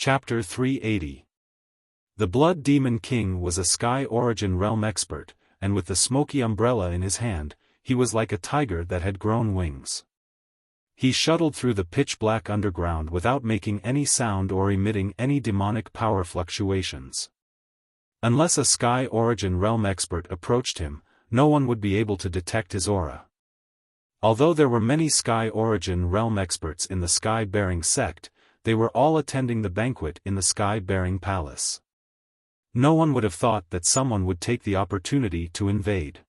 Chapter 380. The Blood Demon King was a Sky Origin realm expert, and with the smoky umbrella in his hand, he was like a tiger that had grown wings. He shuttled through the pitch-black underground without making any sound or emitting any demonic power fluctuations. Unless a Sky Origin realm expert approached him, no one would be able to detect his aura. Although there were many Sky Origin realm experts in the Sky-bearing sect, they were all attending the banquet in the Sky-bearing palace. No one would have thought that someone would take the opportunity to invade.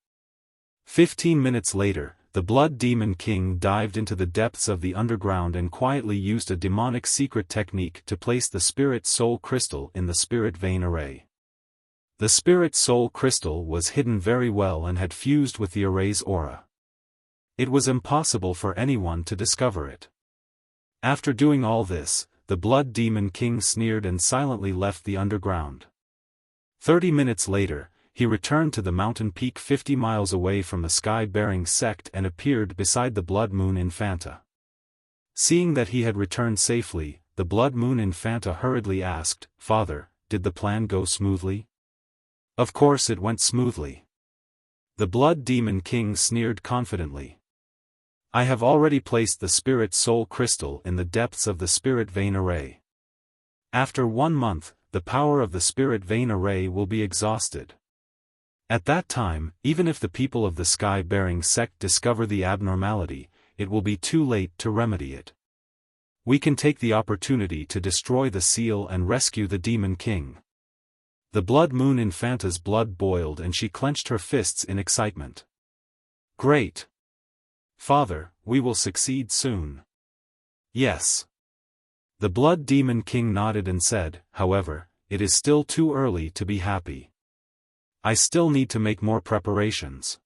15 minutes later, the Blood Demon King dived into the depths of the underground and quietly used a demonic secret technique to place the Spirit Soul Crystal in the Spirit Vein Array. The Spirit Soul Crystal was hidden very well and had fused with the array's aura. It was impossible for anyone to discover it. After doing all this, the Blood Demon King sneered and silently left the underground. 30 minutes later, he returned to the mountain peak 50 miles away from the Sky-bearing sect and appeared beside the Blood Moon Infanta. Seeing that he had returned safely, the Blood Moon Infanta hurriedly asked, "Father, did the plan go smoothly?" "Of course it went smoothly." The Blood Demon King sneered confidently. "I have already placed the Spirit Soul Crystal in the depths of the Spirit Vein Array. After 1 month, the power of the Spirit Vein Array will be exhausted. At that time, even if the people of the Sky-bearing sect discover the abnormality, it will be too late to remedy it. We can take the opportunity to destroy the seal and rescue the Demon King." The Blood Moon Infanta's blood boiled and she clenched her fists in excitement. "Great! Father, we will succeed soon." "Yes." The Blood Demon King nodded and said, "However, it is still too early to be happy. I still need to make more preparations."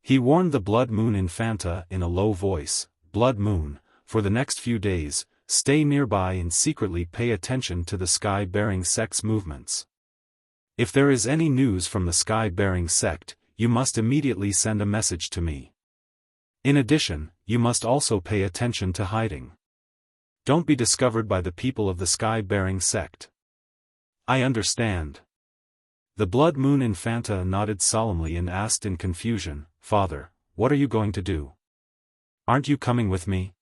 He warned the Blood Moon Infanta in a low voice, "Blood Moon, for the next few days, stay nearby and secretly pay attention to the Sky-bearing sect's movements. If there is any news from the Sky-bearing sect, you must immediately send a message to me. In addition, you must also pay attention to hiding. Don't be discovered by the people of the Sky-bearing sect." "I understand." The Blood Moon Infanta nodded solemnly and asked in confusion, "Father, what are you going to do? Aren't you coming with me?"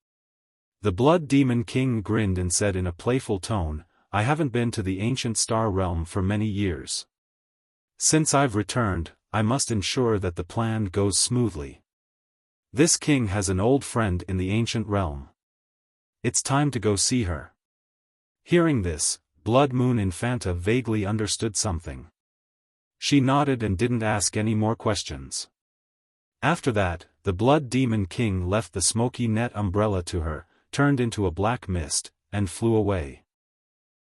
The Blood Demon King grinned and said in a playful tone, "I haven't been to the ancient star realm for many years. Since I've returned, I must ensure that the plan goes smoothly. This king has an old friend in the ancient realm. It's time to go see her." Hearing this, Blood Moon Infanta vaguely understood something. She nodded and didn't ask any more questions. After that, the Blood Demon King left the smoky net umbrella to her, turned into a black mist, and flew away.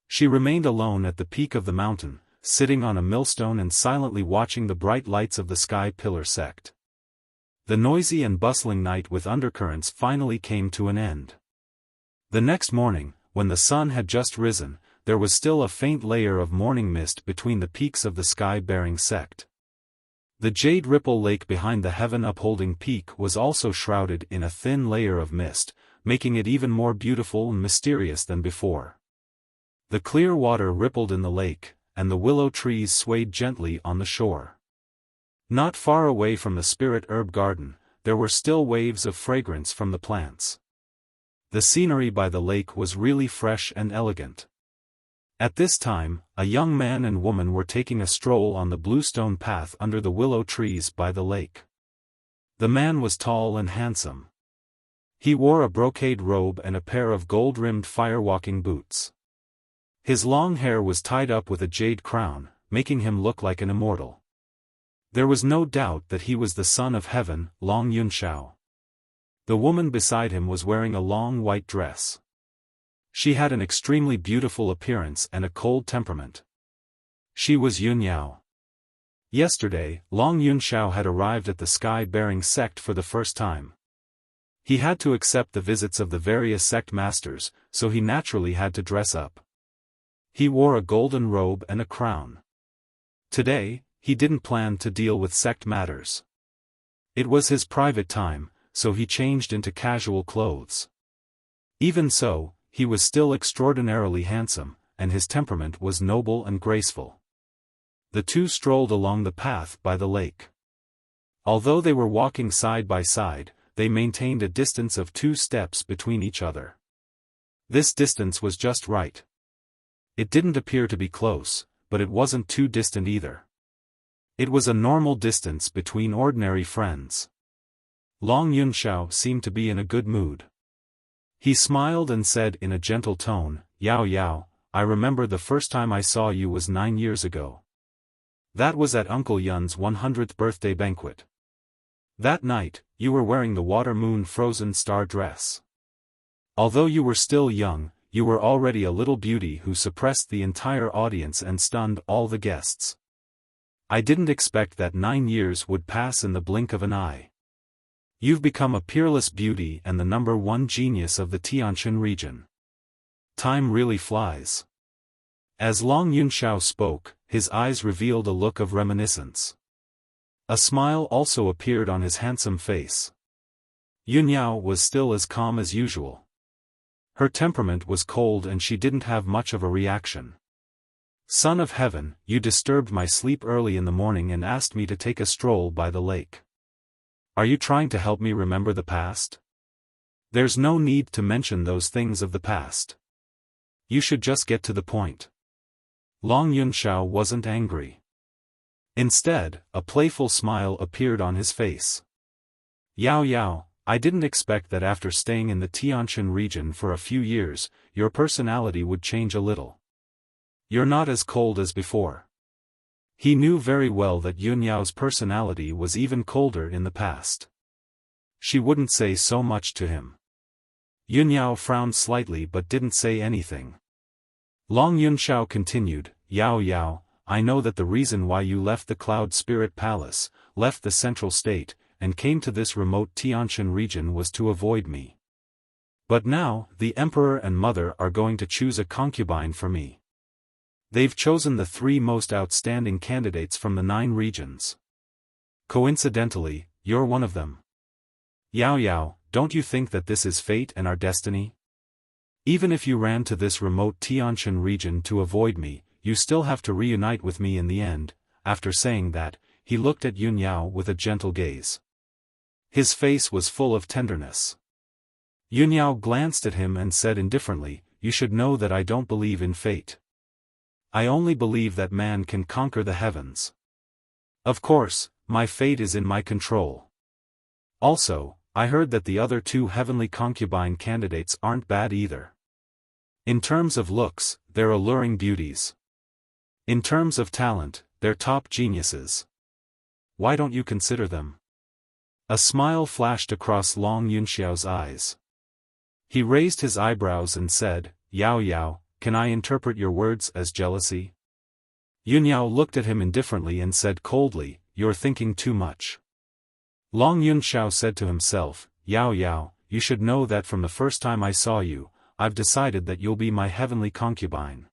She remained alone at the peak of the mountain, sitting on a millstone and silently watching the bright lights of the Sky Pillar sect. The noisy and bustling night with undercurrents finally came to an end. The next morning, when the sun had just risen, there was still a faint layer of morning mist between the peaks of the Sky-bearing sect. The Jade Ripple Lake behind the heaven-upholding peak was also shrouded in a thin layer of mist, making it even more beautiful and mysterious than before. The clear water rippled in the lake, and the willow trees swayed gently on the shore. Not far away from the Spirit Herb Garden, there were still waves of fragrance from the plants. The scenery by the lake was really fresh and elegant. At this time, a young man and woman were taking a stroll on the bluestone path under the willow trees by the lake. The man was tall and handsome. He wore a brocade robe and a pair of gold-rimmed firewalking boots. His long hair was tied up with a jade crown, making him look like an immortal. There was no doubt that he was the son of heaven, Long Yunxiao. The woman beside him was wearing a long white dress. She had an extremely beautiful appearance and a cold temperament. She was Yunyao. Yesterday, Long Yunxiao had arrived at the Sky-bearing sect for the first time. He had to accept the visits of the various sect masters, so he naturally had to dress up. He wore a golden robe and a crown. Today, he didn't plan to deal with sect matters. It was his private time, so he changed into casual clothes. Even so, he was still extraordinarily handsome, and his temperament was noble and graceful. The two strolled along the path by the lake. Although they were walking side by side, they maintained a distance of 2 steps between each other. This distance was just right. It didn't appear to be close, but it wasn't too distant either. It was a normal distance between ordinary friends. Long Yunxiao seemed to be in a good mood. He smiled and said in a gentle tone, "Yao Yao, I remember the first time I saw you was 9 years ago. That was at Uncle Yun's 100th birthday banquet. That night, you were wearing the water moon frozen star dress. Although you were still young, you were already a little beauty who suppressed the entire audience and stunned all the guests. I didn't expect that 9 years would pass in the blink of an eye. You've become a peerless beauty and the #1 genius of the Tianshan region. Time really flies." As Long Yunxiao spoke, his eyes revealed a look of reminiscence. A smile also appeared on his handsome face. Yunyao was still as calm as usual. Her temperament was cold and she didn't have much of a reaction. "Son of Heaven, you disturbed my sleep early in the morning and asked me to take a stroll by the lake. Are you trying to help me remember the past? There's no need to mention those things of the past. You should just get to the point." Long Yunxiao wasn't angry. Instead, a playful smile appeared on his face. "Yao Yao, I didn't expect that after staying in the Tianshan region for a few years, your personality would change a little. You're not as cold as before." He knew very well that Yunyao's personality was even colder in the past. She wouldn't say so much to him. Yunyao frowned slightly but didn't say anything. Long Yunxiao continued, "Yao Yao, I know that the reason why you left the Cloud Spirit Palace, left the Central State, and came to this remote Tianshan region was to avoid me. But now, the Emperor and Mother are going to choose a concubine for me. They've chosen the 3 most outstanding candidates from the 9 regions. Coincidentally, you're one of them. Yao Yao, don't you think that this is fate and our destiny? Even if you ran to this remote Tianshan region to avoid me, you still have to reunite with me in the end." After saying that, he looked at Yunyao with a gentle gaze. His face was full of tenderness. Yunyao glanced at him and said indifferently, "You should know that I don't believe in fate. I only believe that man can conquer the heavens. Of course, my fate is in my control. Also, I heard that the other 2 heavenly concubine candidates aren't bad either. In terms of looks, they're alluring beauties. In terms of talent, they're top geniuses. Why don't you consider them?" A smile flashed across Long Yunxiao's eyes. He raised his eyebrows and said, "Yao Yao, can I interpret your words as jealousy?" Yunyao looked at him indifferently and said coldly, "You're thinking too much." Long Yunxiao said to himself, "Yao Yao, you should know that from the first time I saw you, I've decided that you'll be my heavenly concubine.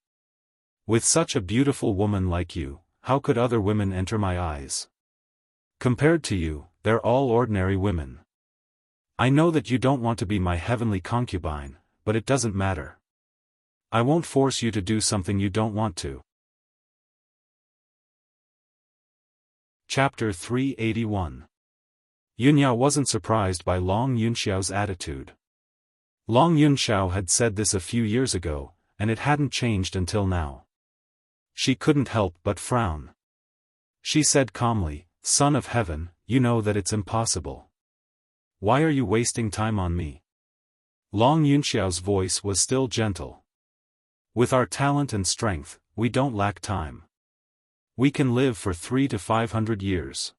With such a beautiful woman like you, how could other women enter my eyes? Compared to you, they're all ordinary women. I know that you don't want to be my heavenly concubine, but it doesn't matter. I won't force you to do something you don't want to." Chapter 381. Yunyao wasn't surprised by Long Yunxiao's attitude. Long Yunxiao had said this a few years ago, and it hadn't changed until now. She couldn't help but frown. She said calmly, "Son of Heaven, you know that it's impossible. Why are you wasting time on me?" Long Yunxiao's voice was still gentle. "With our talent and strength, we don't lack time. We can live for 300 to 500 years.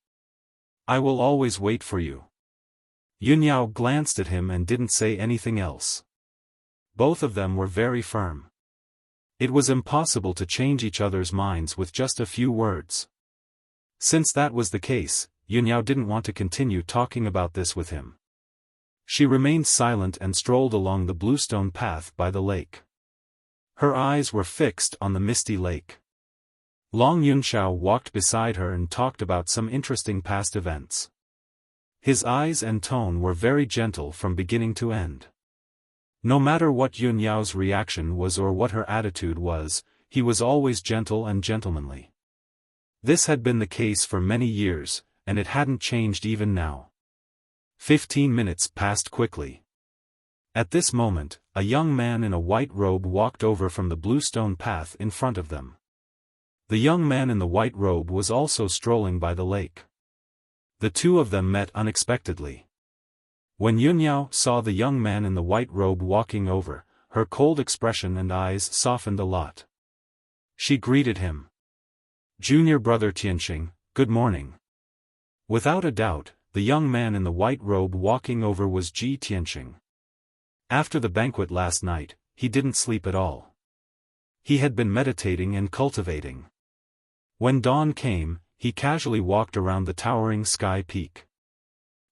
I will always wait for you." Yunyao glanced at him and didn't say anything else. Both of them were very firm. It was impossible to change each other's minds with just a few words. Since that was the case, Yunyao didn't want to continue talking about this with him. She remained silent and strolled along the bluestone path by the lake. Her eyes were fixed on the misty lake. Long Yunxiao walked beside her and talked about some interesting past events. His eyes and tone were very gentle from beginning to end. No matter what Yun Yao's reaction was or what her attitude was, he was always gentle and gentlemanly. This had been the case for many years, and it hadn't changed even now. 15 minutes passed quickly. At this moment, a young man in a white robe walked over from the bluestone path in front of them. The young man in the white robe was also strolling by the lake. The two of them met unexpectedly. When Yun Yao saw the young man in the white robe walking over, her cold expression and eyes softened a lot. She greeted him. "Junior brother Tianqing, good morning." Without a doubt, the young man in the white robe walking over was Ji Tianqing. After the banquet last night, he didn't sleep at all. He had been meditating and cultivating. When dawn came, he casually walked around the towering sky peak.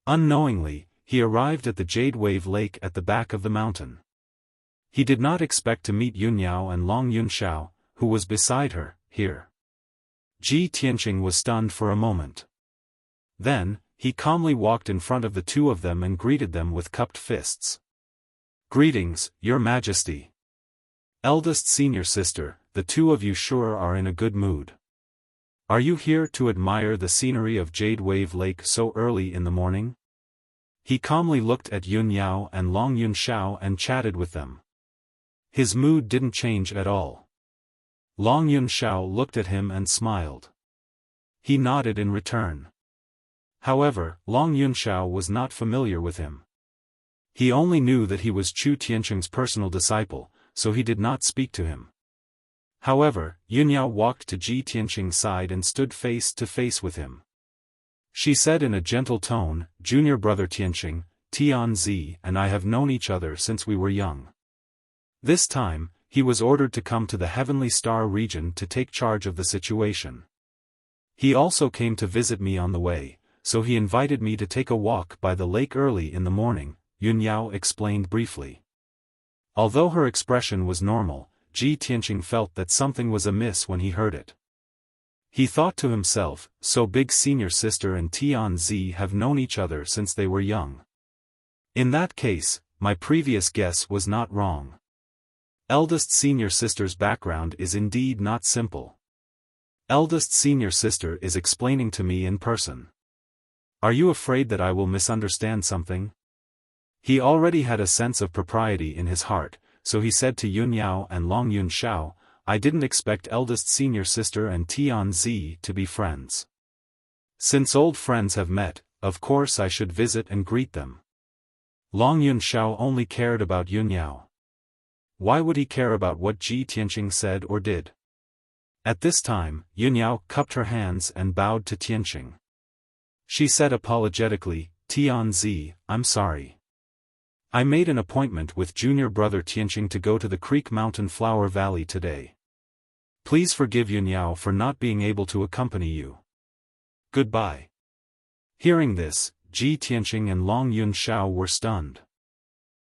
Unknowingly, he arrived at the Jade Wave Lake at the back of the mountain. He did not expect to meet Yun Yao and Long Yunxiao, who was beside her, here. Ji Tianqing was stunned for a moment. Then, he calmly walked in front of the two of them and greeted them with cupped fists. "Greetings, Your Majesty. Eldest senior sister, the two of you sure are in a good mood. Are you here to admire the scenery of Jade Wave Lake so early in the morning?" He calmly looked at Yun Yao and Long Yunxiao and chatted with them. His mood didn't change at all. Long Yunxiao looked at him and smiled. He nodded in return. However, Long Yunxiao was not familiar with him. He only knew that he was Chu Tianqing's personal disciple, so he did not speak to him. However, Yun Yao walked to Ji Tianqing's side and stood face to face with him. She said in a gentle tone, "Junior brother Tianqing, Tianzi and I have known each other since we were young. This time, he was ordered to come to the Heavenly Star region to take charge of the situation. He also came to visit me on the way, so he invited me to take a walk by the lake early in the morning," Yun Yao explained briefly. Although her expression was normal, Ji Tianqing felt that something was amiss when he heard it. He thought to himself, so big senior sister and Tianzi have known each other since they were young. In that case, my previous guess was not wrong. Eldest senior sister's background is indeed not simple. Eldest senior sister is explaining to me in person. Are you afraid that I will misunderstand something? He already had a sense of propriety in his heart, so he said to Yun Yao and Long Yunxiao, "I didn't expect eldest senior sister and Tianzi to be friends. Since old friends have met, of course I should visit and greet them." Long Yunxiao only cared about Yun Yao. Why would he care about what Ji Tianqing said or did? At this time, Yun Yao cupped her hands and bowed to Tianqing. She said apologetically, "Tianzi, I'm sorry. I made an appointment with junior brother Tianqing to go to the Creek Mountain Flower Valley today. Please forgive Yun Yao for not being able to accompany you. Goodbye." Hearing this, Ji Tianqing and Long Yunxiao were stunned.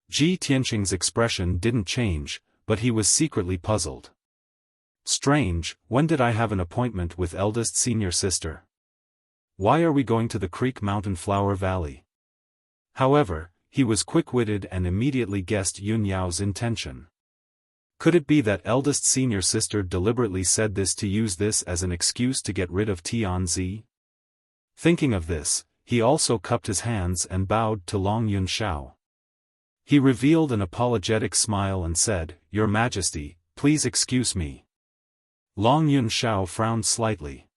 Ji Tianqing's expression didn't change, but he was secretly puzzled. Strange, when did I have an appointment with eldest senior sister? Why are we going to the Creek Mountain Flower Valley? However, he was quick-witted and immediately guessed Yun Yao's intention. Could it be that eldest senior sister deliberately said this to use this as an excuse to get rid of Tianzi? Thinking of this, he also cupped his hands and bowed to Long Yunxiao. He revealed an apologetic smile and said, "Your Majesty, please excuse me." Long Yunxiao frowned slightly.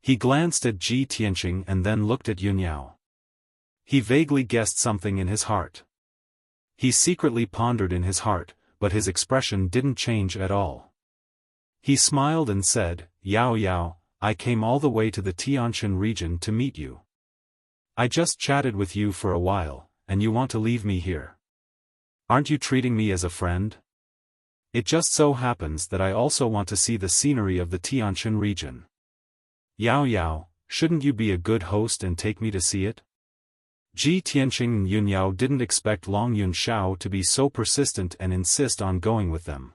He glanced at Ji Tianqing and then looked at Yun Yao. He vaguely guessed something in his heart. He secretly pondered in his heart, but his expression didn't change at all. He smiled and said, "Yao Yao, I came all the way to the Tianshan region to meet you. I just chatted with you for a while, and you want to leave me here. Aren't you treating me as a friend? It just so happens that I also want to see the scenery of the Tianshan region. Yao Yao, shouldn't you be a good host and take me to see it?" Ji Tianqing and Yun Yao didn't expect Long Yunxiao to be so persistent and insist on going with them.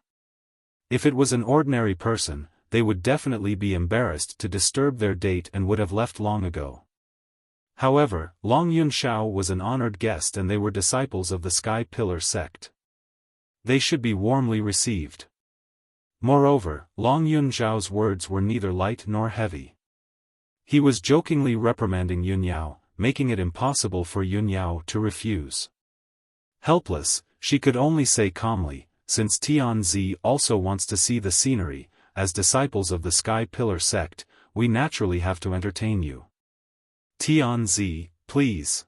If it was an ordinary person, they would definitely be embarrassed to disturb their date and would have left long ago. However, Long Yunxiao was an honored guest and they were disciples of the Sky Pillar sect. They should be warmly received. Moreover, Long Yunzhao's words were neither light nor heavy. He was jokingly reprimanding Yunyao, making it impossible for Yunyao to refuse. Helpless, she could only say calmly, since Tianzi also wants to see the scenery, as disciples of the Sky Pillar sect, we naturally have to entertain you. Tianzi, please.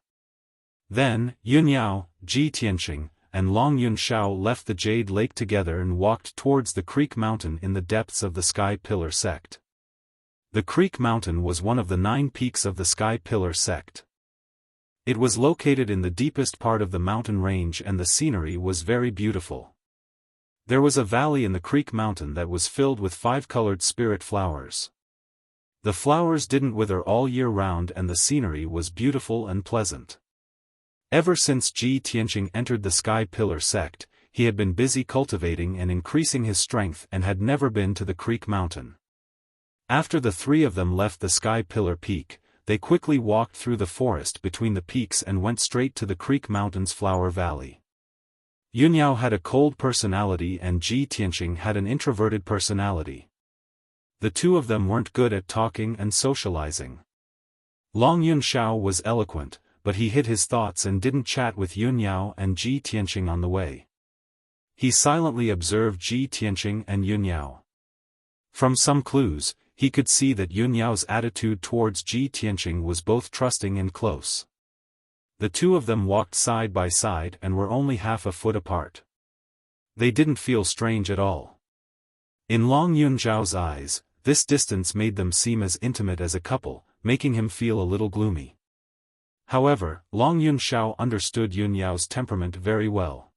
Then, Yunyao, Ji Tianqing, and Long Yunshao left the Jade Lake together and walked towards the Creek Mountain in the depths of the Sky Pillar sect. The Creek Mountain was one of the 9 peaks of the Sky Pillar sect. It was located in the deepest part of the mountain range and the scenery was very beautiful. There was a valley in the Creek Mountain that was filled with 5-colored spirit flowers. The flowers didn't wither all year round and the scenery was beautiful and pleasant. Ever since Ji Tianqing entered the Sky Pillar sect, he had been busy cultivating and increasing his strength and had never been to the Creek Mountain. After the 3 of them left the Sky Pillar peak, they quickly walked through the forest between the peaks and went straight to the Creek Mountain's flower valley. Yunyao had a cold personality and Ji Tianqing had an introverted personality. The 2 of them weren't good at talking and socializing. Long Yunshao was eloquent, but he hid his thoughts and didn't chat with Yunyao and Ji Tianqing on the way. He silently observed Ji Tianqing and Yunyao. From some clues, he could see that Yunyao's attitude towards Ji Tianqing was both trusting and close. The 2 of them walked side by side and were only half a foot apart. They didn't feel strange at all. In Long Yunzhao's eyes, this distance made them seem as intimate as a couple, making him feel a little gloomy. However, Long Yunshao understood Yunyao's temperament very well.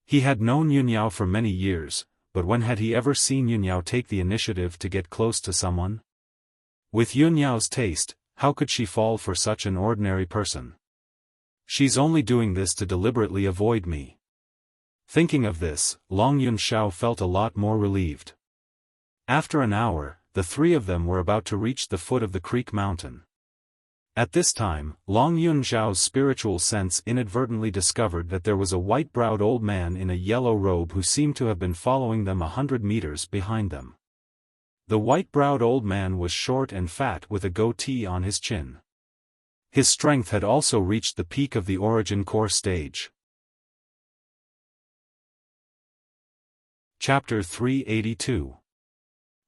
He had known Yunyao for many years, but when had he ever seen Yunyao take the initiative to get close to someone? With Yunyao's taste, how could she fall for such an ordinary person? She's only doing this to deliberately avoid me. Thinking of this, Long Yunshao felt a lot more relieved. After an hour, the 3 of them were about to reach the foot of the Creek Mountain. At this time, Long Yunzhao's spiritual sense inadvertently discovered that there was a white-browed old man in a yellow robe who seemed to have been following them 100 meters behind them. The white-browed old man was short and fat with a goatee on his chin. His strength had also reached the peak of the origin core stage. Chapter 382.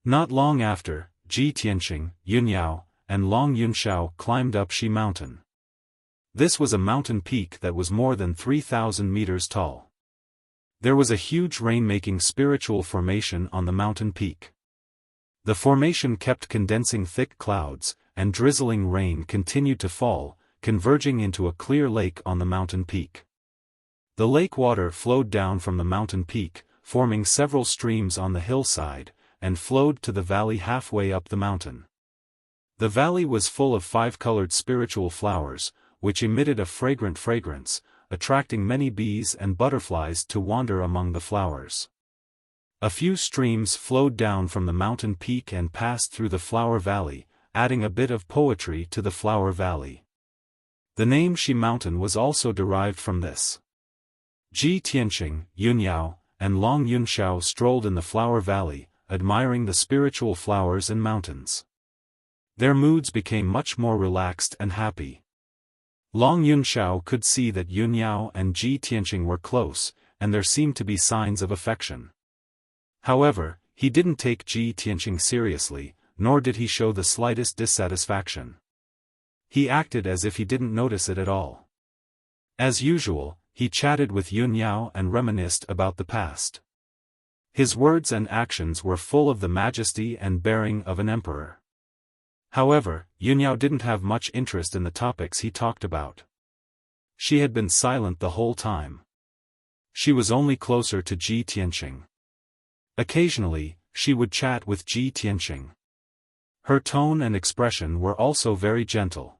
Not long after, Ji Tianqing, Yunyao, and Long Yunshao climbed up Shi Mountain. This was a mountain peak that was more than 3,000 meters tall. There was a huge rain-making spiritual formation on the mountain peak. The formation kept condensing thick clouds, and drizzling rain continued to fall, converging into a clear lake on the mountain peak. The lake water flowed down from the mountain peak, forming several streams on the hillside, and flowed to the valley halfway up the mountain. The valley was full of 5-colored spiritual flowers, which emitted a fragrant fragrance, attracting many bees and butterflies to wander among the flowers. A few streams flowed down from the mountain peak and passed through the flower valley, adding a bit of poetry to the flower valley. The name Shi Mountain was also derived from this. Ji Tianqing, Yunyao, and Long Yunshao strolled in the flower valley, admiring the spiritual flowers and mountains. Their moods became much more relaxed and happy. Long Yunshao could see that Yunyao and Ji Tianqing were close, and there seemed to be signs of affection. However, he didn't take Ji Tianqing seriously, nor did he show the slightest dissatisfaction. He acted as if he didn't notice it at all. As usual, he chatted with Yunyao and reminisced about the past. His words and actions were full of the majesty and bearing of an emperor. However, Yunyao didn't have much interest in the topics he talked about. She had been silent the whole time. She was only closer to Ji Tianqing. Occasionally, she would chat with Ji Tianqing. Her tone and expression were also very gentle.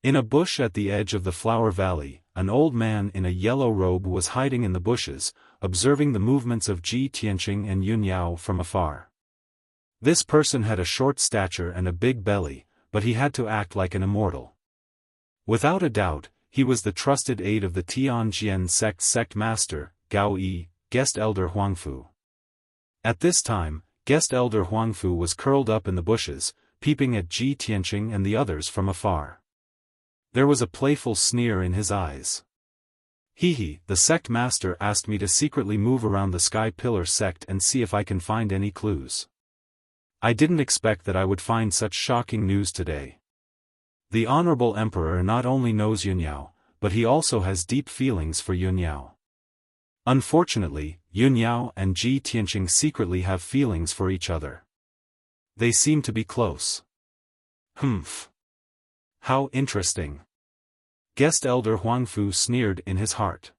In a bush at the edge of the flower valley, an old man in a yellow robe was hiding in the bushes, observing the movements of Ji Tianqing and Yunyao from afar. This person had a short stature and a big belly, but he had to act like an immortal. Without a doubt, he was the trusted aide of the Tianjian sect master, Gao Yi, guest elder Huangfu. At this time, guest elder Huangfu was curled up in the bushes, peeping at Ji Tianqing and the others from afar. There was a playful sneer in his eyes. Hee, the sect master asked me to secretly move around the Sky Pillar sect and see if I can find any clues. I didn't expect that I would find such shocking news today. The Honorable Emperor not only knows Yunyao, but he also has deep feelings for Yunyao. Unfortunately, Yunyao and Ji Tianqing secretly have feelings for each other. They seem to be close. Humph. How interesting. Guest elder Huangfu sneered in his heart.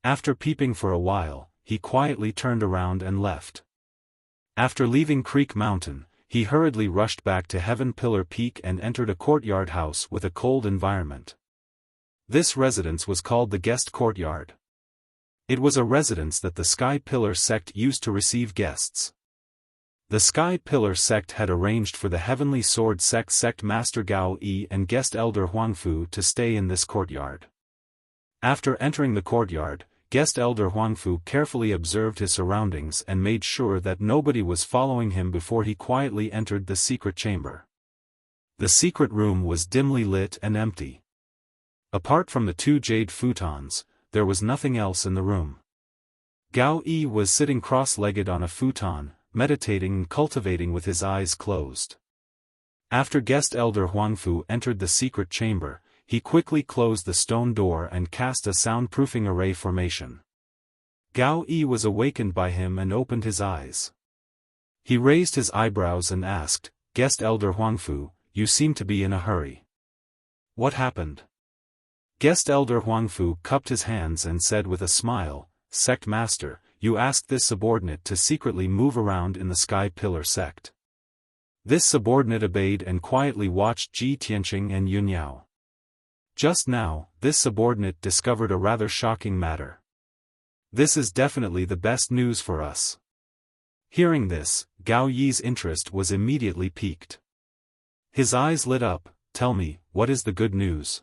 After peeping for a while, he quietly turned around and left. After leaving Creek Mountain, he hurriedly rushed back to Heaven Pillar Peak and entered a courtyard house with a cold environment. This residence was called the Guest Courtyard. It was a residence that the Sky Pillar sect used to receive guests. The Sky Pillar sect had arranged for the Heavenly Sword sect Master Gao Yi and Guest Elder Huangfu to stay in this courtyard. After entering the courtyard, Guest Elder Huangfu carefully observed his surroundings and made sure that nobody was following him before he quietly entered the secret chamber. The secret room was dimly lit and empty. Apart from the 2 jade futons, there was nothing else in the room. Gao Yi was sitting cross-legged on a futon, meditating and cultivating with his eyes closed. After Guest Elder Huangfu entered the secret chamber, he quickly closed the stone door and cast a soundproofing array formation. Gao Yi was awakened by him and opened his eyes. He raised his eyebrows and asked, "Guest Elder Huangfu, you seem to be in a hurry. What happened?" Guest Elder Huangfu cupped his hands and said with a smile, "Sect Master, you asked this subordinate to secretly move around in the Sky Pillar sect." This subordinate obeyed and quietly watched Ji Tianqing and Yunyao. Just now, this subordinate discovered a rather shocking matter. This is definitely the best news for us. Hearing this, Gao Yi's interest was immediately piqued. His eyes lit up. "Tell me, what is the good news?"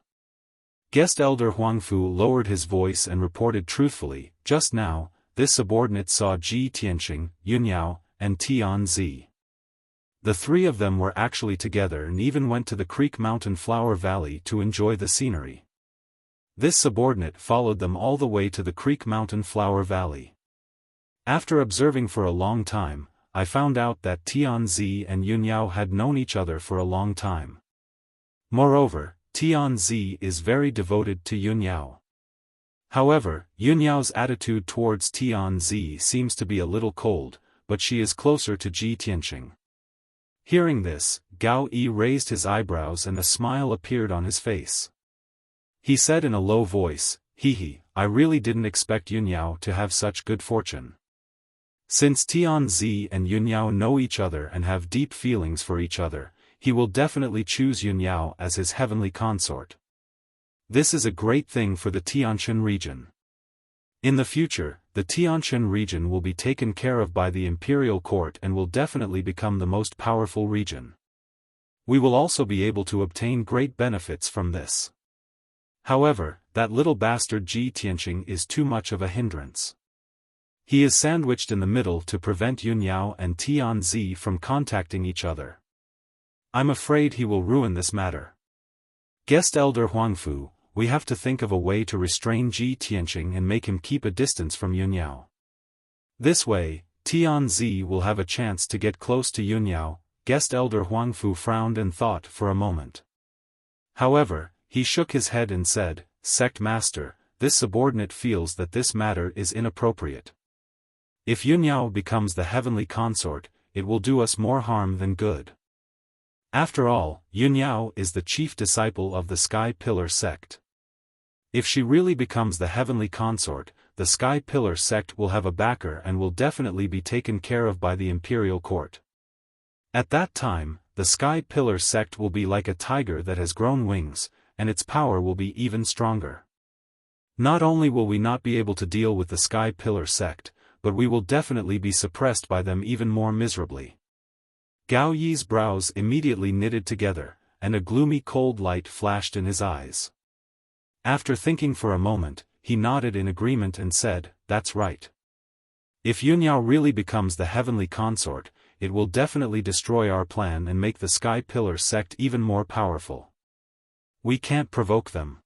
Guest Elder Huangfu lowered his voice and reported truthfully, "Just now, this subordinate saw Ji Tianqing, Yunyao, and Tianzi. The 3 of them were actually together and even went to the Creek Mountain Flower Valley to enjoy the scenery. This subordinate followed them all the way to the Creek Mountain Flower Valley. After observing for a long time, I found out that Tianzi and Yunyao had known each other for a long time. Moreover, Tianzi is very devoted to Yunyao. However, Yunyao's attitude towards Tianzi seems to be a little cold, but she is closer to Ji Tianqing." Hearing this, Gao Yi raised his eyebrows and a smile appeared on his face. He said in a low voice, "Hee, I really didn't expect Yunyao to have such good fortune. Since Tianzi and Yunyao know each other and have deep feelings for each other, he will definitely choose Yunyao as his heavenly consort. This is a great thing for the Tianshan region. In the future, the Tianshan region will be taken care of by the imperial court and will definitely become the most powerful region. We will also be able to obtain great benefits from this. However, that little bastard Ji Tianqing is too much of a hindrance. He is sandwiched in the middle to prevent Yunyao and Tianzi from contacting each other. I'm afraid he will ruin this matter. Guest Elder Huangfu, we have to think of a way to restrain Ji Tianqing and make him keep a distance from Yunyao. This way, Tianzi will have a chance to get close to Yunyao." Guest Elder Huangfu frowned and thought for a moment. However, he shook his head and said, "Sect Master, this subordinate feels that this matter is inappropriate. If Yunyao becomes the heavenly consort, it will do us more harm than good. After all, Yunyao is the chief disciple of the Sky Pillar sect. If she really becomes the heavenly consort, the Sky Pillar sect will have a backer and will definitely be taken care of by the imperial court. At that time, the Sky Pillar sect will be like a tiger that has grown wings, and its power will be even stronger. Not only will we not be able to deal with the Sky Pillar sect, but we will definitely be suppressed by them even more miserably." Gao Yi's brows immediately knitted together, and a gloomy cold light flashed in his eyes. After thinking for a moment, he nodded in agreement and said, "That's right. If Yunyao really becomes the heavenly consort, it will definitely destroy our plan and make the Sky Pillar sect even more powerful. We can't provoke them.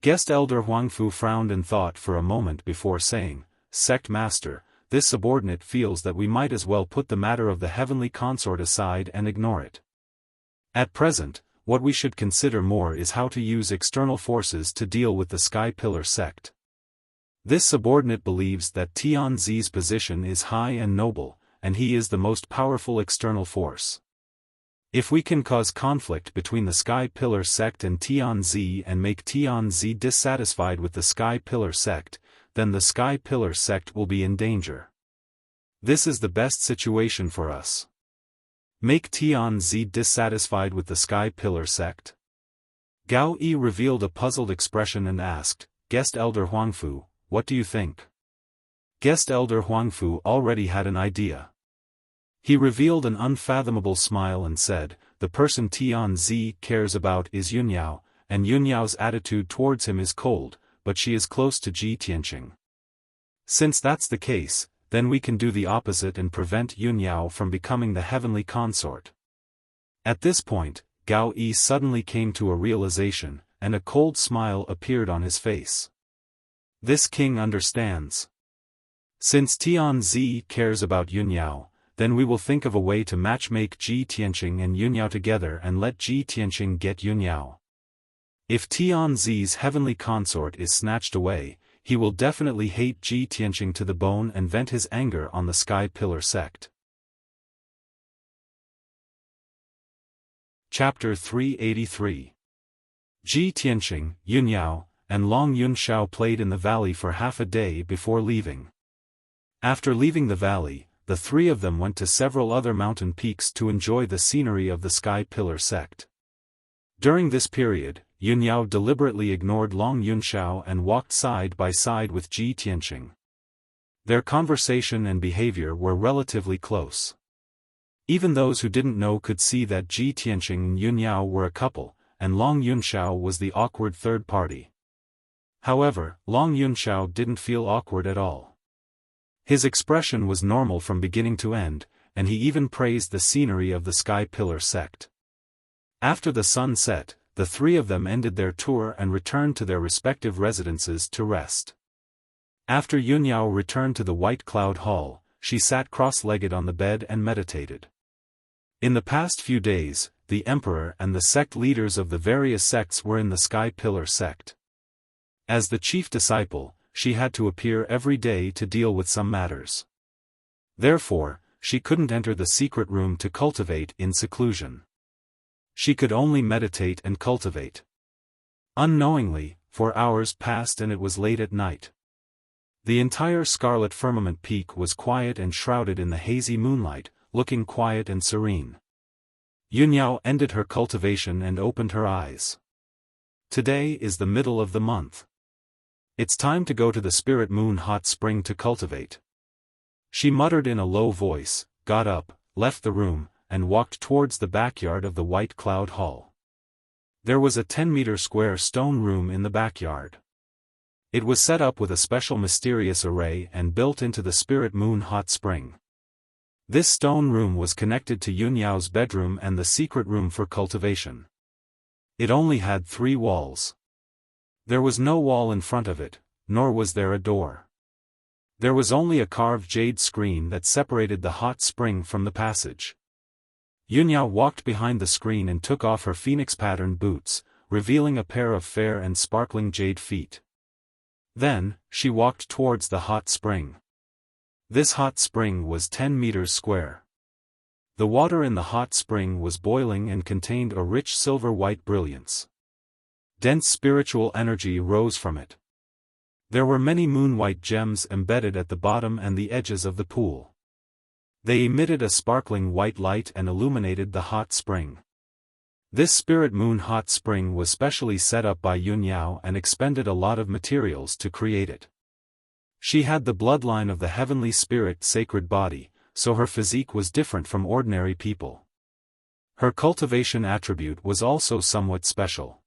Guest Elder Huangfu frowned and thought for a moment before saying, "Sect Master, this subordinate feels that we might as well put the matter of the heavenly consort aside and ignore it. At present, what we should consider more is how to use external forces to deal with the Sky Pillar sect." This subordinate believes that Tianzi's position is high and noble, and he is the most powerful external force. If we can cause conflict between the Sky Pillar sect and Tianzi and make Tianzi dissatisfied with the Sky Pillar sect, then the Sky Pillar sect will be in danger. This is the best situation for us. Make Tianzi dissatisfied with the Sky Pillar sect? Gao Yi revealed a puzzled expression and asked, "Guest Elder Huangfu, what do you think?" Guest Elder Huangfu already had an idea. He revealed an unfathomable smile and said, "The person Tianzi cares about is Yunyao, and Yunyao's attitude towards him is cold, but she is close to Ji Tianqing. Since that's the case, then we can do the opposite and prevent Yunyao from becoming the heavenly consort." At this point, Gao Yi suddenly came to a realization, and a cold smile appeared on his face. This king understands. Since Tianzi cares about Yunyao, then we will think of a way to matchmake Ji Tianqing and Yunyao together and let Ji Tianqing get Yunyao. If Tianzi's heavenly consort is snatched away, he will definitely hate Ji Tianqing to the bone and vent his anger on the Sky Pillar sect. Chapter 383. Ji Tianqing, Yunyao, and Long Yunshao played in the valley for half a day before leaving. After leaving the valley, the three of them went to several other mountain peaks to enjoy the scenery of the Sky Pillar sect. During this period, Yunyao deliberately ignored Long Yunshao and walked side by side with Ji Tianqing. Their conversation and behavior were relatively close. Even those who didn't know could see that Ji Tianqing and Yunyao were a couple, and Long Yunshao was the awkward third party. However, Long Yunshao didn't feel awkward at all. His expression was normal from beginning to end, and he even praised the scenery of the Sky Pillar sect. After the sun set, the three of them ended their tour and returned to their respective residences to rest. After Yunyao returned to the White Cloud Hall, she sat cross-legged on the bed and meditated. In the past few days, the emperor and the sect leaders of the various sects were in the Sky Pillar sect. As the chief disciple, she had to appear every day to deal with some matters. Therefore, she couldn't enter the secret room to cultivate in seclusion. She could only meditate and cultivate. Unknowingly, for hours passed and it was late at night. The entire Scarlet Firmament Peak was quiet and shrouded in the hazy moonlight, looking quiet and serene. Yunyao ended her cultivation and opened her eyes. Today is the middle of the month. It's time to go to the Spirit Moon Hot Spring to cultivate. She muttered in a low voice, got up, left the room, and walked towards the backyard of the White Cloud Hall. There was a 10-meter square stone room in the backyard. It was set up with a special mysterious array and built into the Spirit Moon Hot Spring. This stone room was connected to Yunyao's bedroom and the secret room for cultivation. It only had 3 walls. There was no wall in front of it, nor was there a door. There was only a carved jade screen that separated the hot spring from the passage. Yunyao walked behind the screen and took off her phoenix-patterned boots, revealing a pair of fair and sparkling jade feet. Then, she walked towards the hot spring. This hot spring was 10 meters square. The water in the hot spring was boiling and contained a rich silver-white brilliance. Dense spiritual energy rose from it. There were many moon-white gems embedded at the bottom and the edges of the pool. They emitted a sparkling white light and illuminated the hot spring. This Spirit Moon Hot Spring was specially set up by Yunyao and expended a lot of materials to create it. She had the bloodline of the heavenly spirit sacred body, so her physique was different from ordinary people. Her cultivation attribute was also somewhat special.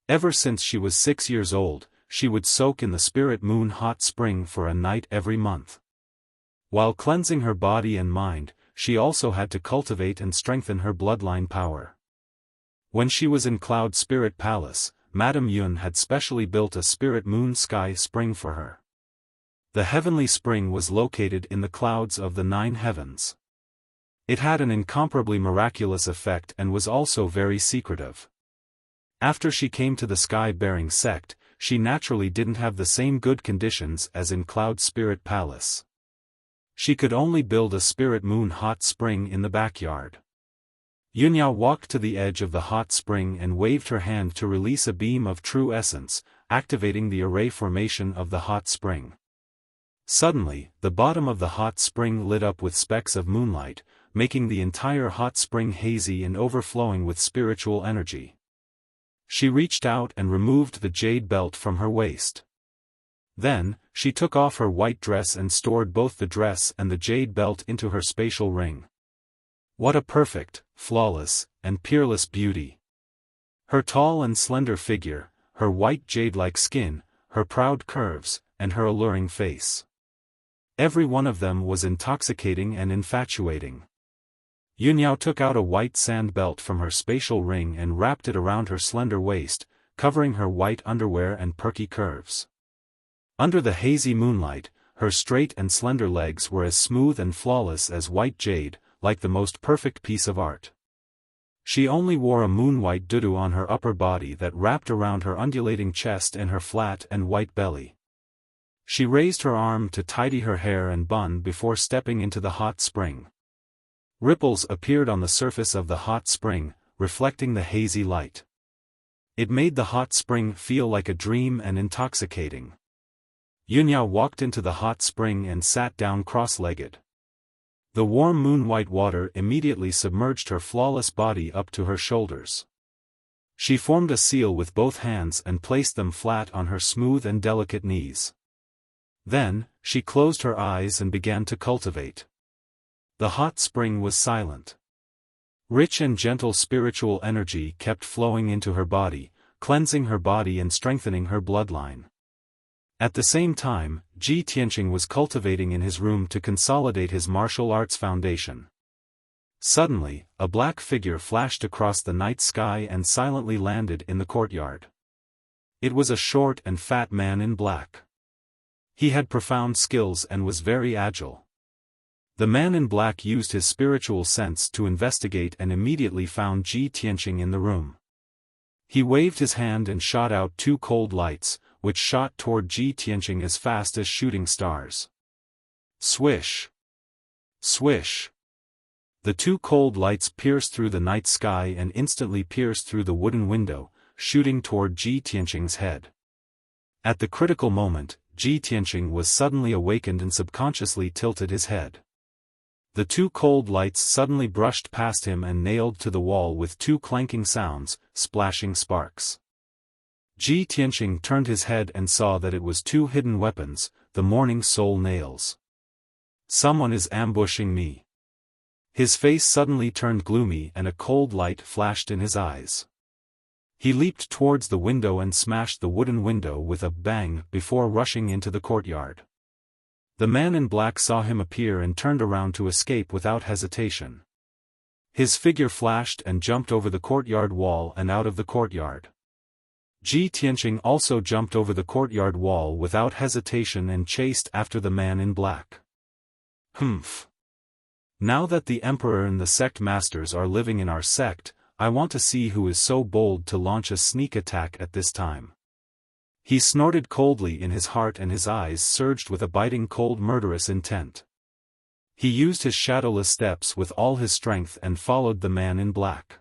Ever since she was 6 years old, she would soak in the Spirit Moon Hot Spring for a night every month. While cleansing her body and mind, she also had to cultivate and strengthen her bloodline power. When she was in Cloud Spirit Palace, Madame Yun had specially built a spirit moon sky spring for her. The heavenly spring was located in the clouds of the 9 heavens. It had an incomparably miraculous effect and was also very secretive. After she came to the sky-bearing sect, she naturally didn't have the same good conditions as in Cloud Spirit Palace. She could only build a spirit moon hot spring in the backyard. Yunyao walked to the edge of the hot spring and waved her hand to release a beam of true essence, activating the array formation of the hot spring. Suddenly, the bottom of the hot spring lit up with specks of moonlight, making the entire hot spring hazy and overflowing with spiritual energy. She reached out and removed the jade belt from her waist. Then, she took off her white dress and stored both the dress and the jade belt into her spatial ring. What a perfect, flawless, and peerless beauty! Her tall and slender figure, her white jade-like skin, her proud curves, and her alluring face. Every one of them was intoxicating and infatuating. Yunyao took out a white sand belt from her spatial ring and wrapped it around her slender waist, covering her white underwear and perky curves. Under the hazy moonlight, her straight and slender legs were as smooth and flawless as white jade, like the most perfect piece of art. She only wore a moon-white dudu on her upper body that wrapped around her undulating chest and her flat and white belly. She raised her arm to tidy her hair and bun before stepping into the hot spring. Ripples appeared on the surface of the hot spring, reflecting the hazy light. It made the hot spring feel like a dream and intoxicating. Yunyao walked into the hot spring and sat down cross-legged. The warm moon-white water immediately submerged her flawless body up to her shoulders. She formed a seal with both hands and placed them flat on her smooth and delicate knees. Then, she closed her eyes and began to cultivate. The hot spring was silent. Rich and gentle spiritual energy kept flowing into her body, cleansing her body and strengthening her bloodline. At the same time, Ji Tianqing was cultivating in his room to consolidate his martial arts foundation. Suddenly, a black figure flashed across the night sky and silently landed in the courtyard. It was a short and fat man in black. He had profound skills and was very agile. The man in black used his spiritual sense to investigate and immediately found Ji Tianqing in the room. He waved his hand and shot out 2 cold lights, which shot toward Ji Tianqing as fast as shooting stars. Swish! Swish! The 2 cold lights pierced through the night sky and instantly pierced through the wooden window, shooting toward Ji Tianqing's head. At the critical moment, Ji Tianqing was suddenly awakened and subconsciously tilted his head. The 2 cold lights suddenly brushed past him and nailed to the wall with 2 clanking sounds, splashing sparks. Ji Tianqing turned his head and saw that it was 2 hidden weapons, the morning soul nails. Someone is ambushing me. His face suddenly turned gloomy and a cold light flashed in his eyes. He leaped towards the window and smashed the wooden window with a bang before rushing into the courtyard. The man in black saw him appear and turned around to escape without hesitation. His figure flashed and jumped over the courtyard wall and out of the courtyard. Ji Tianqing also jumped over the courtyard wall without hesitation and chased after the man in black. Humph! Now that the emperor and the sect masters are living in our sect, I want to see who is so bold to launch a sneak attack at this time. He snorted coldly in his heart and his eyes surged with a biting cold murderous intent. He used his shadowless steps with all his strength and followed the man in black.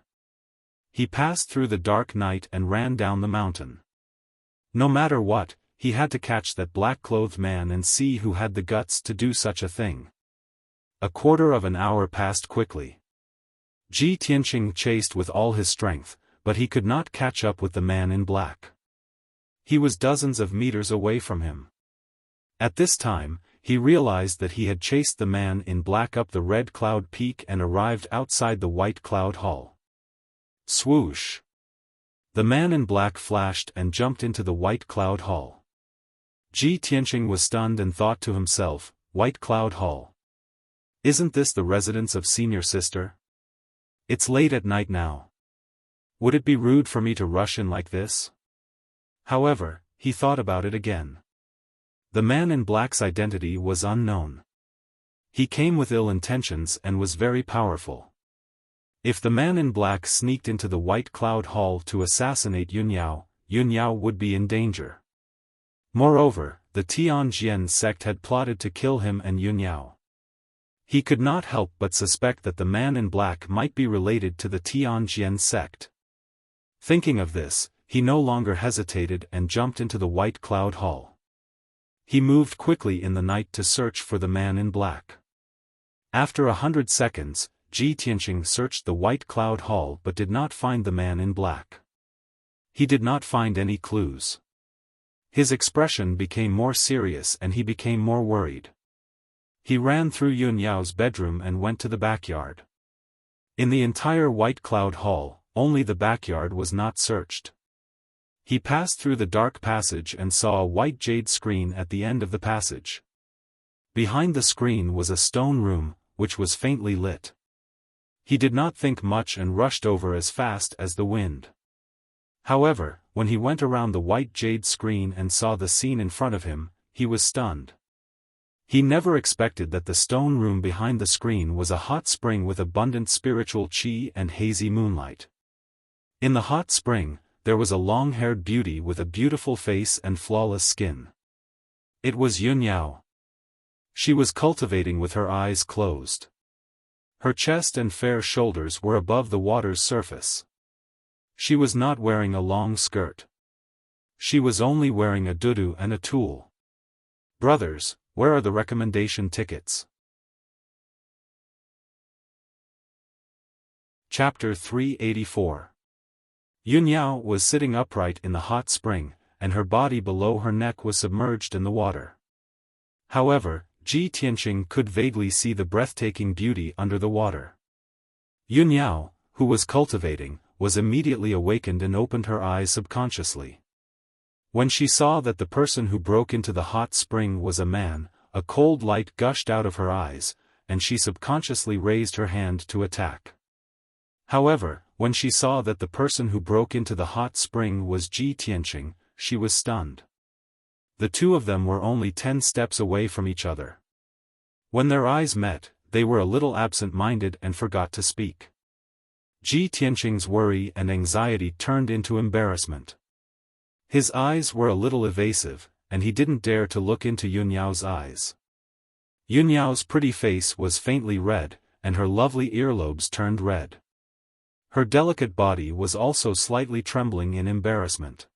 He passed through the dark night and ran down the mountain. No matter what, he had to catch that black-clothed man and see who had the guts to do such a thing. A quarter of an hour passed quickly. Ji Tianqing chased with all his strength, but he could not catch up with the man in black. He was dozens of meters away from him. At this time, he realized that he had chased the man in black up the red cloud peak and arrived outside the white cloud hall. Swoosh! The man in black flashed and jumped into the white cloud hall. Ji Tianqing was stunned and thought to himself, White Cloud Hall. Isn't this the residence of senior sister? It's late at night now. Would it be rude for me to rush in like this? However, he thought about it again. The man in black's identity was unknown. He came with ill intentions and was very powerful. If the man in black sneaked into the White Cloud Hall to assassinate Yun Yao would be in danger. Moreover, the Tianjian sect had plotted to kill him and Yun Yao. He could not help but suspect that the man in black might be related to the Tianjian sect. Thinking of this, he no longer hesitated and jumped into the White Cloud Hall. He moved quickly in the night to search for the man in black. After 100 seconds, Ji Tianqing searched the White Cloud Hall but did not find the man in black. He did not find any clues. His expression became more serious and he became more worried. He ran through Yun Yao's bedroom and went to the backyard. In the entire White Cloud Hall, only the backyard was not searched. He passed through the dark passage and saw a white jade screen at the end of the passage. Behind the screen was a stone room, which was faintly lit. He did not think much and rushed over as fast as the wind. However, when he went around the white jade screen and saw the scene in front of him, he was stunned. He never expected that the stone room behind the screen was a hot spring with abundant spiritual qi and hazy moonlight. In the hot spring, there was a long-haired beauty with a beautiful face and flawless skin. It was Yun Yao. She was cultivating with her eyes closed. Her chest and fair shoulders were above the water's surface. She was not wearing a long skirt. She was only wearing a dudu and a tulle. Brothers, where are the recommendation tickets? Chapter 384. Yun Yao was sitting upright in the hot spring, and her body below her neck was submerged in the water. However, Ji Tianqing could vaguely see the breathtaking beauty under the water. Yun Yao, who was cultivating, was immediately awakened and opened her eyes subconsciously. When she saw that the person who broke into the hot spring was a man, a cold light gushed out of her eyes, and she subconsciously raised her hand to attack. However, when she saw that the person who broke into the hot spring was Ji Tianqing, she was stunned. The two of them were only 10 steps away from each other. When their eyes met, they were a little absent-minded and forgot to speak. Ji Tianqing's worry and anxiety turned into embarrassment. His eyes were a little evasive, and he didn't dare to look into Yun Yao's eyes. Yun Yao's pretty face was faintly red, and her lovely earlobes turned red. Her delicate body was also slightly trembling in embarrassment.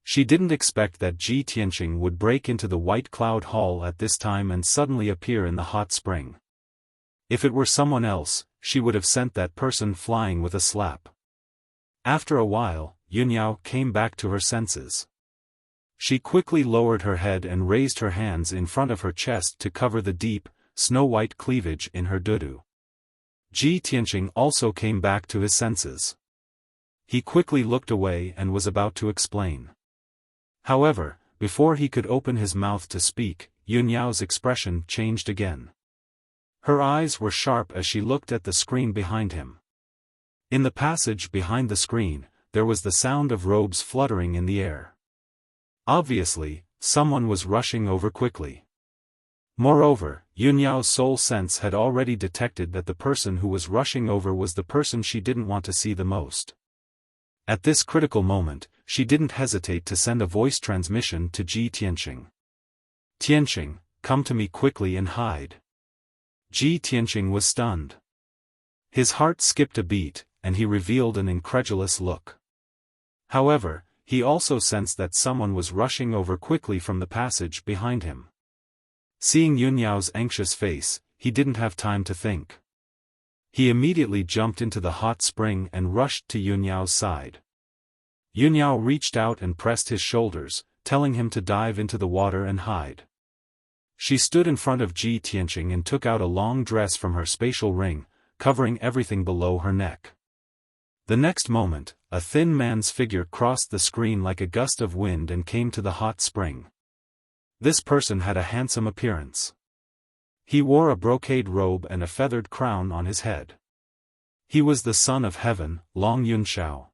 She didn't expect that Ji Tianqing would break into the White Cloud Hall at this time and suddenly appear in the hot spring. If it were someone else, she would have sent that person flying with a slap. After a while, Yun Yao came back to her senses. She quickly lowered her head and raised her hands in front of her chest to cover the deep, snow-white cleavage in her dudu. Ji Tianqing also came back to his senses. He quickly looked away and was about to explain. However, before he could open his mouth to speak, Yun Yao's expression changed again. Her eyes were sharp as she looked at the screen behind him. In the passage behind the screen, there was the sound of robes fluttering in the air. Obviously, someone was rushing over quickly. Moreover, Yun Yao's soul sense had already detected that the person who was rushing over was the person she didn't want to see the most. At this critical moment, she didn't hesitate to send a voice transmission to Ji Tianqing. "Tianqing, come to me quickly and hide." Ji Tianqing was stunned. His heart skipped a beat, and he revealed an incredulous look. However, he also sensed that someone was rushing over quickly from the passage behind him. Seeing Yun Yao's anxious face, he didn't have time to think. He immediately jumped into the hot spring and rushed to Yun Yao's side. Yun Yao reached out and pressed his shoulders, telling him to dive into the water and hide. She stood in front of Ji Tianqing and took out a long dress from her spatial ring, covering everything below her neck. The next moment, a thin man's figure crossed the screen like a gust of wind and came to the hot spring. This person had a handsome appearance. He wore a brocade robe and a feathered crown on his head. He was the son of heaven, Long Yunxiao.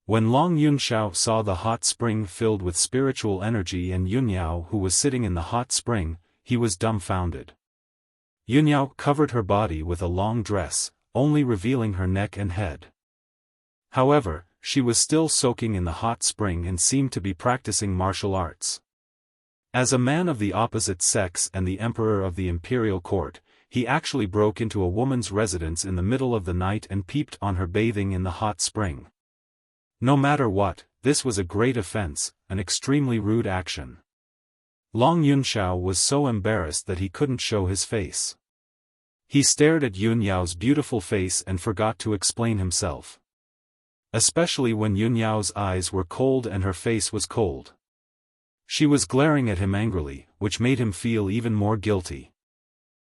When Long Yunxiao saw the hot spring filled with spiritual energy and Yunyao who was sitting in the hot spring, he was dumbfounded. Yunyao covered her body with a long dress, only revealing her neck and head. However, she was still soaking in the hot spring and seemed to be practicing martial arts. As a man of the opposite sex and the emperor of the imperial court, he actually broke into a woman's residence in the middle of the night and peeped on her bathing in the hot spring. No matter what, this was a great offense, an extremely rude action. Long Yunxiao was so embarrassed that he couldn't show his face. He stared at Yunyao's beautiful face and forgot to explain himself. Especially when Yunyao's eyes were cold and her face was cold. She was glaring at him angrily, which made him feel even more guilty.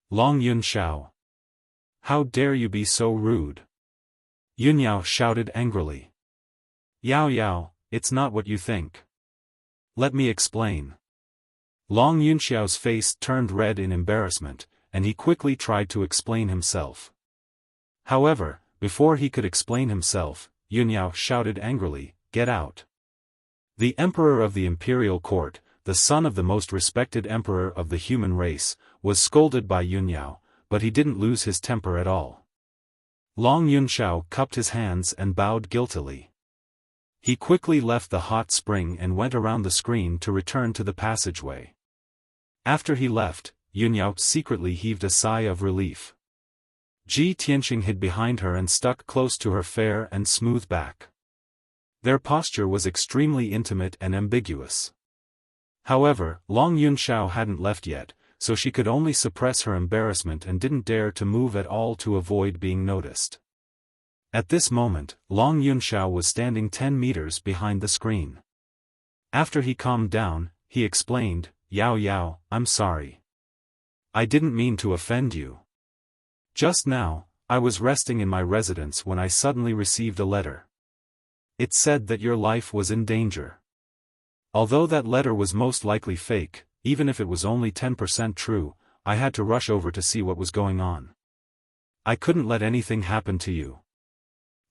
Long Yunxiao. How dare you be so rude? Yunyao shouted angrily. Yao Yao, it's not what you think. Let me explain. Long Yunxiao's face turned red in embarrassment, and he quickly tried to explain himself. However, before he could explain himself, Yunyao shouted angrily, "Get out!" The emperor of the imperial court, the son of the most respected emperor of the human race, was scolded by Yunyao, but he didn't lose his temper at all. Long Yunxiao cupped his hands and bowed guiltily. He quickly left the hot spring and went around the screen to return to the passageway. After he left, Yunyao secretly heaved a sigh of relief. Ji Tianqing hid behind her and stuck close to her fair and smooth back. Their posture was extremely intimate and ambiguous. However, Long Yunxiao hadn't left yet, so she could only suppress her embarrassment and didn't dare to move at all to avoid being noticed. At this moment, Long Yunxiao was standing 10 meters behind the screen. After he calmed down, he explained, "Yao Yao, I'm sorry. I didn't mean to offend you. Just now, I was resting in my residence when I suddenly received a letter. It said that your life was in danger. Although that letter was most likely fake, even if it was only 10% true, I had to rush over to see what was going on. I couldn't let anything happen to you."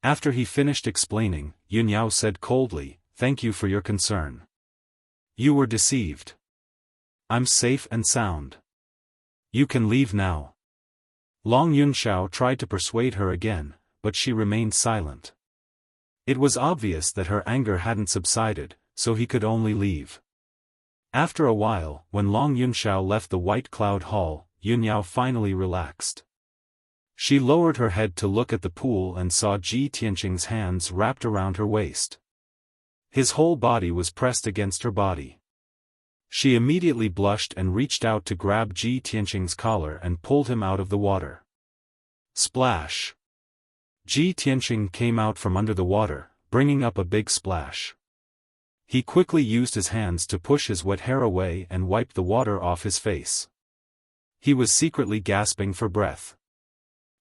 After he finished explaining, Yunyao said coldly, "Thank you for your concern. You were deceived. I'm safe and sound. You can leave now." Long Yunxiao tried to persuade her again, but she remained silent. It was obvious that her anger hadn't subsided, so he could only leave. After a while, when Long Yunxiao left the White Cloud Hall, Yunyao finally relaxed. She lowered her head to look at the pool and saw Ji Tianqing's hands wrapped around her waist. His whole body was pressed against her body. She immediately blushed and reached out to grab Ji Tianqing's collar and pulled him out of the water. Splash! Ji Tianqing came out from under the water, bringing up a big splash. He quickly used his hands to push his wet hair away and wiped the water off his face. He was secretly gasping for breath.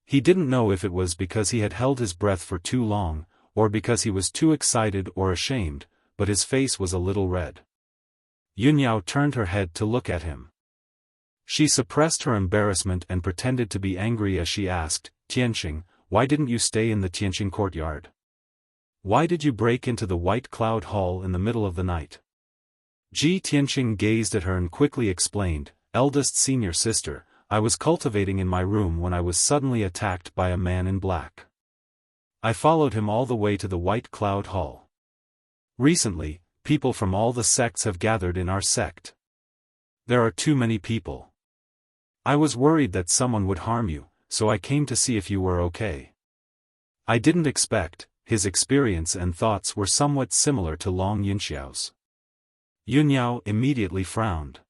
He didn't know if it was because he had held his breath for too long, or because he was too excited or ashamed, but his face was a little red. Yunyao turned her head to look at him. She suppressed her embarrassment and pretended to be angry as she asked, "Tianqing, why didn't you stay in the Tianqing courtyard? Why did you break into the White Cloud Hall in the middle of the night?" Ji Tianqing gazed at her and quickly explained, "Eldest senior sister, I was cultivating in my room when I was suddenly attacked by a man in black. I followed him all the way to the White Cloud Hall. Recently, people from all the sects have gathered in our sect. There are too many people. I was worried that someone would harm you, so I came to see if you were okay." I didn't expect. His experience and thoughts were somewhat similar to Long Yunxiao's. Yunyao immediately frowned.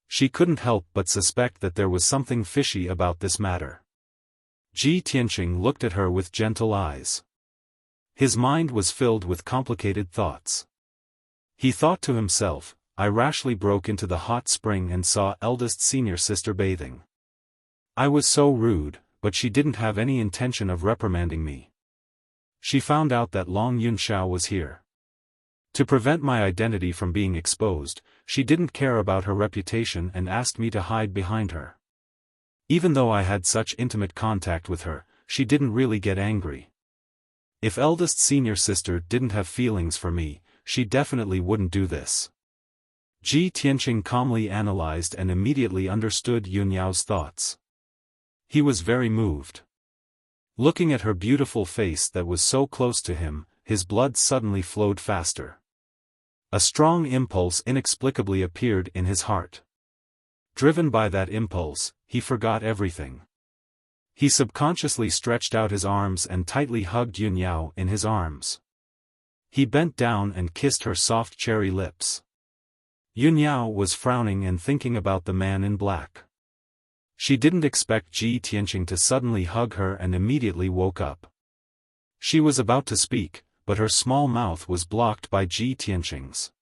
She couldn't help but suspect that there was something fishy about this matter. Ji Tianqing looked at her with gentle eyes. His mind was filled with complicated thoughts. He thought to himself, "I rashly broke into the hot spring and saw eldest senior sister bathing. I was so rude, but she didn't have any intention of reprimanding me. She found out that Long Yunxiao was here. To prevent my identity from being exposed, she didn't care about her reputation and asked me to hide behind her. Even though I had such intimate contact with her, she didn't really get angry. If eldest senior sister didn't have feelings for me, she definitely wouldn't do this. Ji Tianqing calmly analyzed and immediately understood Yun Yao's thoughts. He was very moved. Looking at her beautiful face that was so close to him, his blood suddenly flowed faster. A strong impulse inexplicably appeared in his heart. Driven by that impulse, he forgot everything. He subconsciously stretched out his arms and tightly hugged Yun Yao in his arms. He bent down and kissed her soft cherry lips. Yun Yao was frowning and thinking about the man in black. She didn't expect Ji Tianqing to suddenly hug her and immediately woke up. She was about to speak, but her small mouth was blocked by Ji Tianqing's.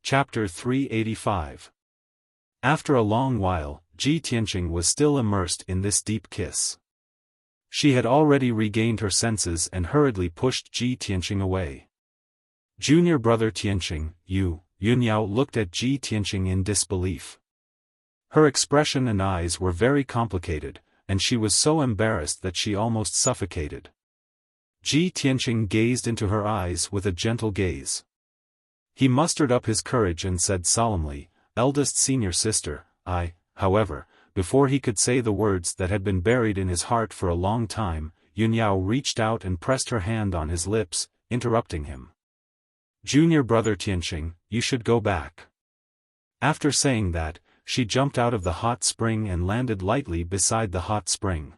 Chapter 385. After a long while, Ji Tianqing was still immersed in this deep kiss. She had already regained her senses and hurriedly pushed Ji Tianqing away. Junior brother Tianqing, Yun Yao looked at Ji Tianqing in disbelief. Her expression and eyes were very complicated, and she was so embarrassed that she almost suffocated. Ji Tianqing gazed into her eyes with a gentle gaze. He mustered up his courage and said solemnly, "Eldest senior sister, however," before he could say the words that had been buried in his heart for a long time, Yun Yao reached out and pressed her hand on his lips, interrupting him. "Junior brother Tianqing, you should go back." After saying that, she jumped out of the hot spring and landed lightly beside the hot spring.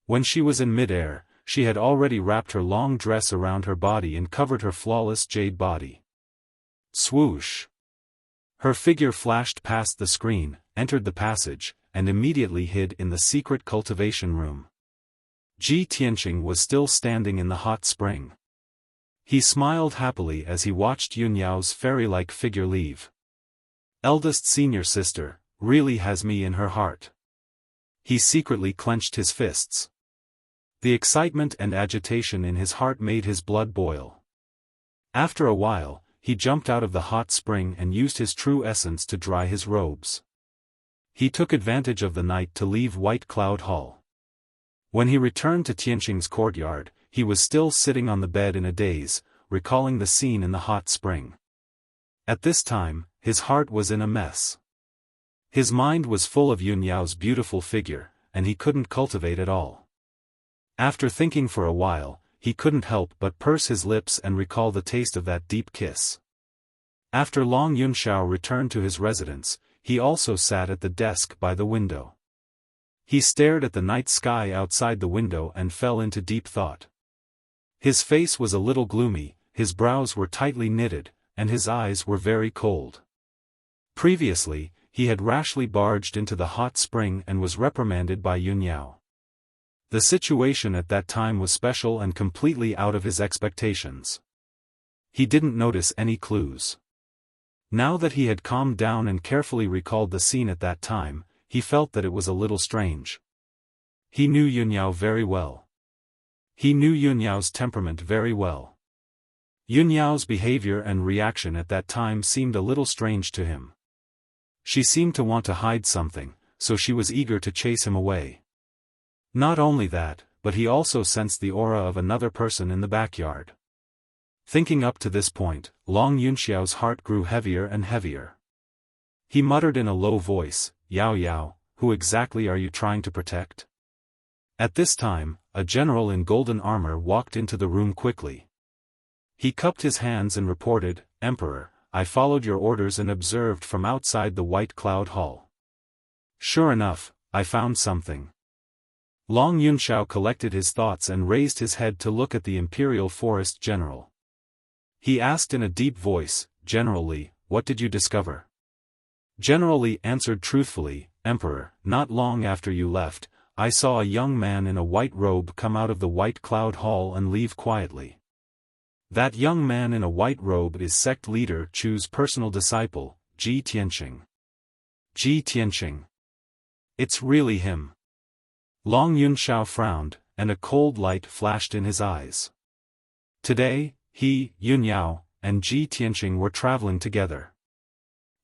When she was in midair, she had already wrapped her long dress around her body and covered her flawless jade body. Swoosh! Her figure flashed past the screen, entered the passage, and immediately hid in the secret cultivation room. Ji Tianqing was still standing in the hot spring. He smiled happily as he watched Yun Yao's fairy-like figure leave. Eldest senior sister, really has me in her heart. He secretly clenched his fists. The excitement and agitation in his heart made his blood boil. After a while, he jumped out of the hot spring and used his true essence to dry his robes. He took advantage of the night to leave White Cloud Hall. When he returned to Tianqing's courtyard, he was still sitting on the bed in a daze, recalling the scene in the hot spring. At this time, his heart was in a mess. His mind was full of Yun Yao's beautiful figure, and he couldn't cultivate at all. After thinking for a while, he couldn't help but purse his lips and recall the taste of that deep kiss. After long Yun Shao returned to his residence, he also sat at the desk by the window. He stared at the night sky outside the window and fell into deep thought. His face was a little gloomy, his brows were tightly knitted, and his eyes were very cold. Previously, he had rashly barged into the hot spring and was reprimanded by Yun Yao. The situation at that time was special and completely out of his expectations. He didn't notice any clues. Now that he had calmed down and carefully recalled the scene at that time, he felt that it was a little strange. He knew Yun Yao very well. He knew Yun Yao's temperament very well. Yun Yao's behavior and reaction at that time seemed a little strange to him. She seemed to want to hide something, so she was eager to chase him away. Not only that, but he also sensed the aura of another person in the backyard. Thinking up to this point, Long Yunxiao's heart grew heavier and heavier. He muttered in a low voice, "Yao Yao, who exactly are you trying to protect?" At this time, a general in golden armor walked into the room quickly. He cupped his hands and reported, "Emperor, I followed your orders and observed from outside the White Cloud Hall. Sure enough, I found something." Long Yunxiao collected his thoughts and raised his head to look at the Imperial Forest General. He asked in a deep voice, "General Li, what did you discover?" General Li answered truthfully, "Emperor, not long after you left, I saw a young man in a white robe come out of the White Cloud Hall and leave quietly. That young man in a white robe is sect leader Chu's personal disciple, Ji Tianqing." Ji Tianqing. It's really him. Long Yunxiao frowned, and a cold light flashed in his eyes. Today, he, Yun Yao, and Ji Tianqing were traveling together.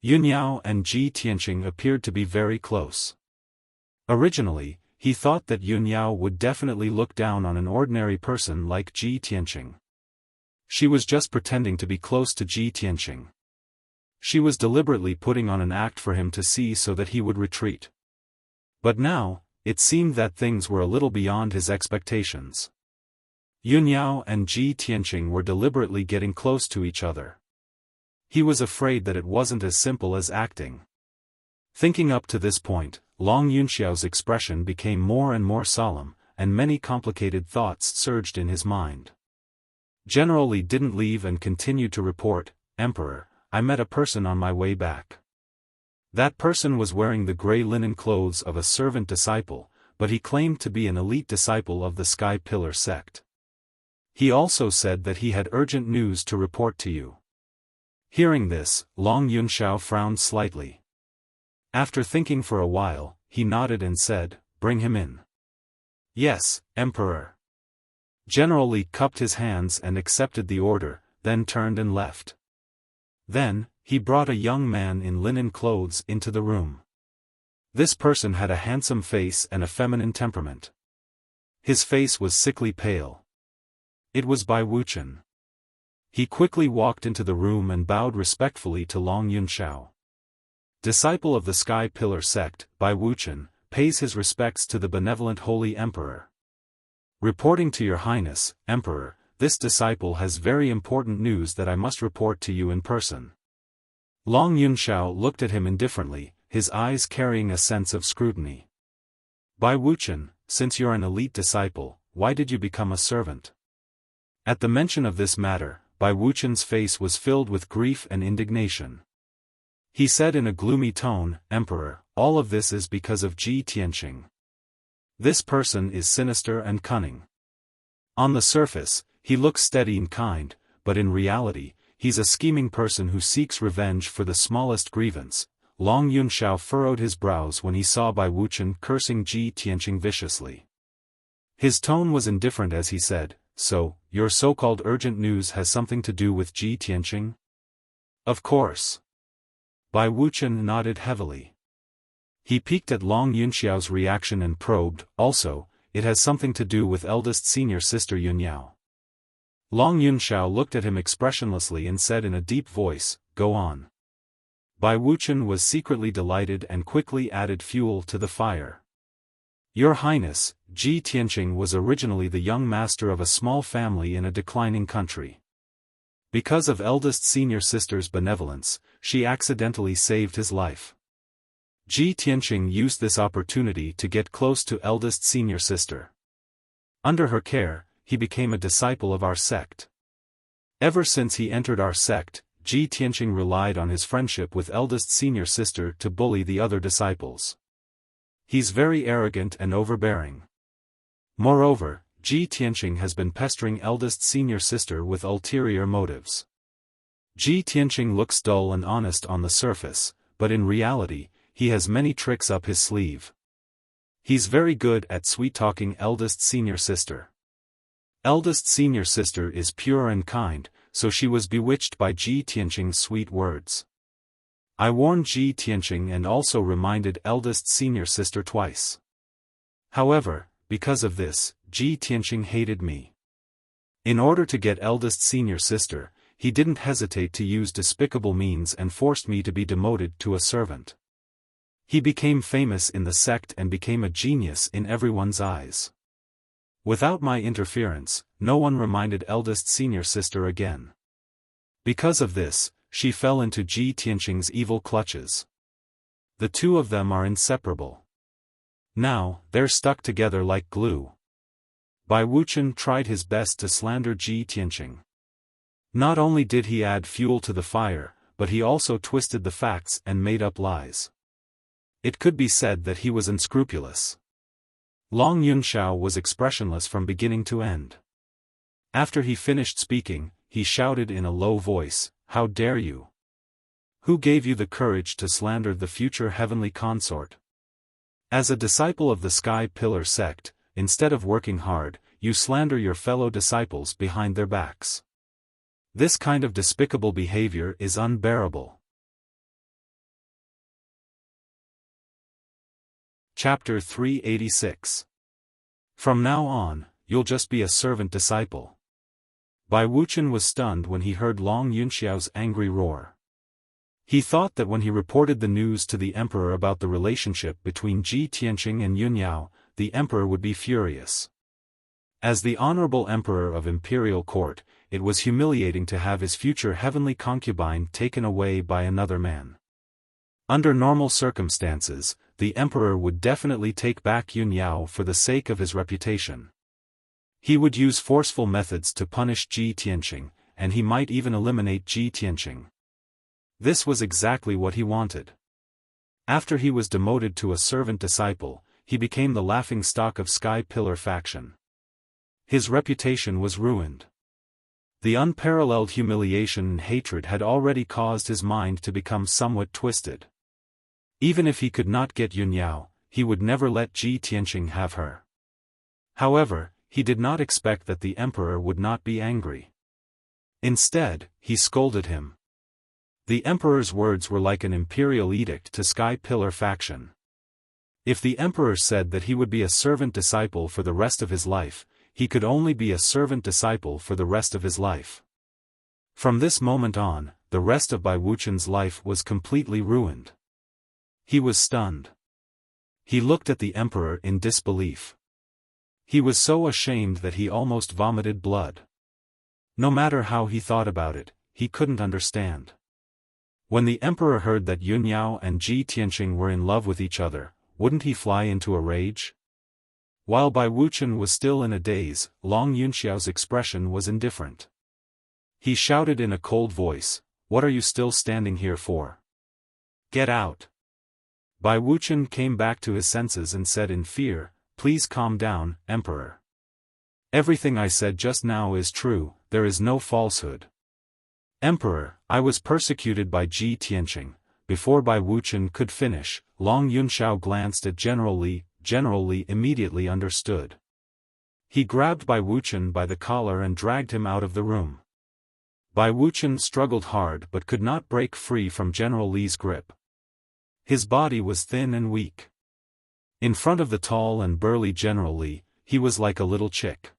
Yunniao and Ji Tianqing appeared to be very close. Originally, he thought that Yunniao would definitely look down on an ordinary person like Ji Tianqing. She was just pretending to be close to Ji Tianqing. She was deliberately putting on an act for him to see so that he would retreat. But now, it seemed that things were a little beyond his expectations. Yunniao and Ji Tianqing were deliberately getting close to each other. He was afraid that it wasn't as simple as acting. Thinking up to this point, Long Yunxiao's expression became more and more solemn, and many complicated thoughts surged in his mind. General Li didn't leave and continued to report, "Emperor, I met a person on my way back. That person was wearing the gray linen clothes of a servant disciple, but he claimed to be an elite disciple of the Sky Pillar sect. He also said that he had urgent news to report to you." Hearing this, Long Yunxiao frowned slightly. After thinking for a while, he nodded and said, "Bring him in." "Yes, Emperor." General Li cupped his hands and accepted the order, then turned and left. Then, he brought a young man in linen clothes into the room. This person had a handsome face and a feminine temperament. His face was sickly pale. It was Bai Wuchen. He quickly walked into the room and bowed respectfully to Long Yunxiao. Disciple of the Sky Pillar sect, Bai Wuchen, pays his respects to the benevolent Holy Emperor. Reporting to Your Highness, Emperor, this disciple has very important news that I must report to you in person. Long Yunxiao looked at him indifferently, his eyes carrying a sense of scrutiny. "Bai Wuchen, since you're an elite disciple, why did you become a servant?" At the mention of this matter, Bai Wuchen's face was filled with grief and indignation. He said in a gloomy tone, "Emperor, all of this is because of Ji Tianqing. This person is sinister and cunning. On the surface, he looks steady and kind, but in reality, he's a scheming person who seeks revenge for the smallest grievance." Long Yunxiao furrowed his brows when he saw Bai Wuchen cursing Ji Tianqing viciously. His tone was indifferent as he said, "So, your so-called urgent news has something to do with Ji Tianqing?" "Of course." Bai Wuchen nodded heavily. He peeked at Long Yunxiao's reaction and probed, "Also, it has something to do with eldest senior sister Yunniao." Long Yunxiao looked at him expressionlessly and said in a deep voice, "Go on." Bai Wuchen was secretly delighted and quickly added fuel to the fire. "Your Highness, Ji Tianqing was originally the young master of a small family in a declining country. Because of eldest senior sister's benevolence, she accidentally saved his life. Ji Tianqing used this opportunity to get close to eldest senior sister. Under her care, he became a disciple of our sect. Ever since he entered our sect, Ji Tianqing relied on his friendship with eldest senior sister to bully the other disciples. He's very arrogant and overbearing. Moreover, Ji Tianqing has been pestering eldest senior sister with ulterior motives. Ji Tianqing looks dull and honest on the surface, but in reality, he has many tricks up his sleeve. He's very good at sweet-talking eldest senior sister. Eldest senior sister is pure and kind, so she was bewitched by Ji Tianqing's sweet words. I warned Ji Tianqing and also reminded eldest senior sister twice. However, because of this, Ji Tianqing hated me. In order to get eldest senior sister, he didn't hesitate to use despicable means and forced me to be demoted to a servant. He became famous in the sect and became a genius in everyone's eyes. Without my interference, no one reminded eldest senior sister again. Because of this, she fell into Ji Tianqing's evil clutches. The two of them are inseparable. Now, they're stuck together like glue. Bai Wuchen tried his best to slander Ji Tianqing. Not only did he add fuel to the fire, but he also twisted the facts and made up lies. It could be said that he was unscrupulous. Long Yunxiao was expressionless from beginning to end. After he finished speaking, he shouted in a low voice, "How dare you? Who gave you the courage to slander the future heavenly consort? As a disciple of the Sky Pillar sect, instead of working hard, you slander your fellow disciples behind their backs. This kind of despicable behavior is unbearable." Chapter 386. From now on, you'll just be a servant disciple. Bai Wuqian was stunned when he heard Long Yunxiao's angry roar. He thought that when he reported the news to the emperor about the relationship between Ji Tianqing and Yunyao, the emperor would be furious. As the honorable emperor of imperial court, it was humiliating to have his future heavenly concubine taken away by another man. Under normal circumstances, the emperor would definitely take back Yunyao for the sake of his reputation. He would use forceful methods to punish Ji Tianqing, and he might even eliminate Ji Tianqing. This was exactly what he wanted. After he was demoted to a servant disciple, he became the laughingstock of Sky Pillar faction. His reputation was ruined. The unparalleled humiliation and hatred had already caused his mind to become somewhat twisted. Even if he could not get Yunyao, he would never let Ji Tianqing have her. However, he did not expect that the emperor would not be angry. Instead, he scolded him. The emperor's words were like an imperial edict to Sky Pillar faction. If the emperor said that he would be a servant disciple for the rest of his life, he could only be a servant disciple for the rest of his life. From this moment on, the rest of Bai Wuqian's life was completely ruined. He was stunned. He looked at the emperor in disbelief. He was so ashamed that he almost vomited blood. No matter how he thought about it, he couldn't understand. When the emperor heard that Yunyao and Ji Tianqing were in love with each other, wouldn't he fly into a rage? While Bai Wuqian was still in a daze, Long Yunxiao's expression was indifferent. He shouted in a cold voice, "What are you still standing here for? Get out!" Bai Wuqian came back to his senses and said in fear, "Please calm down, Emperor. Everything I said just now is true, there is no falsehood. Emperor, I was persecuted by Ji Tianqing." Before Bai Wuqian could finish, Long Yunxiao glanced at General Li. General Li immediately understood. He grabbed Bai Wuqian by the collar and dragged him out of the room. Bai Wuqian struggled hard but could not break free from General Li's grip. His body was thin and weak. In front of the tall and burly General Li, he was like a little chick.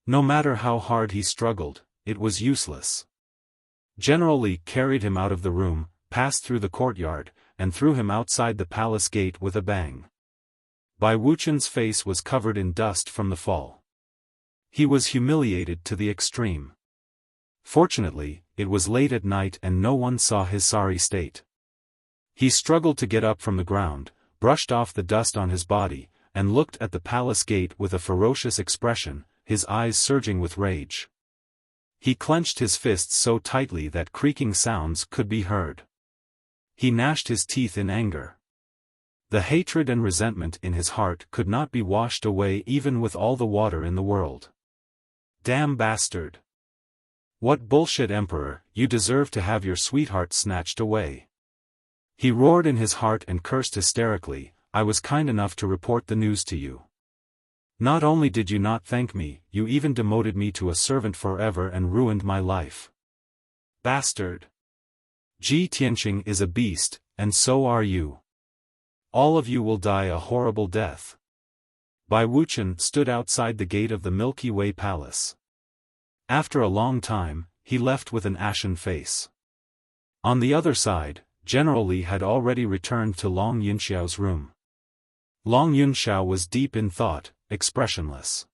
No matter how hard he struggled, it was useless. General Li carried him out of the room, passed through the courtyard, and threw him outside the palace gate with a bang. Bai Wuqian's face was covered in dust from the fall. He was humiliated to the extreme. Fortunately, it was late at night and no one saw his sorry state. He struggled to get up from the ground, brushed off the dust on his body, and looked at the palace gate with a ferocious expression, his eyes surging with rage. He clenched his fists so tightly that creaking sounds could be heard. He gnashed his teeth in anger. The hatred and resentment in his heart could not be washed away even with all the water in the world. Damn bastard! What bullshit, Emperor, you deserve to have your sweetheart snatched away. He roared in his heart and cursed hysterically, I was kind enough to report the news to you. Not only did you not thank me, you even demoted me to a servant forever and ruined my life. Bastard! Ji Tianqing is a beast, and so are you. All of you will die a horrible death. Bai Wuqian stood outside the gate of the Milky Way Palace. After a long time, he left with an ashen face. On the other side, General Li had already returned to Long Yunxiao's room. Long Yunxiao was deep in thought, expressionless.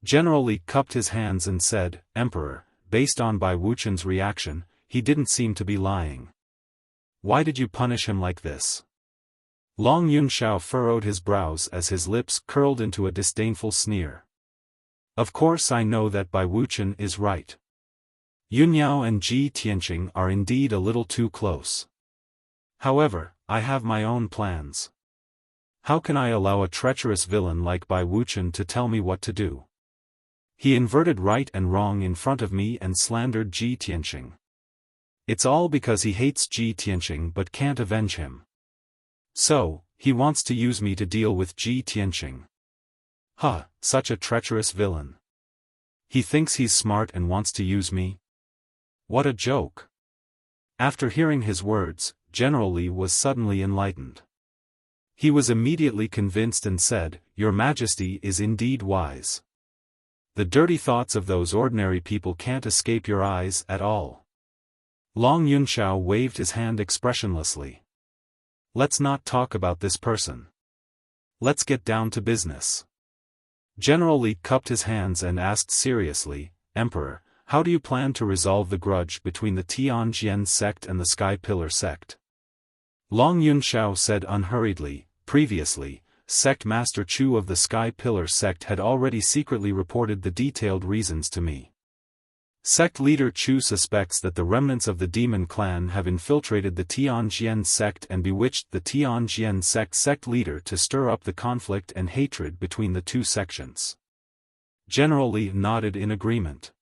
General Li cupped his hands and said, Emperor, based on Bai Wuqian's reaction, he didn't seem to be lying. Why did you punish him like this? Long Yunxiao furrowed his brows as his lips curled into a disdainful sneer. Of course I know that Bai Wuqian is right. Yunyao and Ji Tianqing are indeed a little too close. However, I have my own plans. How can I allow a treacherous villain like Bai Wuqian to tell me what to do? He inverted right and wrong in front of me and slandered Ji Tianqing. It's all because he hates Ji Tianqing but can't avenge him. So, he wants to use me to deal with Ji Tianqing. Huh, such a treacherous villain. He thinks he's smart and wants to use me? What a joke. After hearing his words, General Li was suddenly enlightened. He was immediately convinced and said, "Your Majesty is indeed wise. The dirty thoughts of those ordinary people can't escape your eyes at all." Long Yunxiao waved his hand expressionlessly. "Let's not talk about this person. Let's get down to business." General Li cupped his hands and asked seriously, "Emperor, how do you plan to resolve the grudge between the Tianjian sect and the Sky Pillar sect?" Long Yunxiao said unhurriedly, "Previously, Sect Master Chu of the Sky Pillar sect had already secretly reported the detailed reasons to me. Sect leader Chu suspects that the remnants of the demon clan have infiltrated the Tianjian sect and bewitched the Tianjian sect leader to stir up the conflict and hatred between the two sections." General Li nodded in agreement.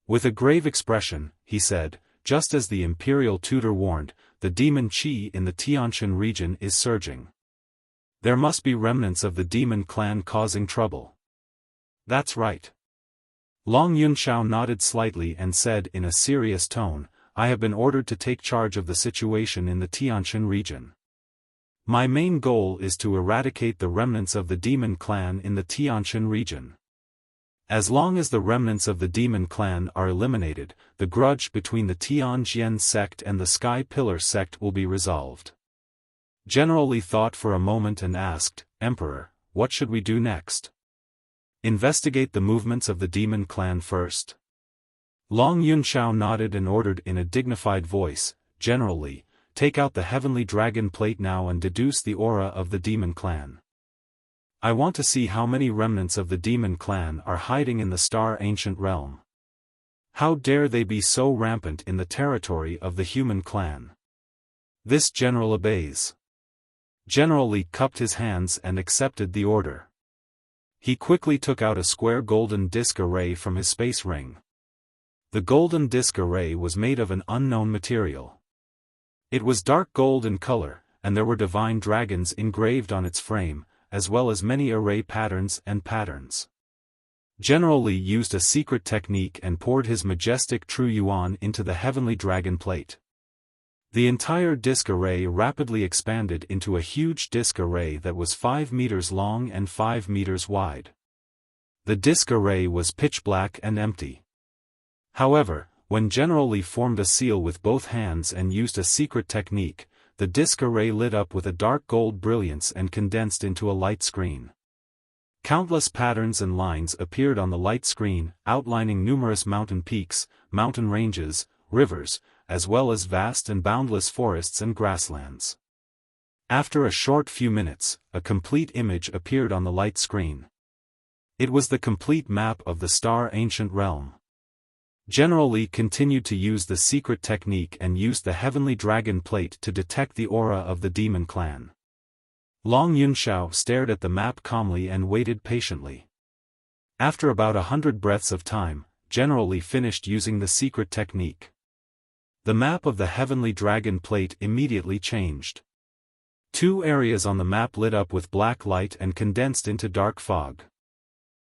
With a grave expression, he said, "Just as the imperial tutor warned, the demon qi in the Tianshan region is surging. There must be remnants of the demon clan causing trouble." "That's right." Long Yunxiao nodded slightly and said in a serious tone, "I have been ordered to take charge of the situation in the Tianshan region. My main goal is to eradicate the remnants of the demon clan in the Tianshan region. As long as the remnants of the demon clan are eliminated, the grudge between the Tianjian sect and the Sky Pillar sect will be resolved." General Li thought for a moment and asked, "Emperor, what should we do next? Investigate the movements of the demon clan first?" Long Yunxiao nodded and ordered in a dignified voice, "General Li, take out the heavenly dragon plate now and deduce the aura of the demon clan. I want to see how many remnants of the demon clan are hiding in the star ancient realm. How dare they be so rampant in the territory of the human clan?" This general obeys. General Li cupped his hands and accepted the order. He quickly took out a square golden disc array from his space ring. The golden disc array was made of an unknown material. It was dark gold in color, and there were divine dragons engraved on its frame, as well as many array patterns and patterns. General Li used a secret technique and poured his majestic true yuan into the heavenly dragon plate. The entire disc array rapidly expanded into a huge disc array that was 5 meters long and 5 meters wide. The disc array was pitch black and empty. However, when General Li formed a seal with both hands and used a secret technique, the disc array lit up with a dark gold brilliance and condensed into a light screen. Countless patterns and lines appeared on the light screen, outlining numerous mountain peaks, mountain ranges, rivers, as well as vast and boundless forests and grasslands. After a short few minutes, a complete image appeared on the light screen. It was the complete map of the star ancient realm. General Li continued to use the secret technique and used the heavenly dragon plate to detect the aura of the demon clan. Long Yunxiao stared at the map calmly and waited patiently. After about 100 breaths of time, General Li finished using the secret technique. The map of the heavenly dragon plate immediately changed. 2 areas on the map lit up with black light and condensed into dark fog.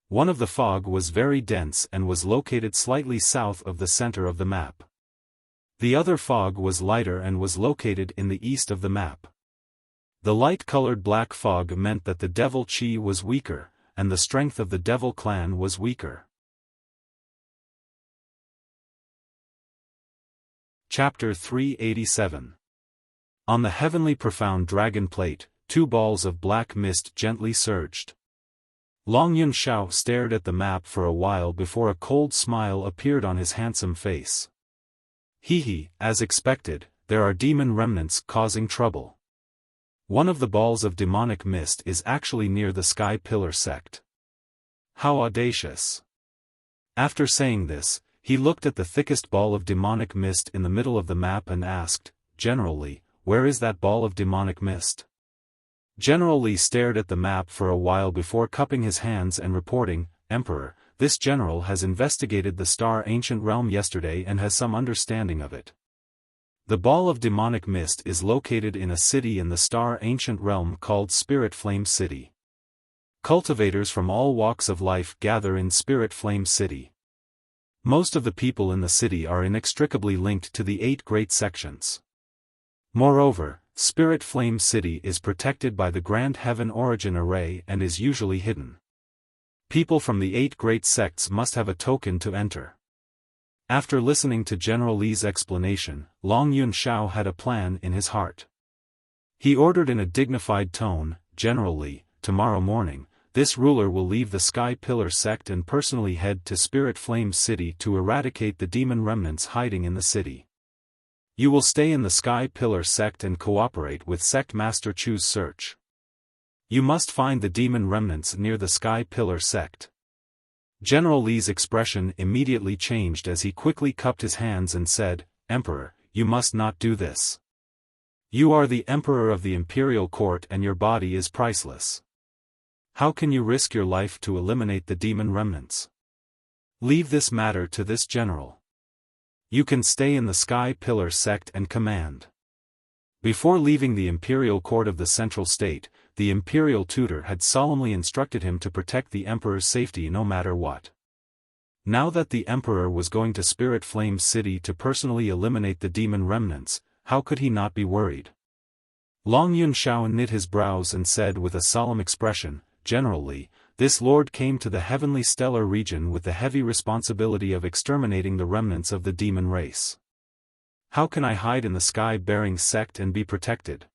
One of the fog was very dense and was located slightly south of the center of the map. The other fog was lighter and was located in the east of the map. The light-colored black fog meant that the devil chi was weaker, and the strength of the devil clan was weaker. Chapter 387. On the heavenly profound dragon plate, 2 balls of black mist gently surged. Long Yunxiao stared at the map for a while before a cold smile appeared on his handsome face. "Hee, as expected, there are demon remnants causing trouble. One of the balls of demonic mist is actually near the Sky Pillar sect. How audacious." After saying this, he looked at the thickest ball of demonic mist in the middle of the map and asked, "General Li, where is that ball of demonic mist?" General Li stared at the map for a while before cupping his hands and reporting, "Emperor, this general has investigated the star ancient realm yesterday and has some understanding of it. The ball of demonic mist is located in a city in the star ancient realm called Spirit Flame City. Cultivators from all walks of life gather in Spirit Flame City. Most of the people in the city are inextricably linked to the 8 great sections. Moreover, Spirit Flame City is protected by the Grand Heaven Origin Array and is usually hidden. People from the 8 great sects must have a token to enter. After listening to General Li's explanation, Long Yunxiao had a plan in his heart. He ordered in a dignified tone, "General Li, tomorrow morning, this ruler will leave the Sky Pillar sect and personally head to Spirit Flame City to eradicate the demon remnants hiding in the city. You will stay in the Sky Pillar sect and cooperate with Sect Master Chu's search. You must find the demon remnants near the Sky Pillar sect." General Li's expression immediately changed as he quickly cupped his hands and said, "Emperor, you must not do this. You are the Emperor of the Imperial Court and your body is priceless. How can you risk your life to eliminate the demon remnants? Leave this matter to this general. You can stay in the Sky Pillar sect and command." Before leaving the Imperial Court of the Central State, the Imperial Tutor had solemnly instructed him to protect the Emperor's safety no matter what. Now that the Emperor was going to Spirit Flame City to personally eliminate the demon remnants, how could he not be worried? Long Yunxiao knit his brows and said with a solemn expression, "General Li, this lord came to the heavenly stellar region with the heavy responsibility of exterminating the remnants of the demon race. How can I hide in the sky-bearing sect and be protected?"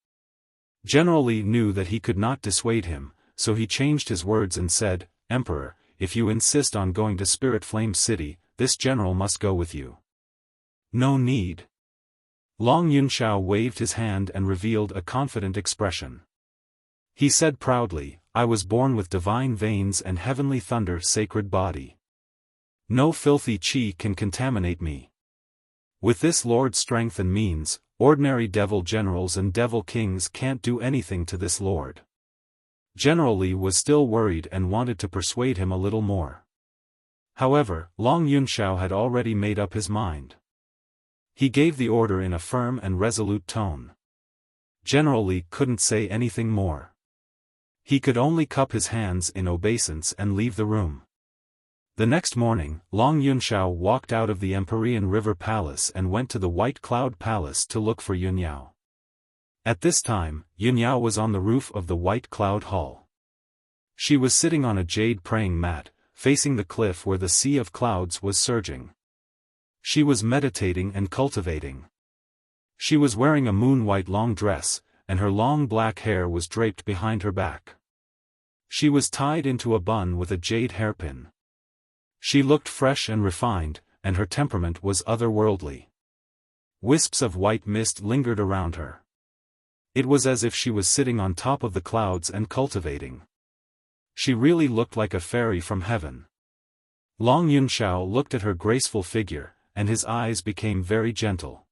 General Li knew that he could not dissuade him, so he changed his words and said, "Emperor, if you insist on going to Spirit Flame City, this general must go with you." "No need." Long Yunxiao waved his hand and revealed a confident expression. He said proudly, "I was born with divine veins and heavenly thunder sacred body. No filthy qi can contaminate me. With this lord's strength and means, ordinary devil generals and devil kings can't do anything to this lord." General Li was still worried and wanted to persuade him a little more. However, Long Yunxiao had already made up his mind. He gave the order in a firm and resolute tone. General Li couldn't say anything more. He could only cup his hands in obeisance and leave the room. The next morning, Long Yunxiao walked out of the Empyrean River Palace and went to the White Cloud Palace to look for Yunyao. At this time, Yunyao was on the roof of the White Cloud Hall. She was sitting on a jade praying mat, facing the cliff where the sea of clouds was surging. She was meditating and cultivating. She was wearing a moon-white long dress, and her long black hair was draped behind her back. She was tied into a bun with a jade hairpin. She looked fresh and refined, and her temperament was otherworldly. Wisps of white mist lingered around her. It was as if she was sitting on top of the clouds and cultivating. She really looked like a fairy from heaven. Long Yunxiao looked at her graceful figure, and his eyes became very gentle.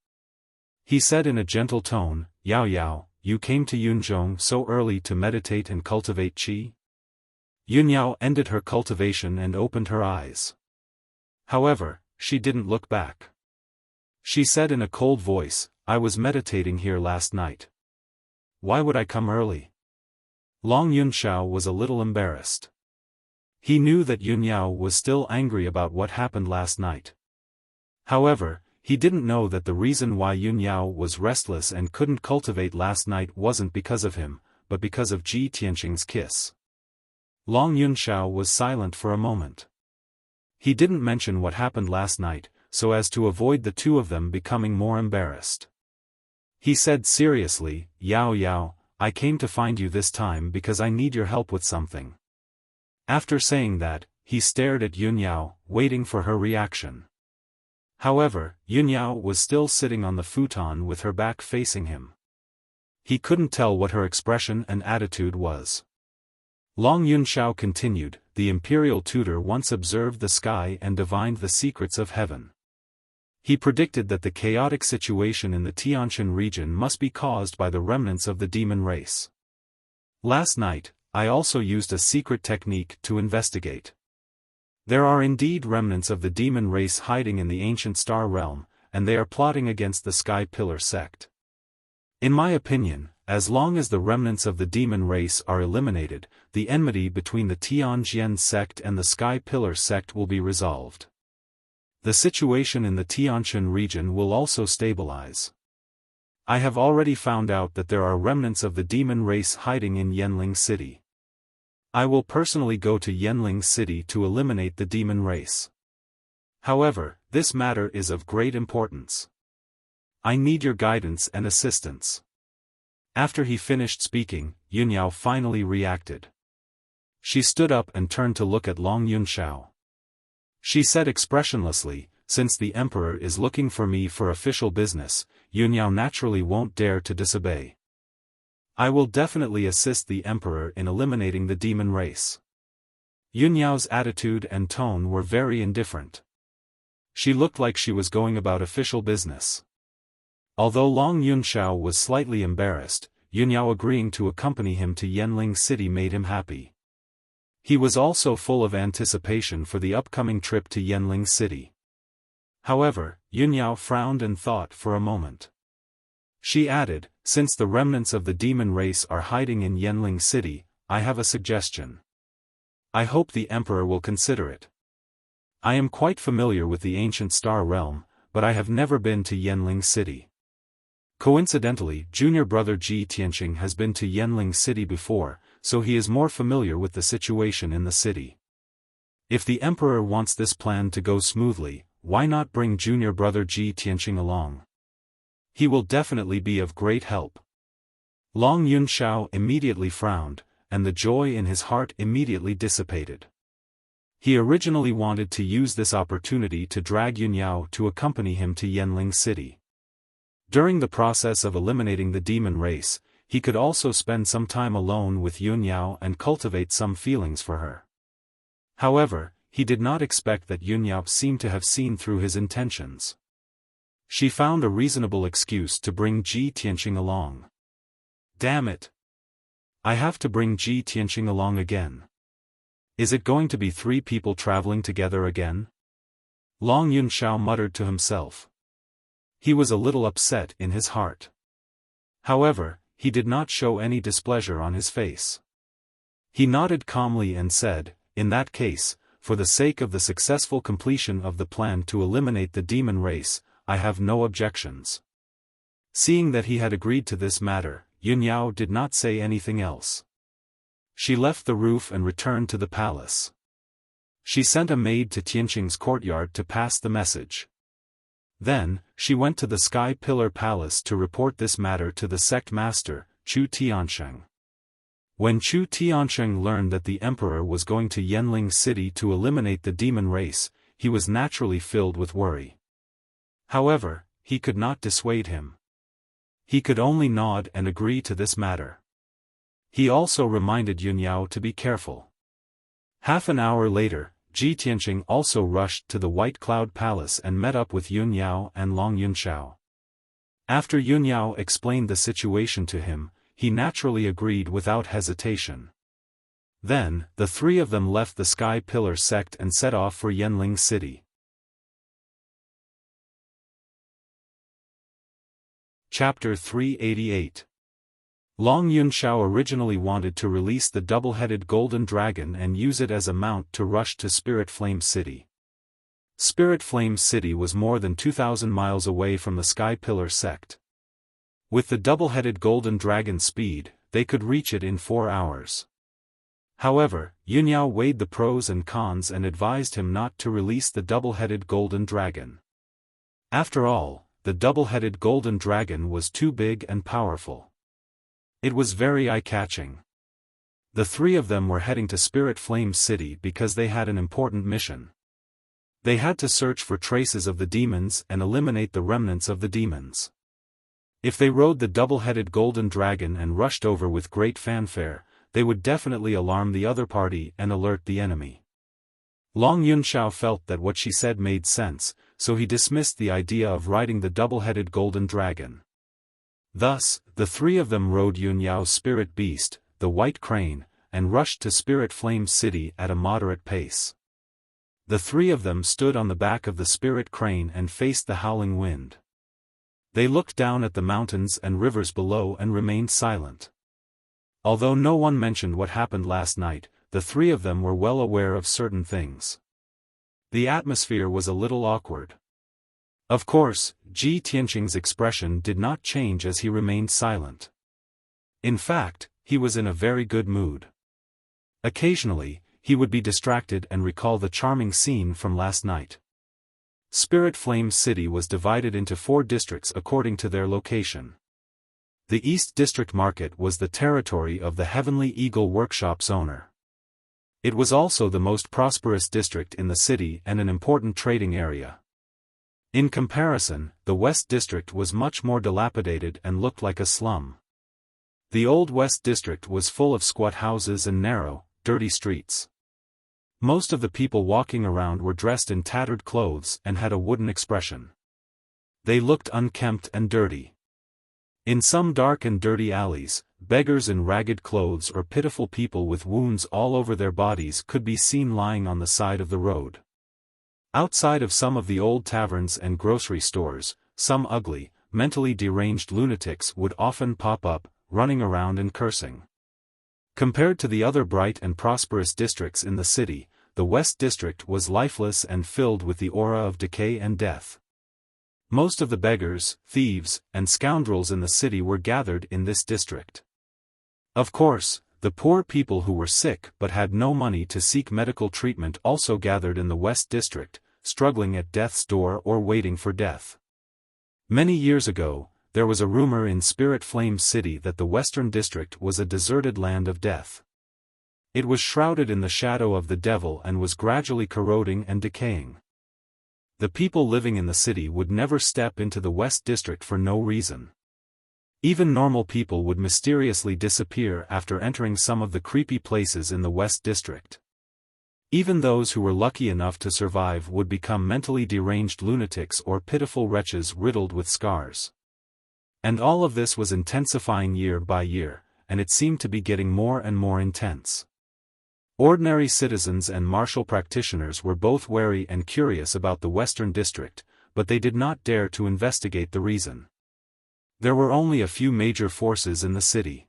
He said in a gentle tone, "Yao Yao, you came to Yunzhong so early to meditate and cultivate qi?" Yunyao ended her cultivation and opened her eyes. However, she didn't look back. She said in a cold voice, "I was meditating here last night. Why would I come early?" Long Yunxiao was a little embarrassed. He knew that Yunyao was still angry about what happened last night. However, he didn't know that the reason why Yunyao was restless and couldn't cultivate last night wasn't because of him, but because of Ji Tianqing's kiss. Long Yunxiao was silent for a moment. He didn't mention what happened last night, so as to avoid the two of them becoming more embarrassed. He said seriously, "Yao Yao, I came to find you this time because I need your help with something." After saying that, he stared at Yunyao, waiting for her reaction. However, Yunyao was still sitting on the futon with her back facing him. He couldn't tell what her expression and attitude was. Long Yunxiao continued, "The imperial tutor once observed the sky and divined the secrets of heaven. He predicted that the chaotic situation in the Tianshan region must be caused by the remnants of the demon race. Last night, I also used a secret technique to investigate. There are indeed remnants of the demon race hiding in the ancient star realm, and they are plotting against the Sky Pillar sect. In my opinion, as long as the remnants of the demon race are eliminated, the enmity between the Tianjian sect and the Sky Pillar sect will be resolved. The situation in the Tianshan region will also stabilize. I have already found out that there are remnants of the demon race hiding in Yanling City. I will personally go to Yanling City to eliminate the demon race. However, this matter is of great importance. I need your guidance and assistance." After he finished speaking, Yunyao finally reacted. She stood up and turned to look at Long Yunxiao. She said expressionlessly, "Since the emperor is looking for me for official business, Yunyao naturally won't dare to disobey. I will definitely assist the emperor in eliminating the demon race." Yunyao's attitude and tone were very indifferent. She looked like she was going about official business. Although Long Yunxiao was slightly embarrassed, Yunyao agreeing to accompany him to Yanling City made him happy. He was also full of anticipation for the upcoming trip to Yanling City. However, Yunyao frowned and thought for a moment. She added, "Since the remnants of the demon race are hiding in Yanling City, I have a suggestion. I hope the emperor will consider it. I am quite familiar with the ancient star realm, but I have never been to Yanling City. Coincidentally, junior brother Ji Tianqing has been to Yanling City before, so he is more familiar with the situation in the city. If the emperor wants this plan to go smoothly, why not bring junior brother Ji Tianqing along? He will definitely be of great help." Long Yunxiao immediately frowned, and the joy in his heart immediately dissipated. He originally wanted to use this opportunity to drag Yunyao to accompany him to Yanling City. During the process of eliminating the demon race, he could also spend some time alone with Yunyao and cultivate some feelings for her. However, he did not expect that Yunyao seemed to have seen through his intentions. She found a reasonable excuse to bring Ji Tianqing along. "Damn it! I have to bring Ji Tianqing along again. Is it going to be 3 people traveling together again?" Long Yunxiao muttered to himself. He was a little upset in his heart. However, he did not show any displeasure on his face. He nodded calmly and said, "In that case, for the sake of the successful completion of the plan to eliminate the demon race, I have no objections." Seeing that he had agreed to this matter, Yunyao did not say anything else. She left the roof and returned to the palace. She sent a maid to Tianqing's courtyard to pass the message. Then, she went to the Sky Pillar Palace to report this matter to the sect master, Chu Tiansheng. When Chu Tiansheng learned that the emperor was going to Yanling City to eliminate the demon race, he was naturally filled with worry. However, he could not dissuade him. He could only nod and agree to this matter. He also reminded Yunyao to be careful. Half an hour later, Ji Tianqing also rushed to the White Cloud Palace and met up with Yunyao and Long Yunxiao. After Yunyao explained the situation to him, he naturally agreed without hesitation. Then, the 3 of them left the Sky Pillar sect and set off for Yanling City. Chapter 388. Long Yunxiao originally wanted to release the double-headed golden dragon and use it as a mount to rush to Spirit Flame City. Spirit Flame City was more than 2,000 miles away from the Sky Pillar sect. With the double-headed golden dragon's speed, they could reach it in 4 hours. However, Yunyao weighed the pros and cons and advised him not to release the double-headed golden dragon. After all, the double-headed golden dragon was too big and powerful. It was very eye-catching. The 3 of them were heading to Spirit Flame City because they had an important mission. They had to search for traces of the demons and eliminate the remnants of the demons. If they rode the double-headed golden dragon and rushed over with great fanfare, they would definitely alarm the other party and alert the enemy. Long Yunxiao felt that what she said made sense, so he dismissed the idea of riding the double-headed golden dragon. Thus, the 3 of them rode Yunyao's spirit beast, the White Crane, and rushed to Spirit Flame City at a moderate pace. The 3 of them stood on the back of the Spirit Crane and faced the howling wind. They looked down at the mountains and rivers below and remained silent. Although no one mentioned what happened last night, the 3 of them were well aware of certain things. The atmosphere was a little awkward. Of course, Ji Tianqing's expression did not change as he remained silent. In fact, he was in a very good mood. Occasionally, he would be distracted and recall the charming scene from last night. Spirit Flame City was divided into 4 districts according to their location. The East District Market was the territory of the Heavenly Eagle Workshop's owner. It was also the most prosperous district in the city and an important trading area. In comparison, the West District was much more dilapidated and looked like a slum. The Old West District was full of squat houses and narrow, dirty streets. Most of the people walking around were dressed in tattered clothes and had a wooden expression. They looked unkempt and dirty. In some dark and dirty alleys, beggars in ragged clothes or pitiful people with wounds all over their bodies could be seen lying on the side of the road. Outside of some of the old taverns and grocery stores, some ugly, mentally deranged lunatics would often pop up, running around and cursing. Compared to the other bright and prosperous districts in the city, the West District was lifeless and filled with the aura of decay and death. Most of the beggars, thieves, and scoundrels in the city were gathered in this district. Of course, the poor people who were sick but had no money to seek medical treatment also gathered in the West District, struggling at death's door or waiting for death. Many years ago, there was a rumor in Spirit Flame City that the Western District was a deserted land of death. It was shrouded in the shadow of the devil and was gradually corroding and decaying. The people living in the city would never step into the West District for no reason. Even normal people would mysteriously disappear after entering some of the creepy places in the West District. Even those who were lucky enough to survive would become mentally deranged lunatics or pitiful wretches riddled with scars. And all of this was intensifying year by year, and it seemed to be getting more and more intense. Ordinary citizens and martial practitioners were both wary and curious about the Western District, but they did not dare to investigate the reason. There were only a few major forces in the city.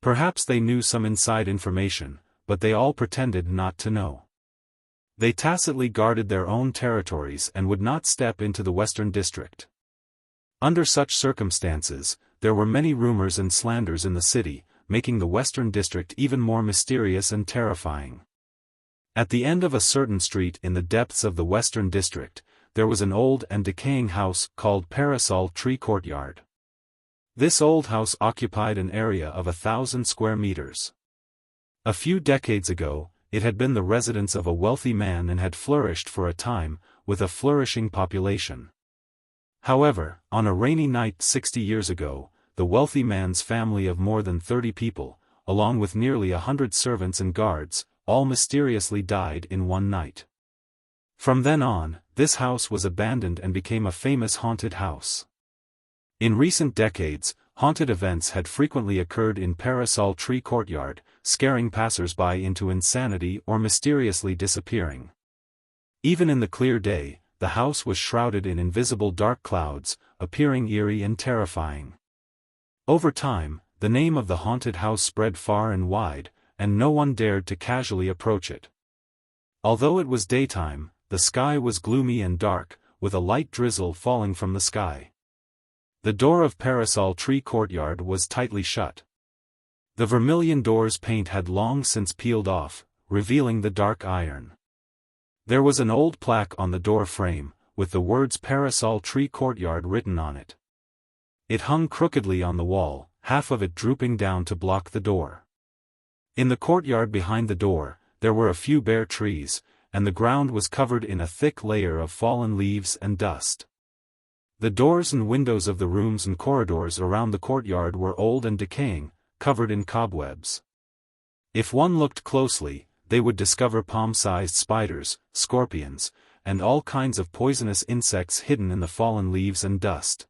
Perhaps they knew some inside information, but they all pretended not to know. They tacitly guarded their own territories and would not step into the Western District. Under such circumstances, there were many rumors and slanders in the city, making the Western District even more mysterious and terrifying. At the end of a certain street in the depths of the Western District, there was an old and decaying house called Parasol Tree Courtyard. This old house occupied an area of 1,000 square meters. A few decades ago, it had been the residence of a wealthy man and had flourished for a time, with a flourishing population. However, on a rainy night 60 years ago, the wealthy man's family of more than 30 people, along with nearly 100 servants and guards, all mysteriously died in one night. From then on, this house was abandoned and became a famous haunted house. In recent decades, haunted events had frequently occurred in Parasol Tree Courtyard, scaring passers-by into insanity or mysteriously disappearing. Even in the clear day, the house was shrouded in invisible dark clouds, appearing eerie and terrifying. Over time, the name of the haunted house spread far and wide, and no one dared to casually approach it. Although it was daytime, the sky was gloomy and dark, with a light drizzle falling from the sky. The door of Parasol Tree Courtyard was tightly shut. The vermilion door's paint had long since peeled off, revealing the dark iron. There was an old plaque on the door frame, with the words Parasol Tree Courtyard written on it. It hung crookedly on the wall, half of it drooping down to block the door. In the courtyard behind the door, there were a few bare trees, and the ground was covered in a thick layer of fallen leaves and dust. The doors and windows of the rooms and corridors around the courtyard were old and decaying, covered in cobwebs. If one looked closely, they would discover palm-sized spiders, scorpions, and all kinds of poisonous insects hidden in the fallen leaves and dust.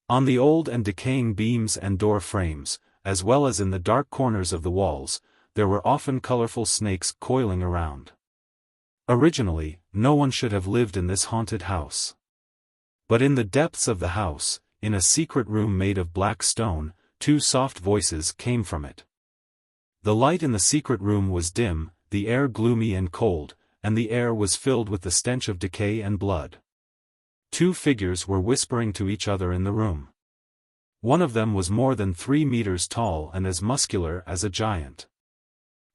On the old and decaying beams and door frames, as well as in the dark corners of the walls, there were often colorful snakes coiling around. Originally, no one should have lived in this haunted house. But in the depths of the house, in a secret room made of black stone, 2 soft voices came from it. The light in the secret room was dim, the air gloomy and cold, and the air was filled with the stench of decay and blood. Two figures were whispering to each other in the room. One of them was more than 3 meters tall and as muscular as a giant.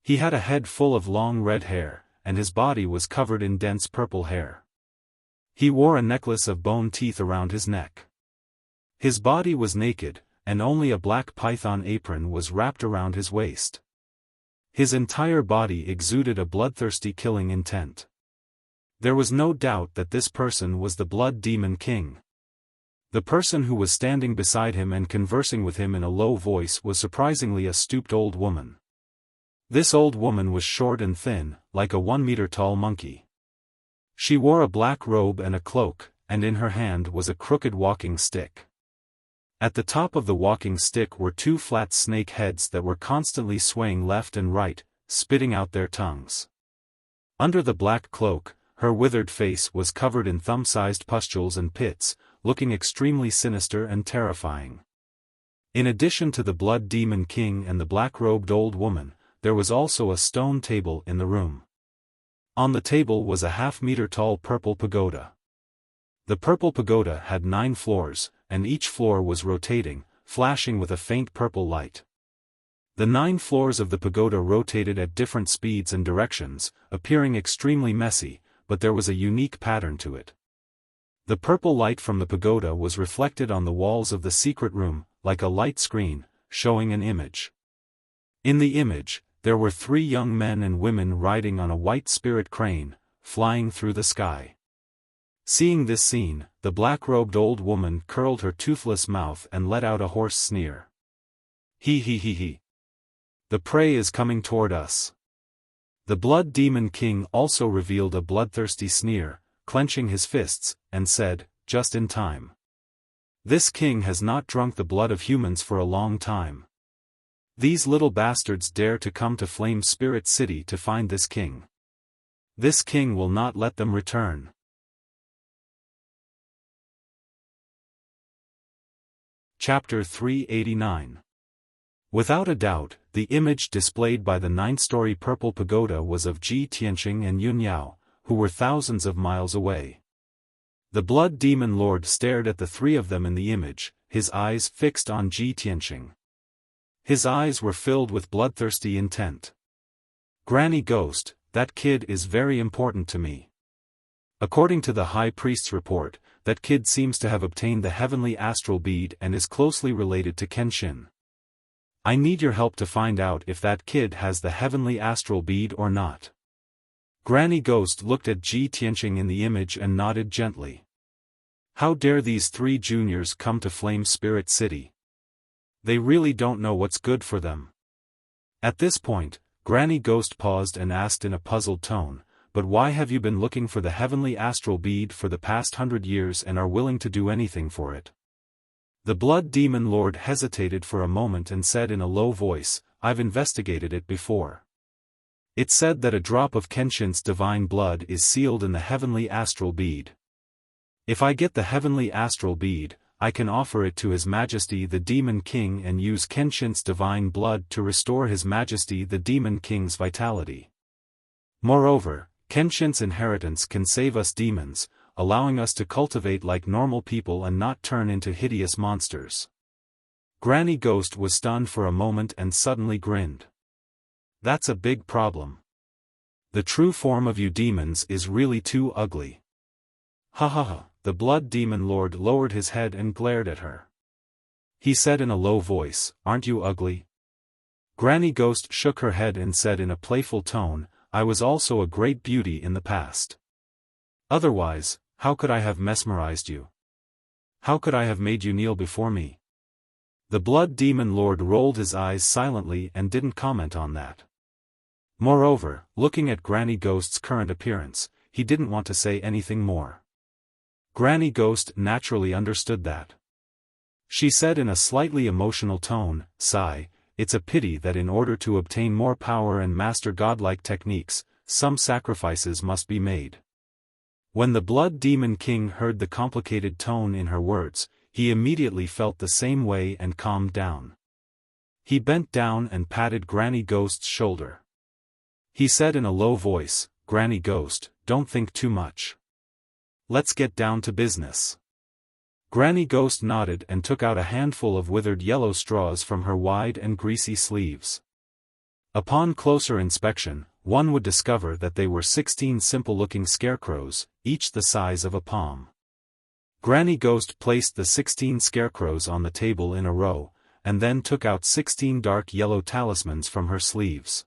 He had a head full of long red hair, and his body was covered in dense purple hair. He wore a necklace of bone teeth around his neck. His body was naked, and only a black python apron was wrapped around his waist. His entire body exuded a bloodthirsty killing intent. There was no doubt that this person was the Blood Demon King. The person who was standing beside him and conversing with him in a low voice was surprisingly a stooped old woman. This old woman was short and thin, like a 1-meter-tall monkey. She wore a black robe and a cloak, and in her hand was a crooked walking stick. At the top of the walking stick were 2 flat snake heads that were constantly swaying left and right, spitting out their tongues. Under the black cloak, her withered face was covered in thumb-sized pustules and pits, looking extremely sinister and terrifying. In addition to the Blood Demon King and the black-robed old woman, there was also a stone table in the room. On the table was a half-meter-tall purple pagoda. The purple pagoda had 9 floors, and each floor was rotating, flashing with a faint purple light. The 9 floors of the pagoda rotated at different speeds and directions, appearing extremely messy, but there was a unique pattern to it. The purple light from the pagoda was reflected on the walls of the secret room, like a light screen, showing an image. In the image, there were 3 young men and women riding on a white spirit crane, flying through the sky. Seeing this scene, the black-robed old woman curled her toothless mouth and let out a hoarse sneer. He. The prey is coming toward us. The Blood Demon King also revealed a bloodthirsty sneer, clenching his fists, and said, just in time. This king has not drunk the blood of humans for a long time. These little bastards dare to come to Flame Spirit City to find this king. This king will not let them return. Chapter 389. Without a doubt, the image displayed by the 9-story purple pagoda was of Ji Tianqing and Yun Yao, who were thousands of miles away. The Blood Demon Lord stared at the 3 of them in the image, his eyes fixed on Ji Tianqing. His eyes were filled with bloodthirsty intent. Granny Ghost, that kid is very important to me. According to the High Priest's report, that kid seems to have obtained the heavenly astral bead and is closely related to Kenshin. I need your help to find out if that kid has the heavenly astral bead or not. Granny Ghost looked at Ji Tianqing in the image and nodded gently. How dare these 3 juniors come to Flame Spirit City? They really don't know what's good for them. At this point, Granny Ghost paused and asked in a puzzled tone, but why have you been looking for the heavenly astral bead for the past 100 years and are willing to do anything for it? The Blood Demon Lord hesitated for a moment and said in a low voice, I've investigated it before. It said that a drop of Kenshin's divine blood is sealed in the heavenly astral bead. If I get the heavenly astral bead, I can offer it to His Majesty the Demon King and use Kenshin's divine blood to restore His Majesty the Demon King's vitality. Moreover, Kenshin's inheritance can save us demons, allowing us to cultivate like normal people and not turn into hideous monsters. Granny Ghost was stunned for a moment and suddenly grinned. That's a big problem. The true form of you demons is really too ugly. Ha ha ha, the Blood Demon Lord lowered his head and glared at her. He said in a low voice, aren't you ugly? Granny Ghost shook her head and said in a playful tone, I was also a great beauty in the past. Otherwise, how could I have mesmerized you? How could I have made you kneel before me? The Blood Demon Lord rolled his eyes silently and didn't comment on that. Moreover, looking at Granny Ghost's current appearance, he didn't want to say anything more. Granny Ghost naturally understood that. She said in a slightly emotional tone, sigh, it's a pity that in order to obtain more power and master godlike techniques, some sacrifices must be made. When the Blood Demon King heard the complicated tone in her words, he immediately felt the same way and calmed down. He bent down and patted Granny Ghost's shoulder. He said in a low voice, Granny Ghost, don't think too much. Let's get down to business. Granny Ghost nodded and took out a handful of withered yellow straws from her wide and greasy sleeves. Upon closer inspection, one would discover that they were 16 simple-looking scarecrows, each the size of a palm. Granny Ghost placed the 16 scarecrows on the table in a row, and then took out 16 dark yellow talismans from her sleeves.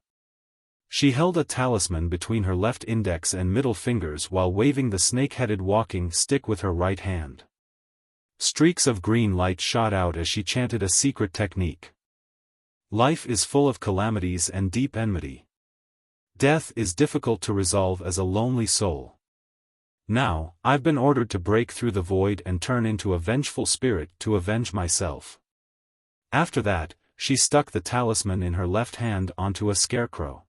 She held a talisman between her left index and middle fingers while waving the snake-headed walking stick with her right hand. Streaks of green light shot out as she chanted a secret technique. Life is full of calamities and deep enmity. Death is difficult to resolve as a lonely soul. Now, I've been ordered to break through the void and turn into a vengeful spirit to avenge myself. After that, she stuck the talisman in her left hand onto a scarecrow.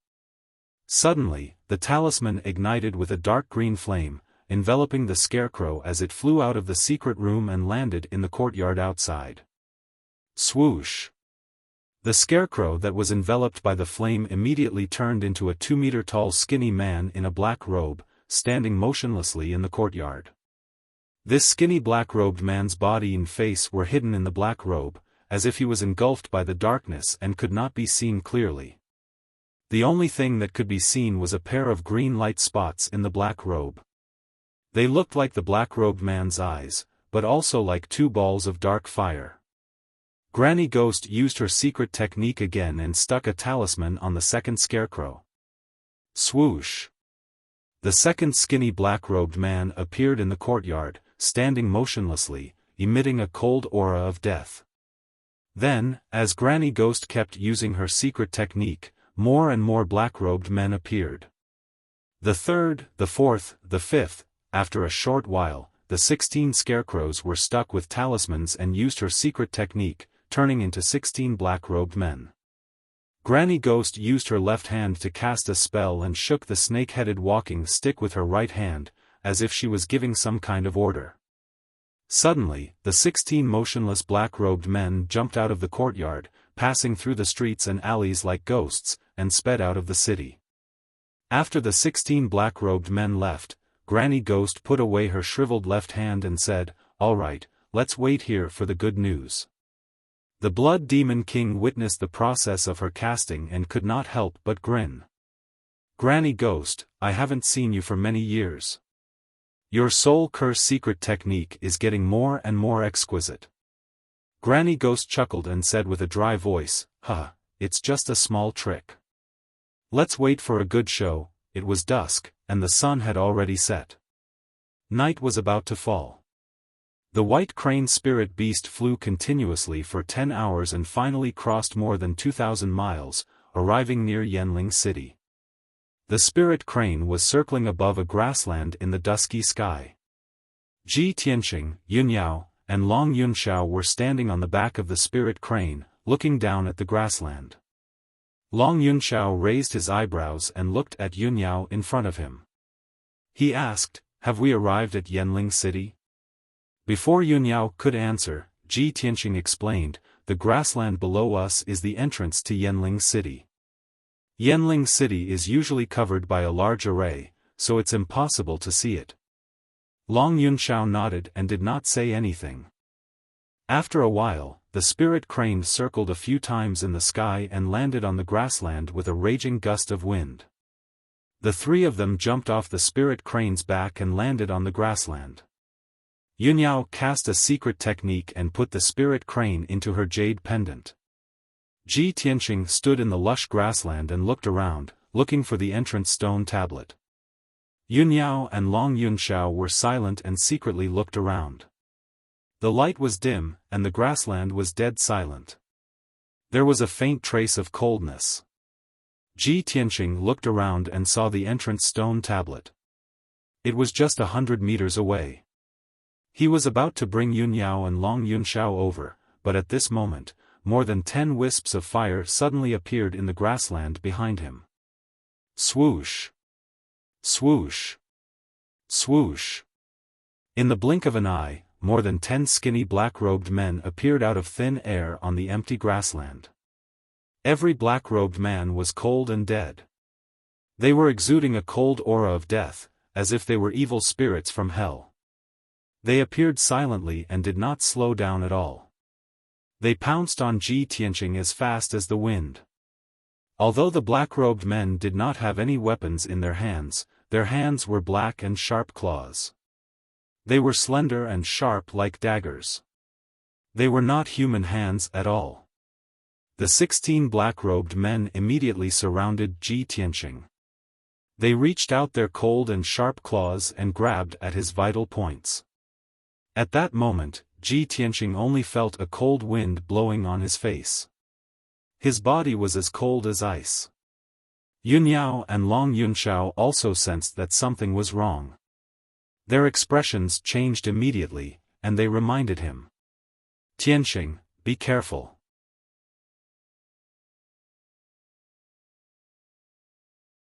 Suddenly, the talisman ignited with a dark green flame, enveloping the scarecrow as it flew out of the secret room and landed in the courtyard outside. Swoosh! The scarecrow that was enveloped by the flame immediately turned into a 2-meter-tall skinny man in a black robe, standing motionlessly in the courtyard. This skinny black-robed man's body and face were hidden in the black robe, as if he was engulfed by the darkness and could not be seen clearly. The only thing that could be seen was a pair of green light spots in the black robe. They looked like the black-robed man's eyes, but also like 2 balls of dark fire. Granny Ghost used her secret technique again and stuck a talisman on the second scarecrow. Swoosh! The second skinny black-robed man appeared in the courtyard, standing motionlessly, emitting a cold aura of death. Then, as Granny Ghost kept using her secret technique, more and more black-robed men appeared. The third, the fourth, the fifth. After a short while, the 16 scarecrows were stuck with talismans and used her secret technique, turning into 16 black-robed men. Granny Ghost used her left hand to cast a spell and shook the snake-headed walking stick with her right hand, as if she was giving some kind of order. Suddenly, the 16 motionless black-robed men jumped out of the courtyard, passing through the streets and alleys like ghosts, and sped out of the city. After the 16 black-robed men left, Granny Ghost put away her shriveled left hand and said, "All right, let's wait here for the good news." The Blood Demon King witnessed the process of her casting and could not help but grin. "Granny Ghost, I haven't seen you for many years. Your soul curse secret technique is getting more and more exquisite." Granny Ghost chuckled and said with a dry voice, "Huh, it's just a small trick. Let's wait for a good show." It was dusk, and the sun had already set. Night was about to fall. The white crane spirit beast flew continuously for 10 hours and finally crossed more than 2,000 miles, arriving near Yanling City. The spirit crane was circling above a grassland in the dusky sky. Ji Tianxing, Yun Yao, and Long Yunxiao were standing on the back of the spirit crane, looking down at the grassland. Long Yunxiao raised his eyebrows and looked at Yun Yao in front of him. He asked, "Have we arrived at Yanling City?" Before Yun Yao could answer, Ji Tianxing explained, "The grassland below us is the entrance to Yanling City. Yanling City is usually covered by a large array, so it's impossible to see it." Long Yunxiao nodded and did not say anything. After a while, the spirit crane circled a few times in the sky and landed on the grassland with a raging gust of wind. The 3 of them jumped off the spirit crane's back and landed on the grassland. Yun Yao cast a secret technique and put the spirit crane into her jade pendant. Ji Tianxing stood in the lush grassland and looked around, looking for the entrance stone tablet. Yun Yao and Long Yunxiao were silent and secretly looked around. The light was dim, and the grassland was dead silent. There was a faint trace of coldness. Ji Tianxing looked around and saw the entrance stone tablet. It was just 100 meters away. He was about to bring Yun Yao and Long Yunxiao over, but at this moment, more than 10 wisps of fire suddenly appeared in the grassland behind him. Swoosh! Swoosh! Swoosh! In the blink of an eye, more than 10 skinny black-robed men appeared out of thin air on the empty grassland. Every black-robed man was cold and dead. They were exuding a cold aura of death, as if they were evil spirits from hell. They appeared silently and did not slow down at all. They pounced on Ji Tianqing as fast as the wind. Although the black-robed men did not have any weapons in their hands were black and sharp claws. They were slender and sharp like daggers. They were not human hands at all. The 16 black-robed men immediately surrounded Ji Tianqing. They reached out their cold and sharp claws and grabbed at his vital points. At that moment, Ji Tianqing only felt a cold wind blowing on his face. His body was as cold as ice. Yun Yao and Long Yunxiao also sensed that something was wrong. Their expressions changed immediately, and they reminded him. Tianqing, be careful.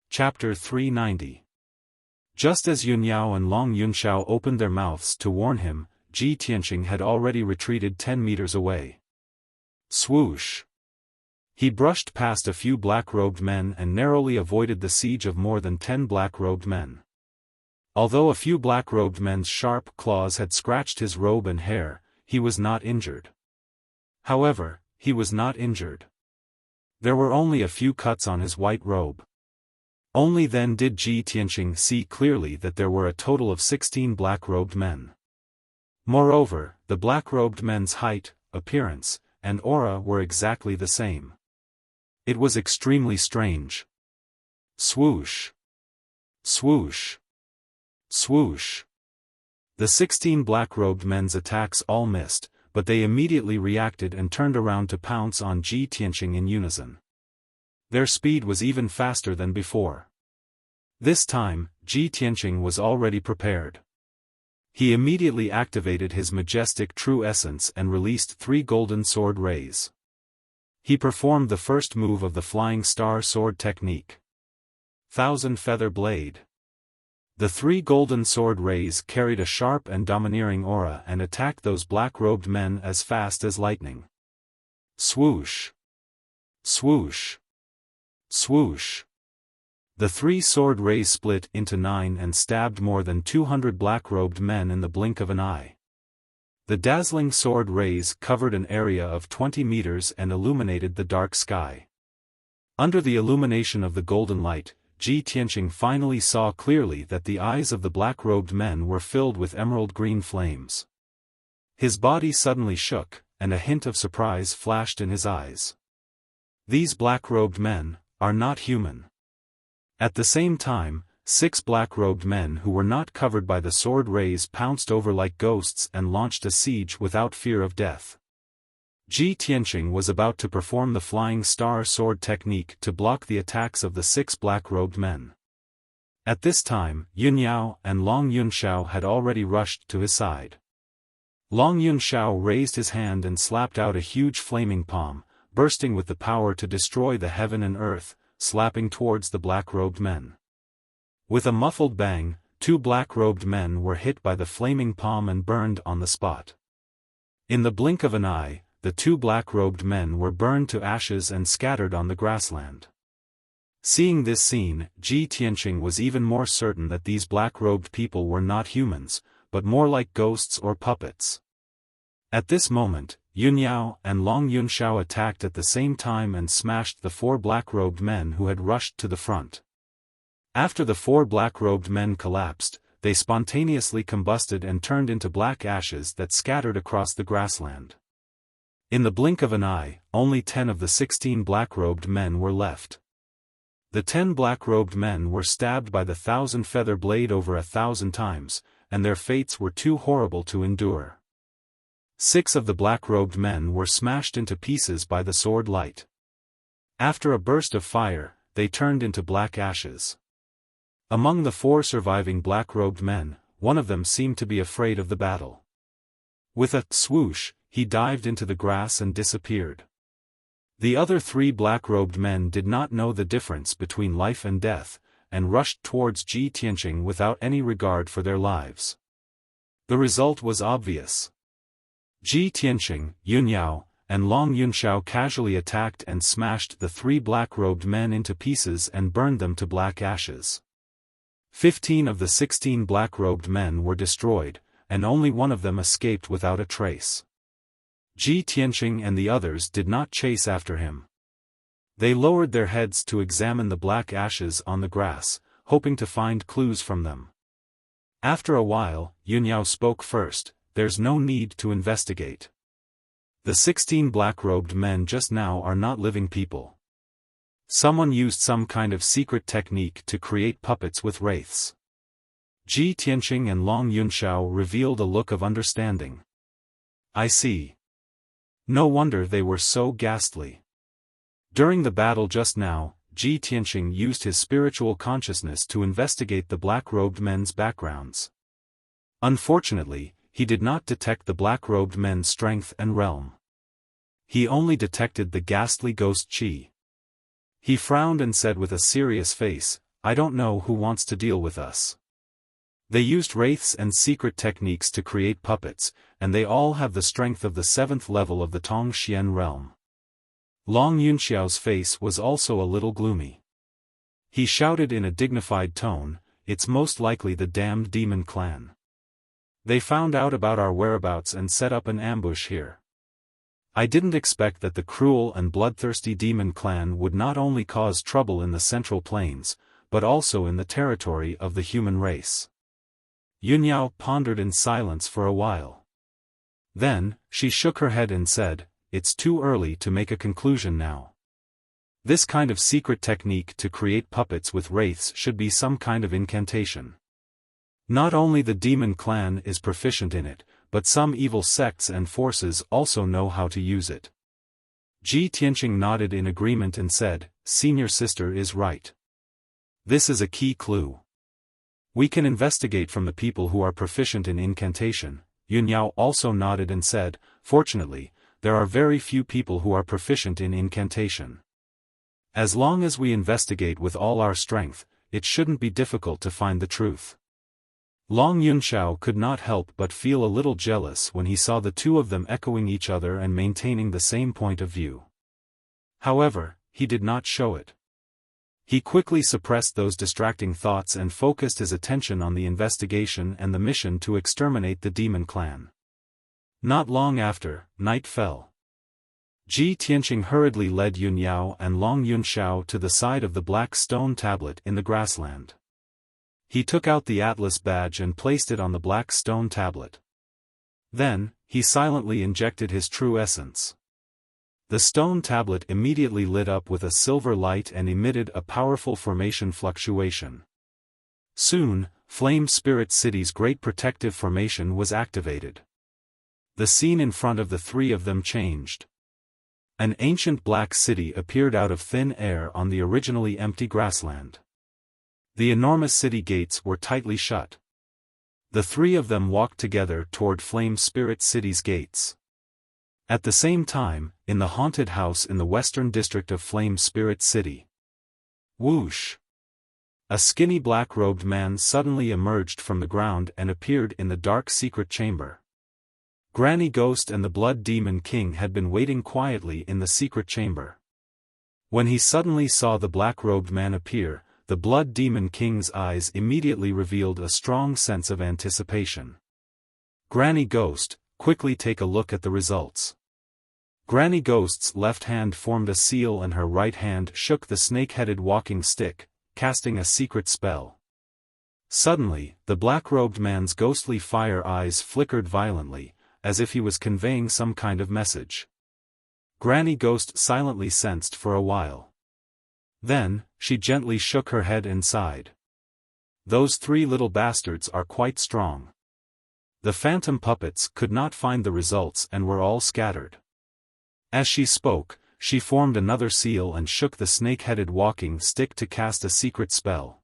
Chapter 390. Just as Yun Yao and Long Yunxiao opened their mouths to warn him, Ji Tianqing had already retreated 10 meters away. Swoosh! He brushed past a few black-robed men and narrowly avoided the siege of more than 10 black-robed men. Although a few black-robed men's sharp claws had scratched his robe and hair, he was not injured. However, he was not injured. There were only a few cuts on his white robe. Only then did Ji Tianqing see clearly that there were a total of 16 black-robed men. Moreover, the black-robed men's height, appearance, and aura were exactly the same. It was extremely strange. Swoosh! Swoosh! Swoosh! The 16 black-robed men's attacks all missed, but they immediately reacted and turned around to pounce on Ji Tianqing in unison. Their speed was even faster than before. This time, Ji Tianqing was already prepared. He immediately activated his majestic true essence and released 3 golden sword rays. He performed the first move of the flying star sword technique. Thousand Feather Blade. The 3 golden sword rays carried a sharp and domineering aura and attacked those black-robed men as fast as lightning. Swoosh! Swoosh! Swoosh! The 3 sword rays split into 9 and stabbed more than 200 black-robed men in the blink of an eye. The dazzling sword rays covered an area of 20 meters and illuminated the dark sky. Under the illumination of the golden light, Ji Tianqing finally saw clearly that the eyes of the black-robed men were filled with emerald-green flames. His body suddenly shook, and a hint of surprise flashed in his eyes. These black-robed men are not human. At the same time, 6 black-robed men who were not covered by the sword rays pounced over like ghosts and launched a siege without fear of death. Ji Tianqing was about to perform the flying star sword technique to block the attacks of the 6 black-robed men. At this time, Yun Yao and Long Yunxiao had already rushed to his side. Long Yunxiao raised his hand and slapped out a huge flaming palm, bursting with the power to destroy the heaven and earth, slapping towards the black-robed men. With a muffled bang, 2 black-robed men were hit by the flaming palm and burned on the spot. In the blink of an eye, the 2 black-robed men were burned to ashes and scattered on the grassland. Seeing this scene, Ji Tianqing was even more certain that these black-robed people were not humans, but more like ghosts or puppets. At this moment, Yun Yao and Long Yunxiao attacked at the same time and smashed the 4 black-robed men who had rushed to the front. After the 4 black-robed men collapsed, they spontaneously combusted and turned into black ashes that scattered across the grassland. In the blink of an eye, only 10 of the 16 black-robed men were left. The 10 black-robed men were stabbed by the 1,000-feather blade over 1,000 times, and their fates were too horrible to endure. 6 of the black-robed men were smashed into pieces by the sword light. After a burst of fire, they turned into black ashes. Among the 4 surviving black-robed men, one of them seemed to be afraid of the battle. With a swoosh, he dived into the grass and disappeared. The other 3 black-robed men did not know the difference between life and death, and rushed towards Ji Tianqing without any regard for their lives. The result was obvious. Ji Tianqing, Yun Yao, and Long Yunxiao casually attacked and smashed the 3 black-robed men into pieces and burned them to black ashes. 15 of the 16 black-robed men were destroyed, and only one of them escaped without a trace. Ji Tianqing and the others did not chase after him. They lowered their heads to examine the black ashes on the grass, hoping to find clues from them. After a while, Yunyao spoke first. There's no need to investigate. The 16 black-robed men just now are not living people. Someone used some kind of secret technique to create puppets with wraiths. Ji Tianqing and Long Yunxiao revealed a look of understanding. I see. No wonder they were so ghastly. During the battle just now, Ji Tianqing used his spiritual consciousness to investigate the black-robed men's backgrounds. Unfortunately, he did not detect the black-robed men's strength and realm. He only detected the ghastly ghost Qi. He frowned and said with a serious face, I don't know who wants to deal with us. They used wraiths and secret techniques to create puppets, and they all have the strength of the 7th level of the Tongxian realm. Long Yunxiao's face was also a little gloomy. He shouted in a dignified tone, it's most likely the damned demon clan. They found out about our whereabouts and set up an ambush here. I didn't expect that the cruel and bloodthirsty demon clan would not only cause trouble in the Central Plains, but also in the territory of the human race. Yunyao pondered in silence for a while. Then, she shook her head and said, it's too early to make a conclusion now. This kind of secret technique to create puppets with wraiths should be some kind of incantation. Not only the demon clan is proficient in it, but some evil sects and forces also know how to use it. Ji Tianqing nodded in agreement and said, Senior sister is right. This is a key clue. We can investigate from the people who are proficient in incantation. Yunyao also nodded and said, Fortunately, there are very few people who are proficient in incantation. As long as we investigate with all our strength, it shouldn't be difficult to find the truth. Long Yunxiao could not help but feel a little jealous when he saw the two of them echoing each other and maintaining the same point of view. However, he did not show it. He quickly suppressed those distracting thoughts and focused his attention on the investigation and the mission to exterminate the demon clan. Not long after, night fell. Ji Tianqing hurriedly led Yunyao and Long Yunxiao to the side of the black stone tablet in the grassland. He took out the atlas badge and placed it on the black stone tablet. Then, he silently injected his true essence. The stone tablet immediately lit up with a silver light and emitted a powerful formation fluctuation. Soon, Flame Spirit City's great protective formation was activated. The scene in front of the three of them changed. An ancient black city appeared out of thin air on the originally empty grassland. The enormous city gates were tightly shut. The three of them walked together toward Flame Spirit City's gates. At the same time, in the haunted house in the western district of Flame Spirit City. Whoosh! A skinny black-robed man suddenly emerged from the ground and appeared in the dark secret chamber. Granny Ghost and the Blood Demon King had been waiting quietly in the secret chamber. When he suddenly saw the black-robed man appear, the Blood Demon King's eyes immediately revealed a strong sense of anticipation. Granny Ghost, quickly take a look at the results. Granny Ghost's left hand formed a seal and her right hand shook the snake-headed walking stick, casting a secret spell. Suddenly, the black-robed man's ghostly fire eyes flickered violently, as if he was conveying some kind of message. Granny Ghost silently sensed for a while. Then, she gently shook her head and sighed. Those three little bastards are quite strong. The phantom puppets could not find the results and were all scattered. As she spoke, she formed another seal and shook the snake-headed walking stick to cast a secret spell.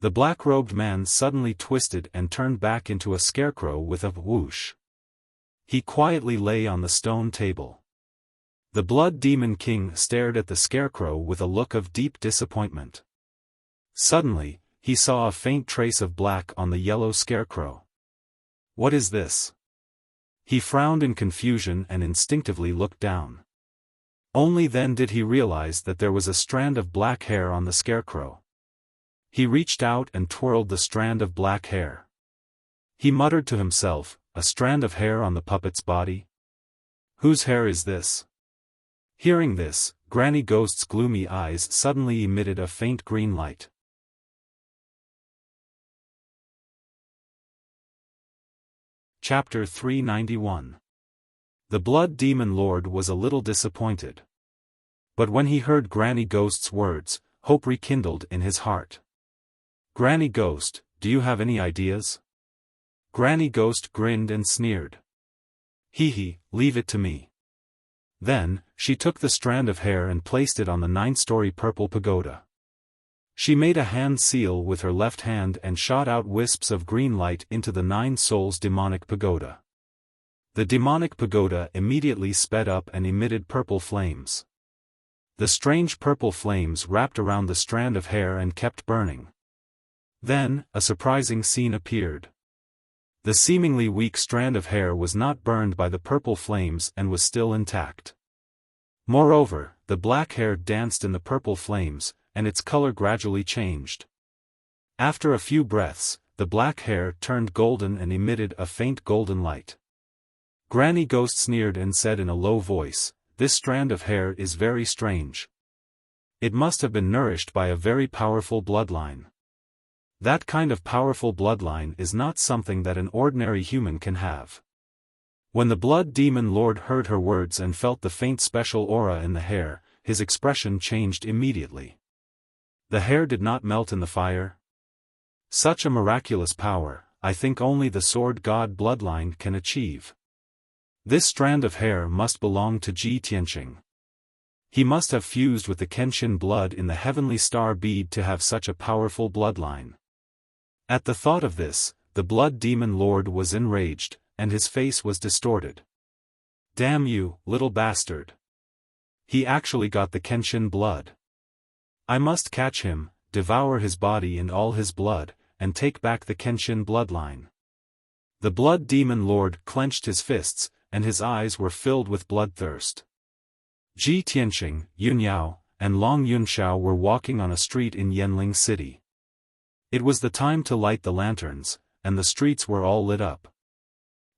The black-robed man suddenly twisted and turned back into a scarecrow with a whoosh. He quietly lay on the stone table. The Blood Demon King stared at the scarecrow with a look of deep disappointment. Suddenly, he saw a faint trace of black on the yellow scarecrow. What is this? He frowned in confusion and instinctively looked down. Only then did he realize that there was a strand of black hair on the scarecrow. He reached out and twirled the strand of black hair. He muttered to himself, a strand of hair on the puppet's body? Whose hair is this? Hearing this, Granny Ghost's gloomy eyes suddenly emitted a faint green light. Chapter 391. The Blood Demon Lord was a little disappointed. But when he heard Granny Ghost's words, hope rekindled in his heart. Granny Ghost, do you have any ideas? Granny Ghost grinned and sneered. Hee, leave it to me. Then, she took the strand of hair and placed it on the 9-story purple pagoda. She made a hand seal with her left hand and shot out wisps of green light into the 9 Souls demonic pagoda. The demonic pagoda immediately sped up and emitted purple flames. The strange purple flames wrapped around the strand of hair and kept burning. Then, a surprising scene appeared. The seemingly weak strand of hair was not burned by the purple flames and was still intact. Moreover, the black hair danced in the purple flames, and its color gradually changed. After a few breaths, the black hair turned golden and emitted a faint golden light. Granny Ghost sneered and said in a low voice, "This strand of hair is very strange. It must have been nourished by a very powerful bloodline. That kind of powerful bloodline is not something that an ordinary human can have." When the Blood Demon Lord heard her words and felt the faint special aura in the hair, his expression changed immediately. The hair did not melt in the fire? Such a miraculous power, I think only the Sword God bloodline can achieve. This strand of hair must belong to Ji Tianqing. He must have fused with the Kenshin blood in the heavenly star bead to have such a powerful bloodline. At the thought of this, the Blood Demon Lord was enraged, and his face was distorted. Damn you, little bastard. He actually got the Kenshin blood. I must catch him, devour his body and all his blood, and take back the Kenshin bloodline. The Blood Demon Lord clenched his fists, and his eyes were filled with bloodthirst. Ji Tianqing, Yun Yao, and Long Yunxiao were walking on a street in Yanling City. It was the time to light the lanterns, and the streets were all lit up.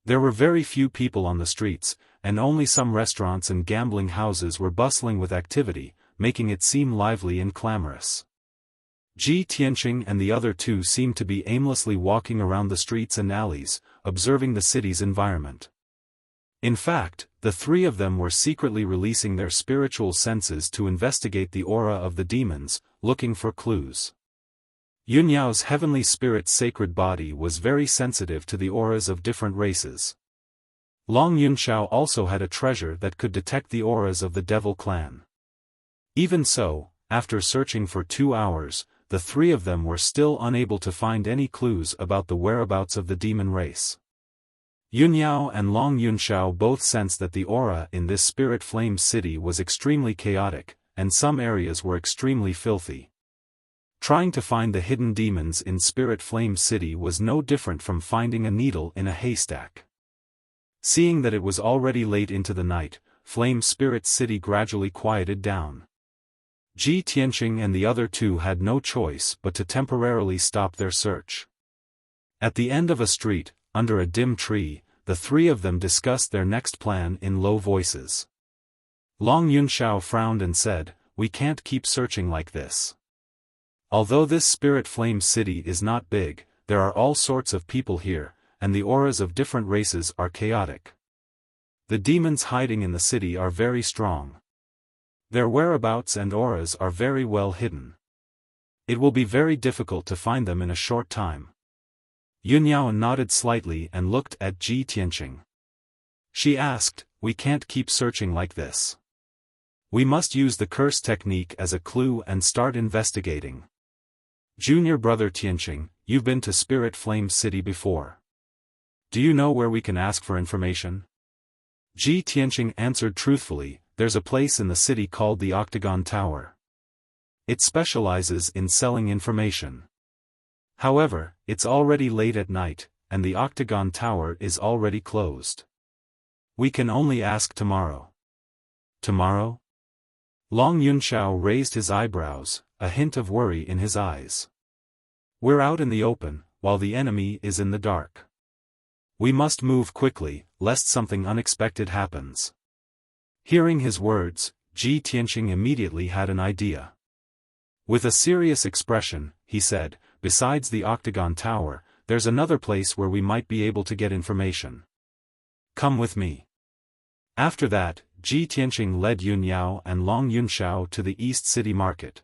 There were very few people on the streets, and only some restaurants and gambling houses were bustling with activity, making it seem lively and clamorous. Ji Tianqing and the other two seemed to be aimlessly walking around the streets and alleys, observing the city's environment. In fact, the three of them were secretly releasing their spiritual senses to investigate the aura of the demons, looking for clues. Yun Yao's heavenly spirit's sacred body was very sensitive to the auras of different races. Long Yunxiao also had a treasure that could detect the auras of the Devil Clan. Even so, after searching for 2 hours, the three of them were still unable to find any clues about the whereabouts of the demon race. Yun Yao and Long Yunxiao both sensed that the aura in this spirit flame city was extremely chaotic, and some areas were extremely filthy. Trying to find the hidden demons in Spirit Flame City was no different from finding a needle in a haystack. Seeing that it was already late into the night, Flame Spirit City gradually quieted down. Ji Tianqing and the other two had no choice but to temporarily stop their search. At the end of a street, under a dim tree, the three of them discussed their next plan in low voices. Long Yunxiao frowned and said, "We can't keep searching like this. Although this Spirit Flame City is not big, there are all sorts of people here, and the auras of different races are chaotic. The demons hiding in the city are very strong. Their whereabouts and auras are very well hidden. It will be very difficult to find them in a short time." Yun Yao nodded slightly and looked at Ji Tianqing. She asked, "We can't keep searching like this. We must use the curse technique as a clue and start investigating. Junior brother Tianqing, you've been to Spirit Flame City before. Do you know where we can ask for information?" Ji Tianqing answered truthfully, "There's a place in the city called the Octagon Tower. It specializes in selling information. However, it's already late at night, and the Octagon Tower is already closed. We can only ask tomorrow." "Tomorrow?" Long Yunxiao raised his eyebrows, a hint of worry in his eyes. "We're out in the open, while the enemy is in the dark. We must move quickly, lest something unexpected happens. Hearing his words, Ji Tianqing immediately had an idea. With a serious expression, he said, besides the Octagon Tower, there's another place where we might be able to get information. Come with me. After that, Ji Tianqing led Yun Yao and Long Yunxiao to the East City Market.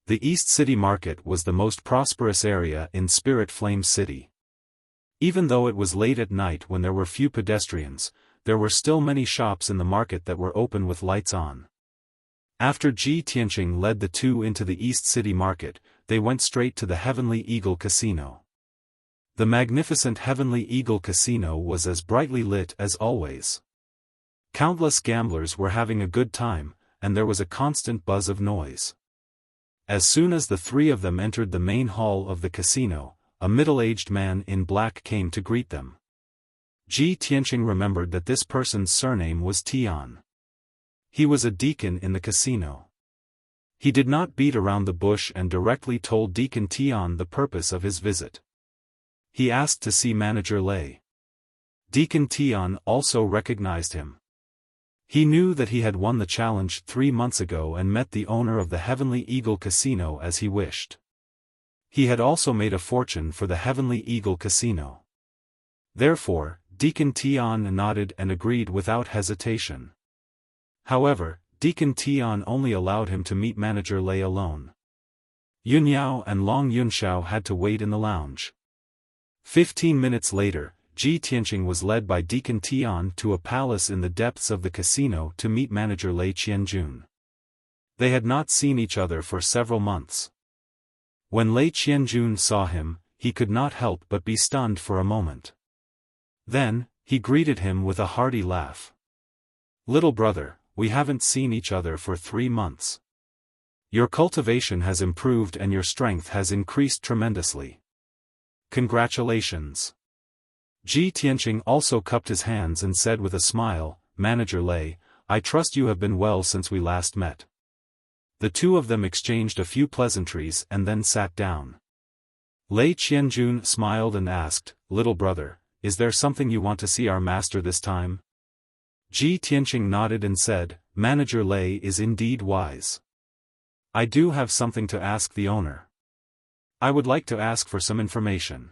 The East City Market was the most prosperous area in Spirit Flame City. Even though it was late at night when there were few pedestrians, there were still many shops in the market that were open with lights on. After Ji Tianqing led the two into the East City Market, they went straight to the Heavenly Eagle Casino. The magnificent Heavenly Eagle Casino was as brightly lit as always. Countless gamblers were having a good time, and there was a constant buzz of noise. As soon as the three of them entered the main hall of the casino, a middle-aged man in black came to greet them. Ji Tianqing remembered that this person's surname was Tian. He was a deacon in the casino. He did not beat around the bush and directly told Deacon Tian the purpose of his visit. He asked to see Manager Lei. Deacon Tian also recognized him. He knew that he had won the challenge 3 months ago and met the owner of the Heavenly Eagle Casino as he wished. He had also made a fortune for the Heavenly Eagle Casino. Therefore, Deacon Tian nodded and agreed without hesitation. However, Deacon Tian only allowed him to meet Manager Lei alone. Yun Yao and Long Yunxiao had to wait in the lounge. 15 minutes later, Ji Tianqing was led by Deacon Tian to a palace in the depths of the casino to meet Manager Lei Qianjun. They had not seen each other for several months. When Lei Qianjun saw him, he could not help but be stunned for a moment. Then, he greeted him with a hearty laugh. "Little brother, we haven't seen each other for 3 months. Your cultivation has improved and your strength has increased tremendously. Congratulations." Ji Tianqing also cupped his hands and said with a smile, "Manager Lei, I trust you have been well since we last met." The two of them exchanged a few pleasantries and then sat down. Lei Qianjun smiled and asked, "Little brother, is there something you want to see our master this time?" Ji Tianqing nodded and said, "Manager Lei is indeed wise. I do have something to ask the owner. I would like to ask for some information."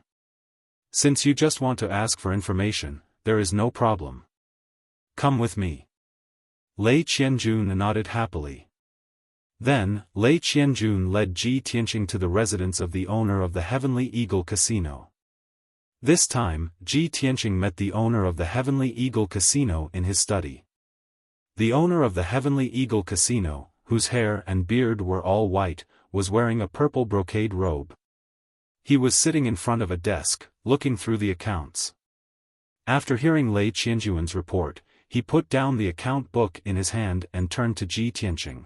"Since you just want to ask for information, there is no problem. Come with me." Lei Qianjun nodded happily. Then, Lei Qianjun led Ji Tianqing to the residence of the owner of the Heavenly Eagle Casino. This time, Ji Tianqing met the owner of the Heavenly Eagle Casino in his study. The owner of the Heavenly Eagle Casino, whose hair and beard were all white, was wearing a purple brocade robe. He was sitting in front of a desk, looking through the accounts. After hearing Lei Qianjun's report, he put down the account book in his hand and turned to Ji Tianqing.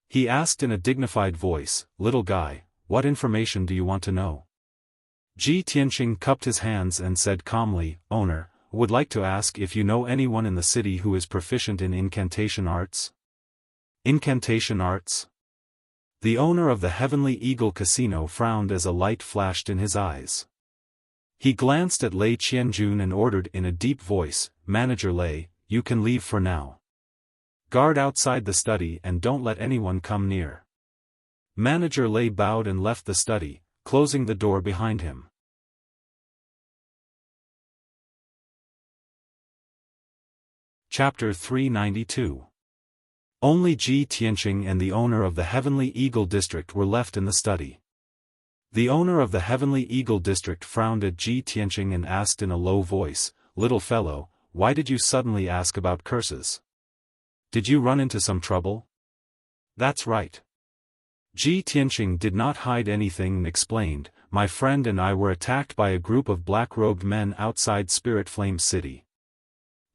He asked in a dignified voice, "Little guy, what information do you want to know?" Ji Tianqing cupped his hands and said calmly, "Owner, I would like to ask if you know anyone in the city who is proficient in incantation arts?" "Incantation arts?" The owner of the Heavenly Eagle Casino frowned as a light flashed in his eyes. He glanced at Lei Qianjun and ordered in a deep voice, "Manager Lei, you can leave for now. Guard outside the study and don't let anyone come near." Manager Lei bowed and left the study, closing the door behind him. Chapter 392. Only Ji Tianqing and the owner of the Heavenly Eagle District were left in the study. The owner of the Heavenly Eagle District frowned at Ji Tianqing and asked in a low voice, "Little fellow, why did you suddenly ask about curses? Did you run into some trouble?" "That's right." Ji Tianqing did not hide anything and explained, "My friend and I were attacked by a group of black-robed men outside Spirit Flame City.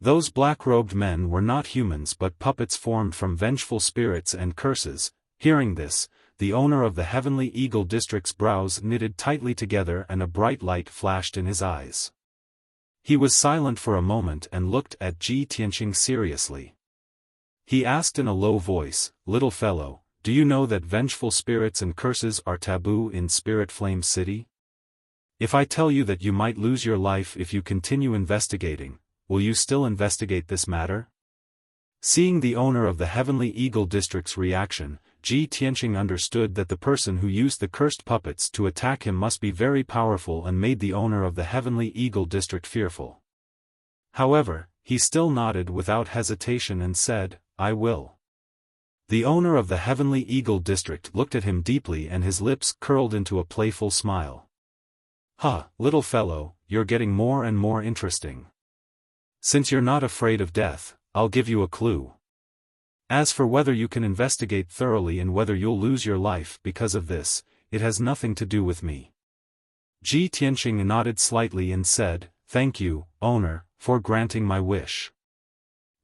Those black-robed men were not humans but puppets formed from vengeful spirits and curses." Hearing this, the owner of the Heavenly Eagle District's brows knitted tightly together and a bright light flashed in his eyes. He was silent for a moment and looked at Ji Tianqing seriously. He asked in a low voice, "Little fellow, do you know that vengeful spirits and curses are taboo in Spirit Flame City?" If I tell you that you might lose your life if you continue investigating, will you still investigate this matter? Seeing the owner of the Heavenly Eagle District's reaction, Ji Tianqing understood that the person who used the cursed puppets to attack him must be very powerful and made the owner of the Heavenly Eagle District fearful. However, he still nodded without hesitation and said, "I will." The owner of the Heavenly Eagle District looked at him deeply and his lips curled into a playful smile. "Ha, little fellow, you're getting more and more interesting. Since you're not afraid of death, I'll give you a clue. As for whether you can investigate thoroughly and whether you'll lose your life because of this, it has nothing to do with me." Ji Tianqing nodded slightly and said, "Thank you, owner, for granting my wish."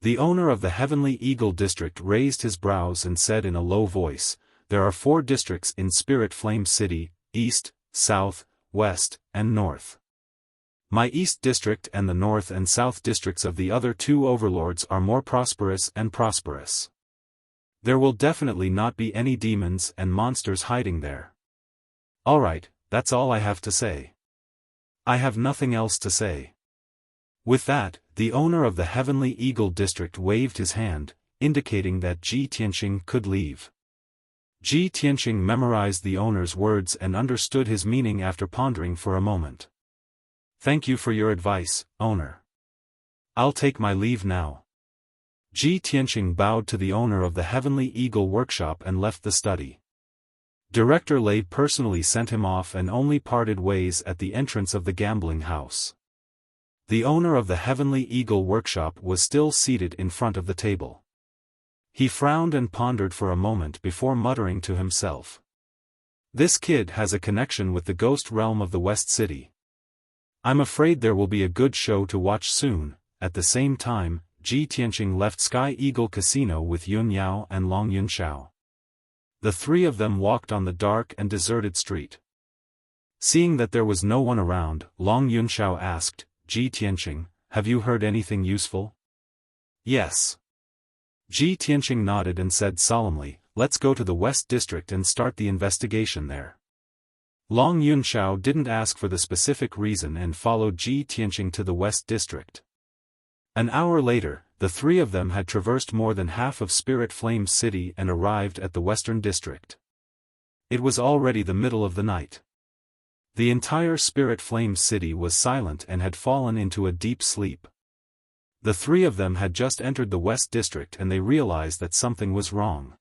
The owner of the Heavenly Eagle District raised his brows and said in a low voice, "There are 4 districts in Spirit Flame City, East, South, West, and North. My East District and the North and South Districts of the other 2 overlords are more prosperous and prosperous. There will definitely not be any demons and monsters hiding there. Alright, that's all I have to say. I have nothing else to say." With that, the owner of the Heavenly Eagle District waved his hand, indicating that Ji Tianqing could leave. Ji Tianqing memorized the owner's words and understood his meaning after pondering for a moment. "Thank you for your advice, owner. I'll take my leave now." Ji Tianqing bowed to the owner of the Heavenly Eagle Workshop and left the study. Director Lei personally sent him off and only parted ways at the entrance of the gambling house. The owner of the Heavenly Eagle Workshop was still seated in front of the table. He frowned and pondered for a moment before muttering to himself. "This kid has a connection with the ghost realm of the West City. I'm afraid there will be a good show to watch soon." At the same time, Ji Tianqing left Sky Eagle Casino with Yun Yao and Long Yunxiao. The 3 of them walked on the dark and deserted street. Seeing that there was no one around, Long Yunxiao asked, "Ji Tianqing, have you heard anything useful?" "Yes." Ji Tianqing nodded and said solemnly, "Let's go to the West District and start the investigation there." Long Yunxiao didn't ask for the specific reason and followed Ji Tianqing to the West District. An hour later, the 3 of them had traversed more than half of Spirit Flame City and arrived at the Western District. It was already the middle of the night. The entire Spirit Flame City was silent and had fallen into a deep sleep. The 3 of them had just entered the West District and they realized that something was wrong.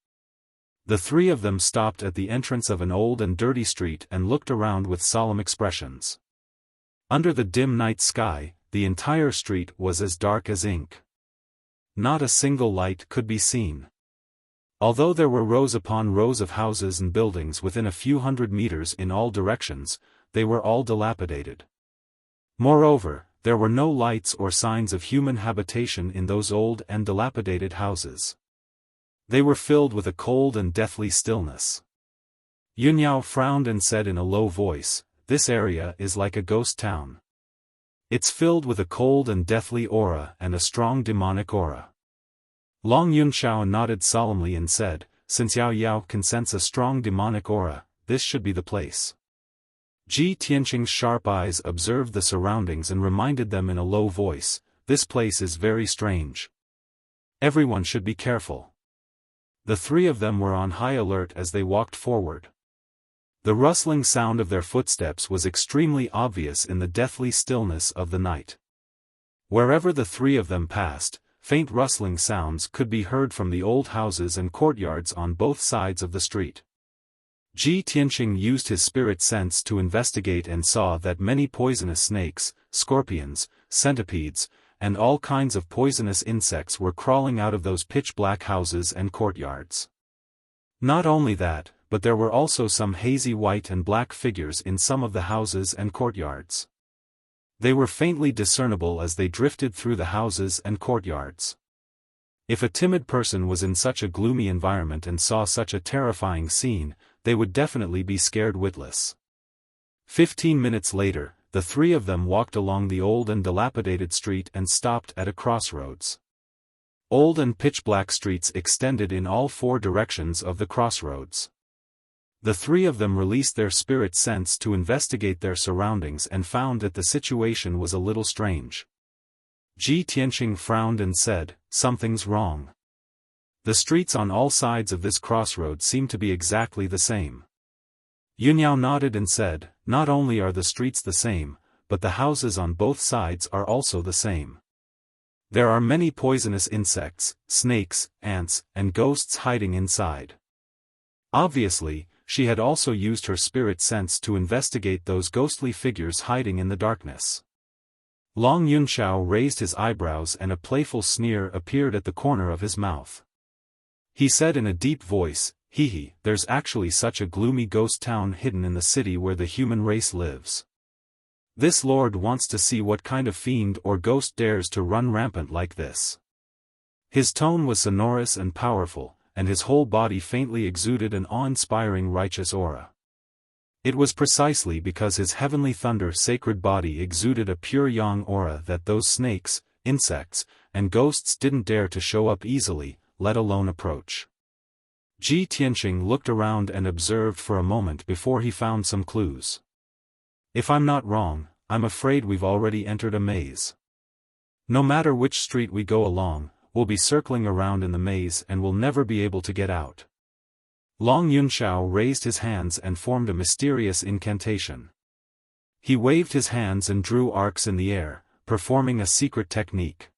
The 3 of them stopped at the entrance of an old and dirty street and looked around with solemn expressions. Under the dim night sky, the entire street was as dark as ink. Not a single light could be seen. Although there were rows upon rows of houses and buildings within a few hundred meters in all directions, they were all dilapidated. Moreover, there were no lights or signs of human habitation in those old and dilapidated houses. They were filled with a cold and deathly stillness. Yunyao frowned and said in a low voice, "This area is like a ghost town. It's filled with a cold and deathly aura and a strong demonic aura." Long Yunxiao nodded solemnly and said, "Since Yao Yao can sense a strong demonic aura, this should be the place." Ji Tianqing's sharp eyes observed the surroundings and reminded them in a low voice, "This place is very strange. Everyone should be careful." The 3 of them were on high alert as they walked forward. The rustling sound of their footsteps was extremely obvious in the deathly stillness of the night. Wherever the 3 of them passed, faint rustling sounds could be heard from the old houses and courtyards on both sides of the street. Ji Tianqing used his spirit sense to investigate and saw that many poisonous snakes, scorpions, centipedes, and all kinds of poisonous insects were crawling out of those pitch-black houses and courtyards. Not only that, but there were also some hazy white and black figures in some of the houses and courtyards. They were faintly discernible as they drifted through the houses and courtyards. If a timid person was in such a gloomy environment and saw such a terrifying scene, they would definitely be scared witless. 15 minutes later, the 3 of them walked along the old and dilapidated street and stopped at a crossroads. Old and pitch-black streets extended in all 4 directions of the crossroads. The three of them released their spirit sense to investigate their surroundings and found that the situation was a little strange. Ji Tianqing frowned and said, "Something's wrong. The streets on all sides of this crossroad seem to be exactly the same." Yunyao nodded and said, "Not only are the streets the same, but the houses on both sides are also the same. There are many poisonous insects, snakes, ants, and ghosts hiding inside." Obviously, she had also used her spirit sense to investigate those ghostly figures hiding in the darkness. Long Yunxiao raised his eyebrows and a playful sneer appeared at the corner of his mouth. He said in a deep voice, "Hee, there's actually such a gloomy ghost town hidden in the city where the human race lives. This lord wants to see what kind of fiend or ghost dares to run rampant like this." His tone was sonorous and powerful, and his whole body faintly exuded an awe-inspiring righteous aura. It was precisely because his heavenly thunder sacred body exuded a pure yang aura that those snakes, insects, and ghosts didn't dare to show up easily, let alone approach. Ji Tianqing looked around and observed for a moment before he found some clues. "If I'm not wrong, I'm afraid we've already entered a maze. No matter which street we go along, we'll be circling around in the maze and we'll never be able to get out." Long Yunxiao raised his hands and formed a mysterious incantation. He waved his hands and drew arcs in the air, performing a secret technique.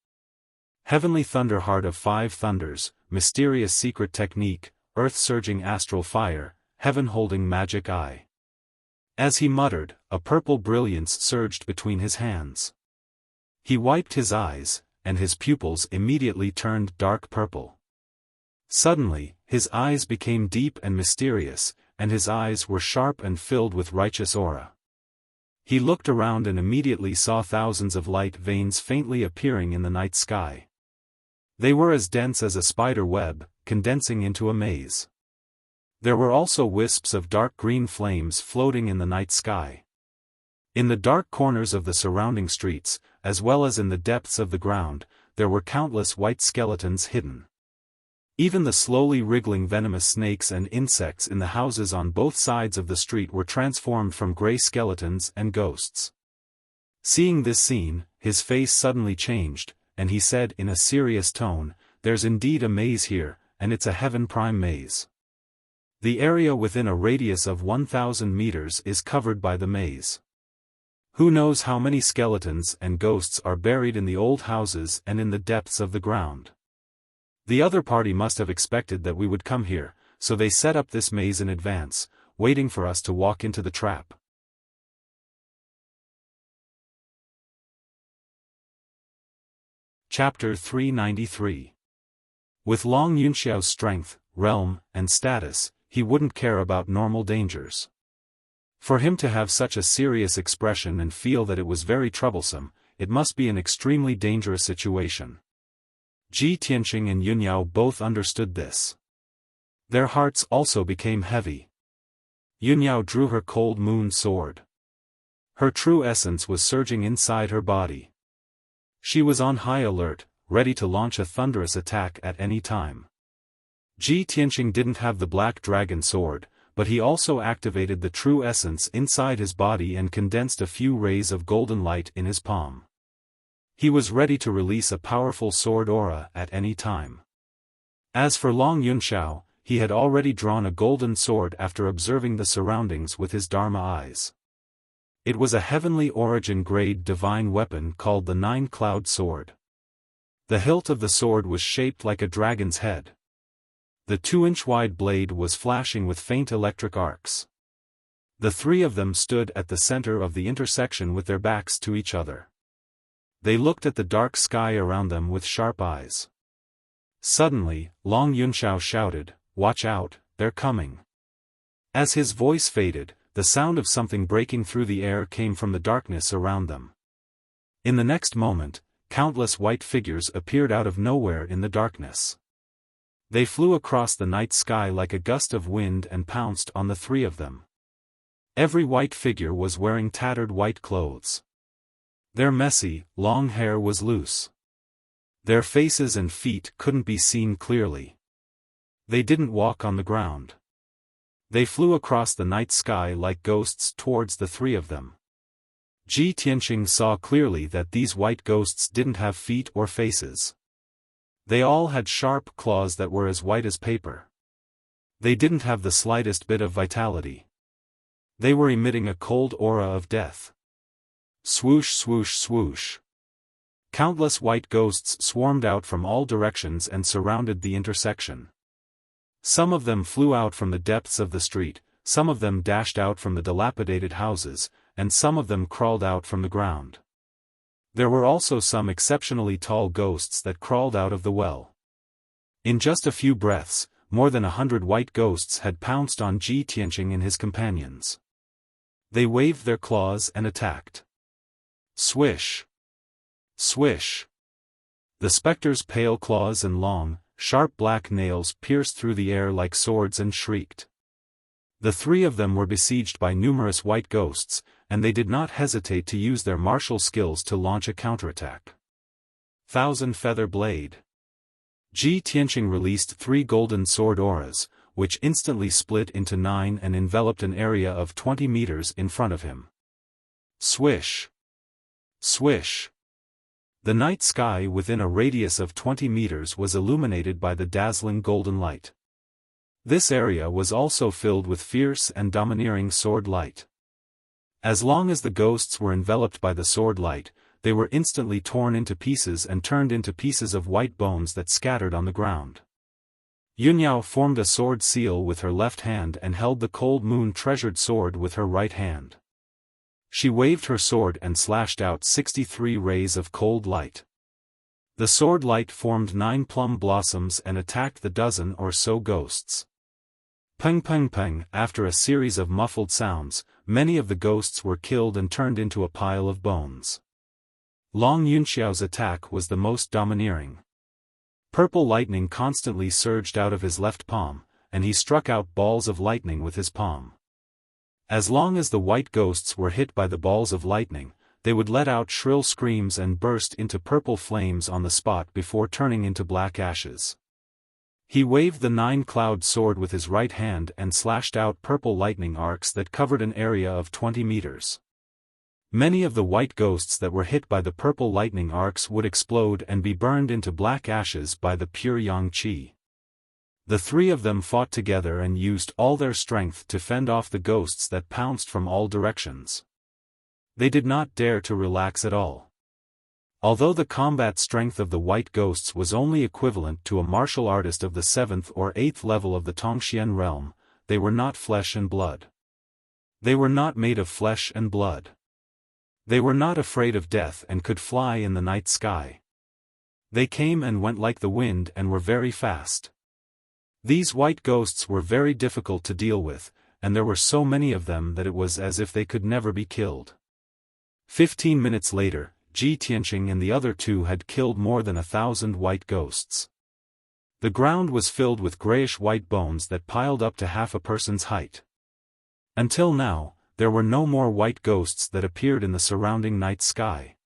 Heavenly Thunder Heart of Five Thunders, mysterious secret technique, earth-surging astral fire, heaven-holding magic eye. As he muttered, a purple brilliance surged between his hands. He wiped his eyes, and his pupils immediately turned dark purple. Suddenly, his eyes became deep and mysterious, and his eyes were sharp and filled with righteous aura. He looked around and immediately saw thousands of light veins faintly appearing in the night sky. They were as dense as a spider web, condensing into a maze. There were also wisps of dark green flames floating in the night sky. In the dark corners of the surrounding streets, as well as in the depths of the ground, there were countless white skeletons hidden. Even the slowly wriggling venomous snakes and insects in the houses on both sides of the street were transformed from gray skeletons and ghosts. Seeing this scene, his face suddenly changed, and he said in a serious tone, "There's indeed a maze here, and it's a heaven prime maze. The area within a radius of 1,000 meters is covered by the maze. Who knows how many skeletons and ghosts are buried in the old houses and in the depths of the ground. The other party must have expected that we would come here, so they set up this maze in advance, waiting for us to walk into the trap." Chapter 393. With Long Yunxiao's strength, realm, and status, he wouldn't care about normal dangers. For him to have such a serious expression and feel that it was very troublesome, it must be an extremely dangerous situation. Ji Tianqing and Yunyao both understood this. Their hearts also became heavy. Yunyao drew her cold moon sword. Her true essence was surging inside her body. She was on high alert, ready to launch a thunderous attack at any time. Ji Tianqing didn't have the black dragon sword, but he also activated the true essence inside his body and condensed a few rays of golden light in his palm. He was ready to release a powerful sword aura at any time. As for Long Yunxiao, he had already drawn a golden sword after observing the surroundings with his Dharma eyes. It was a heavenly origin grade divine weapon called the Nine-Cloud Sword. The hilt of the sword was shaped like a dragon's head. The 2-inch wide blade was flashing with faint electric arcs. The three of them stood at the center of the intersection with their backs to each other. They looked at the dark sky around them with sharp eyes. Suddenly, Long Yunxiao shouted, "Watch out, they're coming." As his voice faded, the sound of something breaking through the air came from the darkness around them. In the next moment, countless white figures appeared out of nowhere in the darkness. They flew across the night sky like a gust of wind and pounced on the three of them. Every white figure was wearing tattered white clothes. Their messy, long hair was loose. Their faces and feet couldn't be seen clearly. They didn't walk on the ground. They flew across the night sky like ghosts towards the three of them. Ji Tianqing saw clearly that these white ghosts didn't have feet or faces. They all had sharp claws that were as white as paper. They didn't have the slightest bit of vitality. They were emitting a cold aura of death. Swoosh swoosh swoosh. Countless white ghosts swarmed out from all directions and surrounded the intersection. Some of them flew out from the depths of the street, some of them dashed out from the dilapidated houses, and some of them crawled out from the ground. There were also some exceptionally tall ghosts that crawled out of the well. In just a few breaths, more than 100 white ghosts had pounced on Ji Tianqing and his companions. They waved their claws and attacked. Swish! Swish! The spectre's pale claws and long, sharp black nails pierced through the air like swords and shrieked. The three of them were besieged by numerous white ghosts, and they did not hesitate to use their martial skills to launch a counterattack. Thousand Feather Blade. Ji Tianqing released 3 golden sword auras, which instantly split into 9 and enveloped an area of 20 meters in front of him. Swish! Swish! The night sky within a radius of 20 meters was illuminated by the dazzling golden light. This area was also filled with fierce and domineering sword light. As long as the ghosts were enveloped by the sword light, they were instantly torn into pieces and turned into pieces of white bones that scattered on the ground. Yunyao formed a sword seal with her left hand and held the cold moon treasured sword with her right hand. She waved her sword and slashed out 63 rays of cold light. The sword light formed 9 plum blossoms and attacked the dozen or so ghosts. Peng peng peng, after a series of muffled sounds, many of the ghosts were killed and turned into a pile of bones. Long Yunxiao's attack was the most domineering. Purple lightning constantly surged out of his left palm, and he struck out balls of lightning with his palm. As long as the white ghosts were hit by the balls of lightning, they would let out shrill screams and burst into purple flames on the spot before turning into black ashes. He waved the 9-cloud sword with his right hand and slashed out purple lightning arcs that covered an area of 20 meters. Many of the white ghosts that were hit by the purple lightning arcs would explode and be burned into black ashes by the pure yang qi. The three of them fought together and used all their strength to fend off the ghosts that pounced from all directions. They did not dare to relax at all. Although the combat strength of the white ghosts was only equivalent to a martial artist of the 7th or 8th level of the Tongxian realm, they were not flesh and blood. They were not made of flesh and blood. They were not afraid of death and could fly in the night sky. They came and went like the wind and were very fast. These white ghosts were very difficult to deal with, and there were so many of them that it was as if they could never be killed. 15 minutes later, Ji Tianqing and the other two had killed more than 1,000 white ghosts. The ground was filled with grayish-white bones that piled up to half a person's height. Until now, there were no more white ghosts that appeared in the surrounding night sky.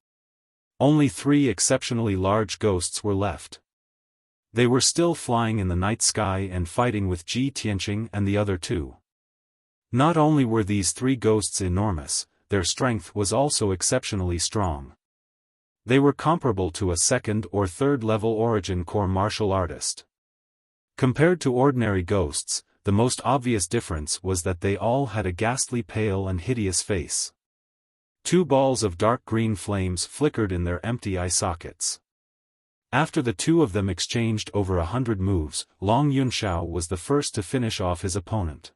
Only 3 exceptionally large ghosts were left. They were still flying in the night sky and fighting with Ji Tianqing and the other two. Not only were these 3 ghosts enormous, their strength was also exceptionally strong. They were comparable to a 2nd or 3rd level origin core martial artist. Compared to ordinary ghosts, the most obvious difference was that they all had a ghastly pale and hideous face. 2 balls of dark green flames flickered in their empty eye sockets. After the two of them exchanged over 100 moves, Long Yunxiao was the first to finish off his opponent.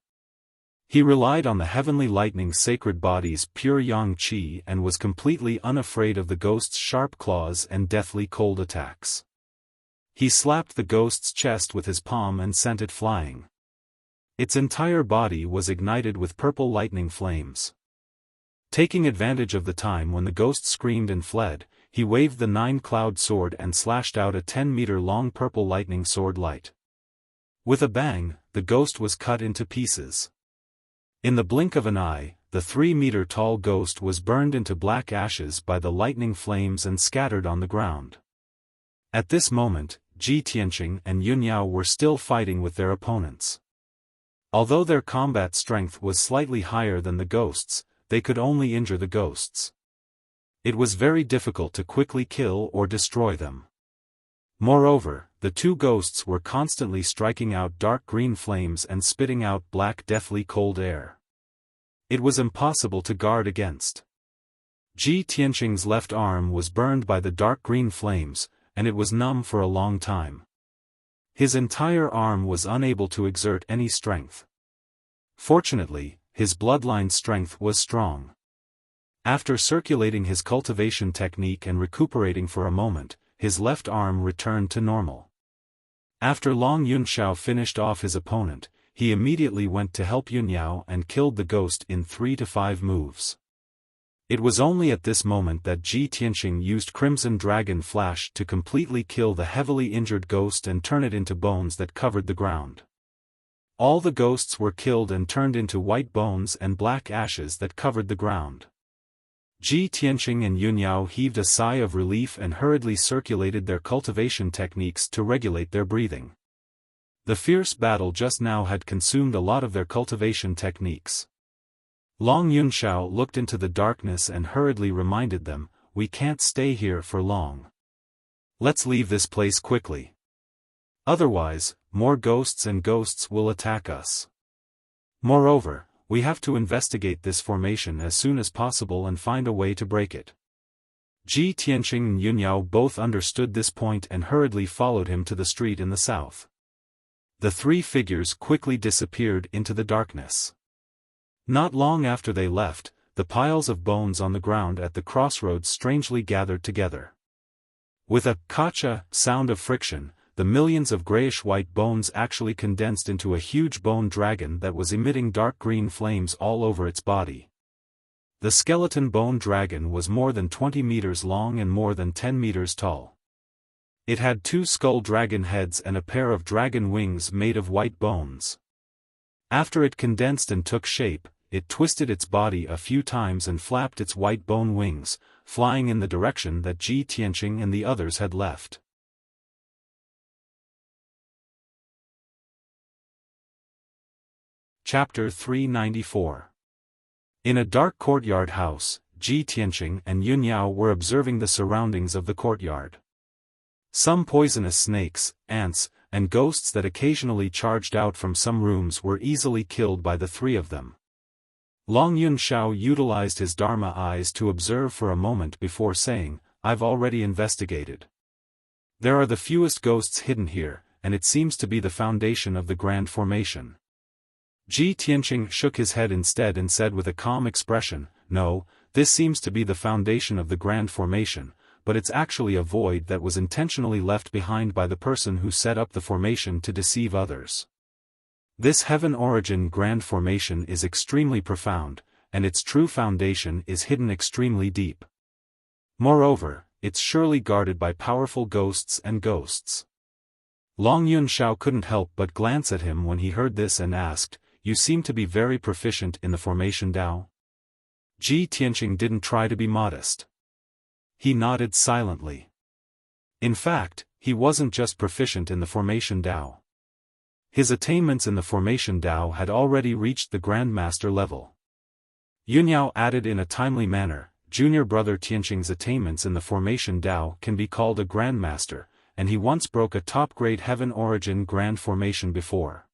He relied on the heavenly lightning sacred body's pure yang qi and was completely unafraid of the ghost's sharp claws and deathly cold attacks. He slapped the ghost's chest with his palm and sent it flying. Its entire body was ignited with purple lightning flames. Taking advantage of the time when the ghost screamed and fled, he waved the 9-cloud sword and slashed out a 10-meter-long purple lightning sword light. With a bang, the ghost was cut into pieces. In the blink of an eye, the 3-meter-tall ghost was burned into black ashes by the lightning flames and scattered on the ground. At this moment, Ji Tianqing and Yunyao were still fighting with their opponents. Although their combat strength was slightly higher than the ghosts, they could only injure the ghosts. It was very difficult to quickly kill or destroy them. Moreover, the two ghosts were constantly striking out dark green flames and spitting out black deathly cold air. It was impossible to guard against. Ji Tianqing's left arm was burned by the dark green flames, and it was numb for a long time. His entire arm was unable to exert any strength. Fortunately, his bloodline strength was strong. After circulating his cultivation technique and recuperating for a moment, his left arm returned to normal. After Long Yunxiao finished off his opponent, he immediately went to help Yunyao and killed the ghost in 3 to 5 moves. It was only at this moment that Ji Tianqing used Crimson Dragon Flash to completely kill the heavily injured ghost and turn it into bones that covered the ground. All the ghosts were killed and turned into white bones and black ashes that covered the ground. Ji Tianqing and Yunyao heaved a sigh of relief and hurriedly circulated their cultivation techniques to regulate their breathing. The fierce battle just now had consumed a lot of their cultivation techniques. Long Yunxiao looked into the darkness and hurriedly reminded them, "We can't stay here for long. Let's leave this place quickly. Otherwise, more ghosts will attack us. Moreover, we have to investigate this formation as soon as possible and find a way to break it." Ji Tianqing and Yunyao both understood this point and hurriedly followed him to the street in the south. The three figures quickly disappeared into the darkness. Not long after they left, the piles of bones on the ground at the crossroads strangely gathered together. With a "kacha" sound of friction, the millions of grayish-white bones actually condensed into a huge bone dragon that was emitting dark green flames all over its body. The skeleton bone dragon was more than 20 meters long and more than 10 meters tall. It had 2 skull dragon heads and a pair of dragon wings made of white bones. After it condensed and took shape, it twisted its body a few times and flapped its white bone wings, flying in the direction that Ji Tianqing and the others had left. Chapter 394. In a dark courtyard house, Ji Tianqing and Yunyao were observing the surroundings of the courtyard. Some poisonous snakes, ants, and ghosts that occasionally charged out from some rooms were easily killed by the three of them. Long Yunxiao utilized his Dharma eyes to observe for a moment before saying, "I've already investigated. There are the fewest ghosts hidden here, and it seems to be the foundation of the Grand Formation." Ji Tianqing shook his head instead and said with a calm expression, "No, this seems to be the foundation of the Grand Formation, but it's actually a void that was intentionally left behind by the person who set up the formation to deceive others. This Heaven Origin Grand Formation is extremely profound, and its true foundation is hidden extremely deep. Moreover, it's surely guarded by powerful ghosts and ghosts." Long Yunxiao couldn't help but glance at him when he heard this and asked, "You seem to be very proficient in the formation Dao?" Ji Tianqing didn't try to be modest. He nodded silently. In fact, he wasn't just proficient in the formation Dao. His attainments in the formation Dao had already reached the Grandmaster level. Yunyao added in a timely manner, "Junior brother Tianqing's attainments in the formation Dao can be called a Grandmaster, and he once broke a top-grade Heaven Origin Grand Formation before."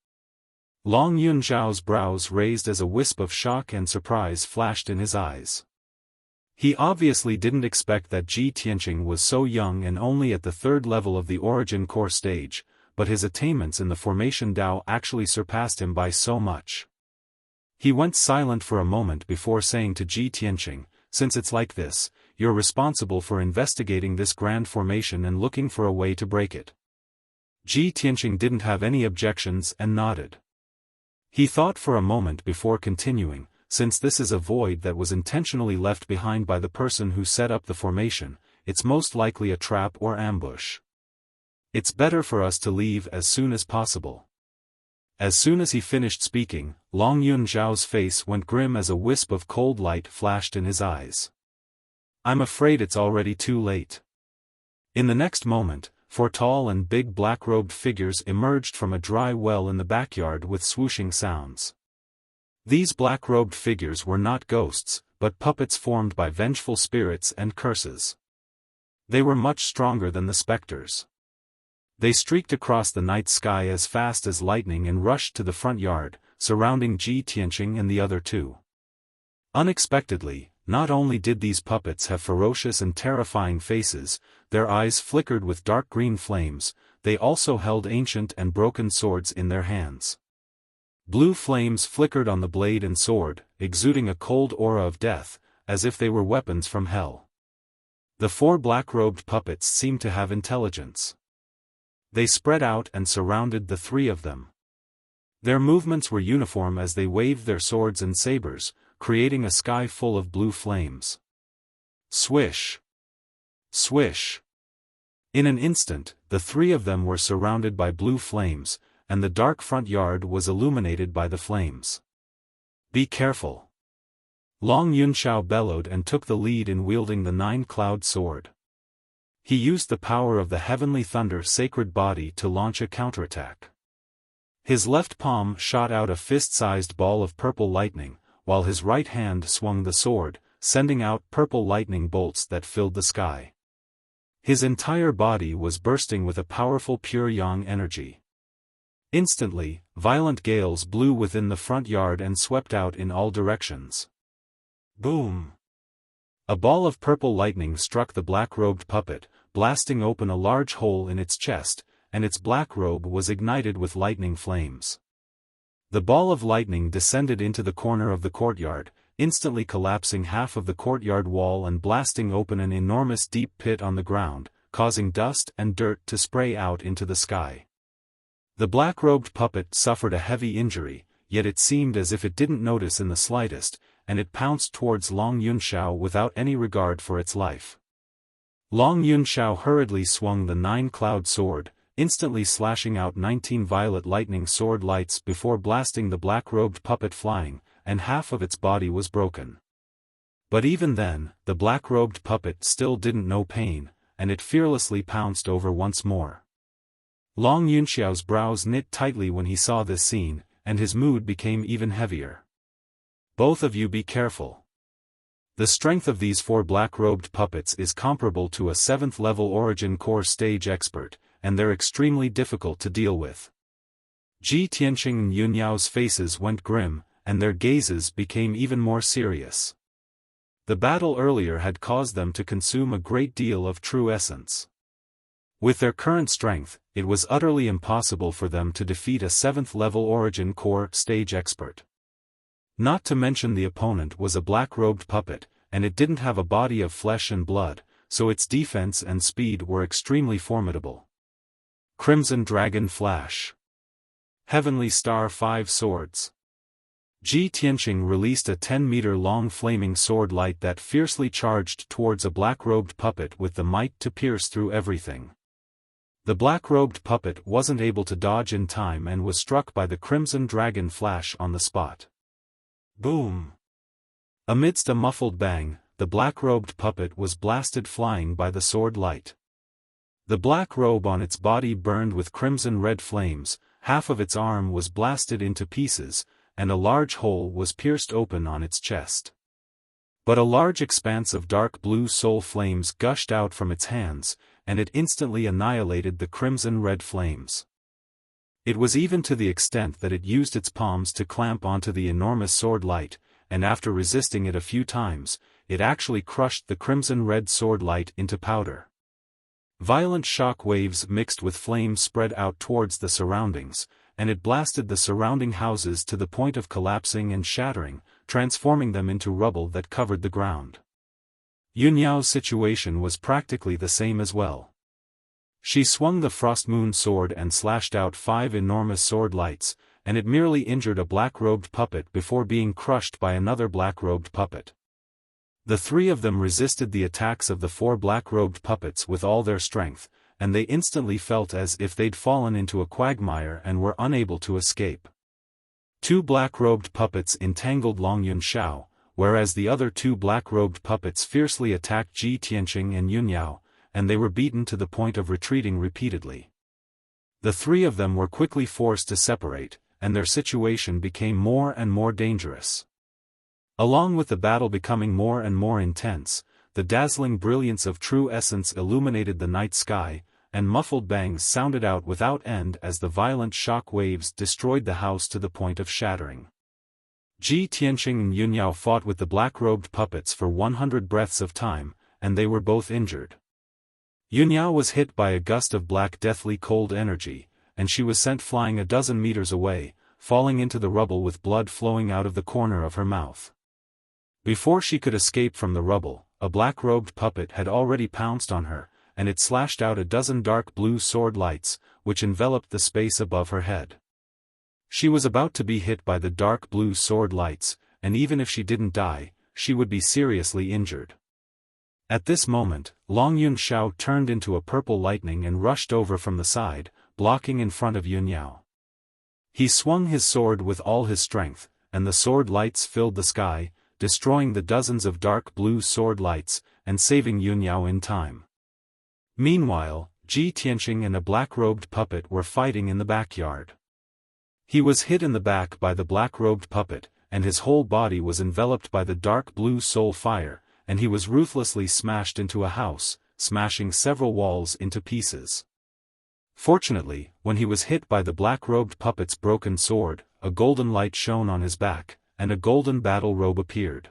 Long Yunxiao's brows raised as a wisp of shock and surprise flashed in his eyes. He obviously didn't expect that Ji Tianqing was so young and only at the 3rd level of the Origin Core stage, but his attainments in the Formation Dao actually surpassed him by so much. He went silent for a moment before saying to Ji Tianqing, "Since it's like this, you're responsible for investigating this Grand Formation and looking for a way to break it." Ji Tianqing didn't have any objections and nodded. He thought for a moment before continuing, "Since this is a void that was intentionally left behind by the person who set up the formation, it's most likely a trap or ambush. It's better for us to leave as soon as possible." As soon as he finished speaking, Long Yunxiao's face went grim as a wisp of cold light flashed in his eyes. "I'm afraid it's already too late." In the next moment, 4 tall and big black-robed figures emerged from a dry well in the backyard with swooshing sounds. These black-robed figures were not ghosts, but puppets formed by vengeful spirits and curses. They were much stronger than the specters. They streaked across the night sky as fast as lightning and rushed to the front yard, surrounding Ji Tianqing and the other two. Unexpectedly, not only did these puppets have ferocious and terrifying faces, their eyes flickered with dark green flames, they also held ancient and broken swords in their hands. Blue flames flickered on the blade and sword, exuding a cold aura of death, as if they were weapons from hell. The 4 black-robed puppets seemed to have intelligence. They spread out and surrounded the 3 of them. Their movements were uniform as they waved their swords and sabers, creating a sky full of blue flames. Swish! Swish! In an instant, the 3 of them were surrounded by blue flames, and the dark front yard was illuminated by the flames. Be careful! Long Yunxiao bellowed and took the lead in wielding the 9-cloud sword. He used the power of the heavenly thunder sacred body to launch a counterattack. His left palm shot out a fist-sized ball of purple lightning, while his right hand swung the sword, sending out purple lightning bolts that filled the sky. His entire body was bursting with a powerful pure yang energy. Instantly, violent gales blew within the front yard and swept out in all directions. Boom! A ball of purple lightning struck the black-robed puppet, blasting open a large hole in its chest, and its black robe was ignited with lightning flames. The ball of lightning descended into the corner of the courtyard, instantly collapsing half of the courtyard wall and blasting open an enormous deep pit on the ground, causing dust and dirt to spray out into the sky. The black-robed puppet suffered a heavy injury, yet it seemed as if it didn't notice in the slightest, and it pounced towards Long Yunxiao without any regard for its life. Long Yunxiao hurriedly swung the 9-cloud sword, instantly slashing out 19 violet lightning sword lights before blasting the black-robed puppet flying, and half of its body was broken. But even then, the black-robed puppet still didn't know pain, and it fearlessly pounced over once more. Long Yunxiao's brows knit tightly when he saw this scene, and his mood became even heavier. Both of you be careful. The strength of these 4 black-robed puppets is comparable to a 7th-level Origin Core stage expert, and they're extremely difficult to deal with. Ji Tianqing and Yunyao's faces went grim, and their gazes became even more serious. The battle earlier had caused them to consume a great deal of true essence. With their current strength, it was utterly impossible for them to defeat a 7th-level Origin Core stage expert. Not to mention the opponent was a black-robed puppet, and it didn't have a body of flesh and blood, so its defense and speed were extremely formidable. Crimson Dragon Flash. Heavenly Star 5 Swords. Ji Tianqing released a 10-meter-long flaming sword light that fiercely charged towards a black-robed puppet with the might to pierce through everything. The black-robed puppet wasn't able to dodge in time and was struck by the Crimson Dragon Flash on the spot. Boom! Amidst a muffled bang, the black-robed puppet was blasted flying by the sword light. The black robe on its body burned with crimson-red flames, half of its arm was blasted into pieces, and a large hole was pierced open on its chest. But a large expanse of dark blue soul flames gushed out from its hands, and it instantly annihilated the crimson-red flames. It was even to the extent that it used its palms to clamp onto the enormous sword light, and after resisting it a few times, it actually crushed the crimson-red sword light into powder. Violent shock waves mixed with flame spread out towards the surroundings, and it blasted the surrounding houses to the point of collapsing and shattering, transforming them into rubble that covered the ground. Yunyao's situation was practically the same as well. She swung the Frost Moon sword and slashed out 5 enormous sword lights, and it merely injured a black-robed puppet before being crushed by another black-robed puppet. The 3 of them resisted the attacks of the 4 black-robed puppets with all their strength, and they instantly felt as if they'd fallen into a quagmire and were unable to escape. 2 black-robed puppets entangled Long Yunxiao, whereas the other 2 black-robed puppets fiercely attacked Ji Tianqing and Yunyao, and they were beaten to the point of retreating repeatedly. The three of them were quickly forced to separate, and their situation became more and more dangerous. Along with the battle becoming more and more intense, the dazzling brilliance of true essence illuminated the night sky, and muffled bangs sounded out without end as the violent shock waves destroyed the house to the point of shattering. Ji Tianqing and Yunyao fought with the black-robed puppets for 100 breaths of time, and they were both injured. Yunyao was hit by a gust of black deathly cold energy, and she was sent flying a dozen meters away, falling into the rubble with blood flowing out of the corner of her mouth. Before she could escape from the rubble, a black-robed puppet had already pounced on her, and it slashed out a dozen dark blue sword lights, which enveloped the space above her head. She was about to be hit by the dark blue sword lights, and even if she didn't die, she would be seriously injured. At this moment, Long Yun Shao turned into a purple lightning and rushed over from the side, blocking in front of Yunyao. He swung his sword with all his strength, and the sword lights filled the sky, destroying the dozens of dark blue sword lights, and saving Yunyao in time. Meanwhile, Ji Tianqing and a black-robed puppet were fighting in the backyard. He was hit in the back by the black-robed puppet, and his whole body was enveloped by the dark blue soul fire, and he was ruthlessly smashed into a house, smashing several walls into pieces. Fortunately, when he was hit by the black-robed puppet's broken sword, a golden light shone on his back, and a golden battle robe appeared.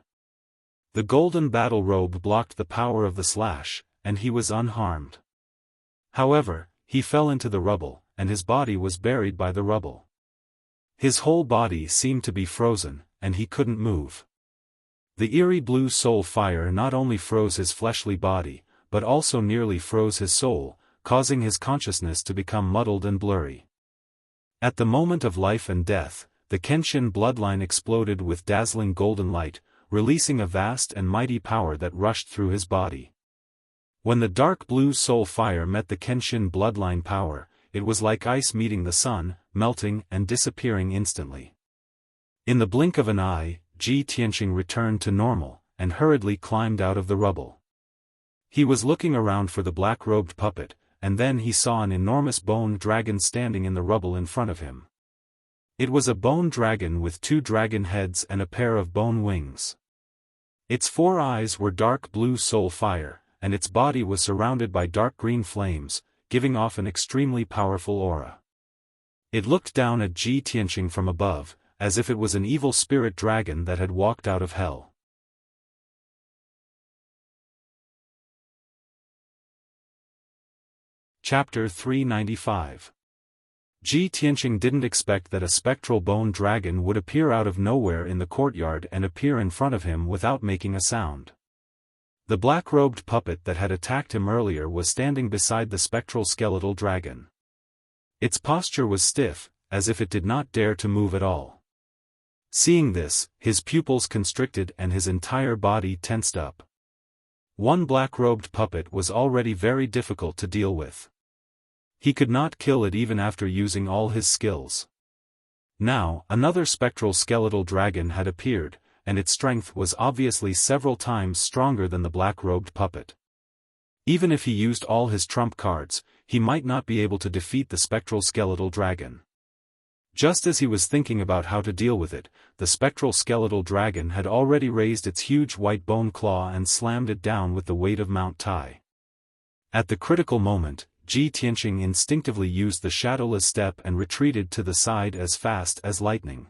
The golden battle robe blocked the power of the slash, and he was unharmed. However, he fell into the rubble, and his body was buried by the rubble. His whole body seemed to be frozen, and he couldn't move. The eerie blue soul fire not only froze his fleshly body, but also nearly froze his soul, causing his consciousness to become muddled and blurry. At the moment of life and death, the Kenshin bloodline exploded with dazzling golden light, releasing a vast and mighty power that rushed through his body. When the dark blue soul fire met the Kenshin bloodline power, it was like ice meeting the sun, melting and disappearing instantly. In the blink of an eye, Ji Tianqing returned to normal, and hurriedly climbed out of the rubble. He was looking around for the black-robed puppet, and then he saw an enormous bone dragon standing in the rubble in front of him. It was a bone dragon with 2 dragon heads and a pair of bone wings. Its 4 eyes were dark blue soul fire, and its body was surrounded by dark green flames, giving off an extremely powerful aura. It looked down at Ji Tianqing from above, as if it was an evil spirit dragon that had walked out of hell. Chapter 395. Ji Tianqing didn't expect that a spectral bone dragon would appear out of nowhere in the courtyard and appear in front of him without making a sound. The black-robed puppet that had attacked him earlier was standing beside the spectral skeletal dragon. Its posture was stiff, as if it did not dare to move at all. Seeing this, his pupils constricted and his entire body tensed up. One black-robed puppet was already very difficult to deal with. He could not kill it even after using all his skills. Now, another spectral skeletal dragon had appeared, and its strength was obviously several times stronger than the black-robed puppet. Even if he used all his trump cards, he might not be able to defeat the spectral skeletal dragon. Just as he was thinking about how to deal with it, the spectral skeletal dragon had already raised its huge white bone claw and slammed it down with the weight of Mount Tai. At the critical moment, Ji Tianqing instinctively used the shadowless step and retreated to the side as fast as lightning.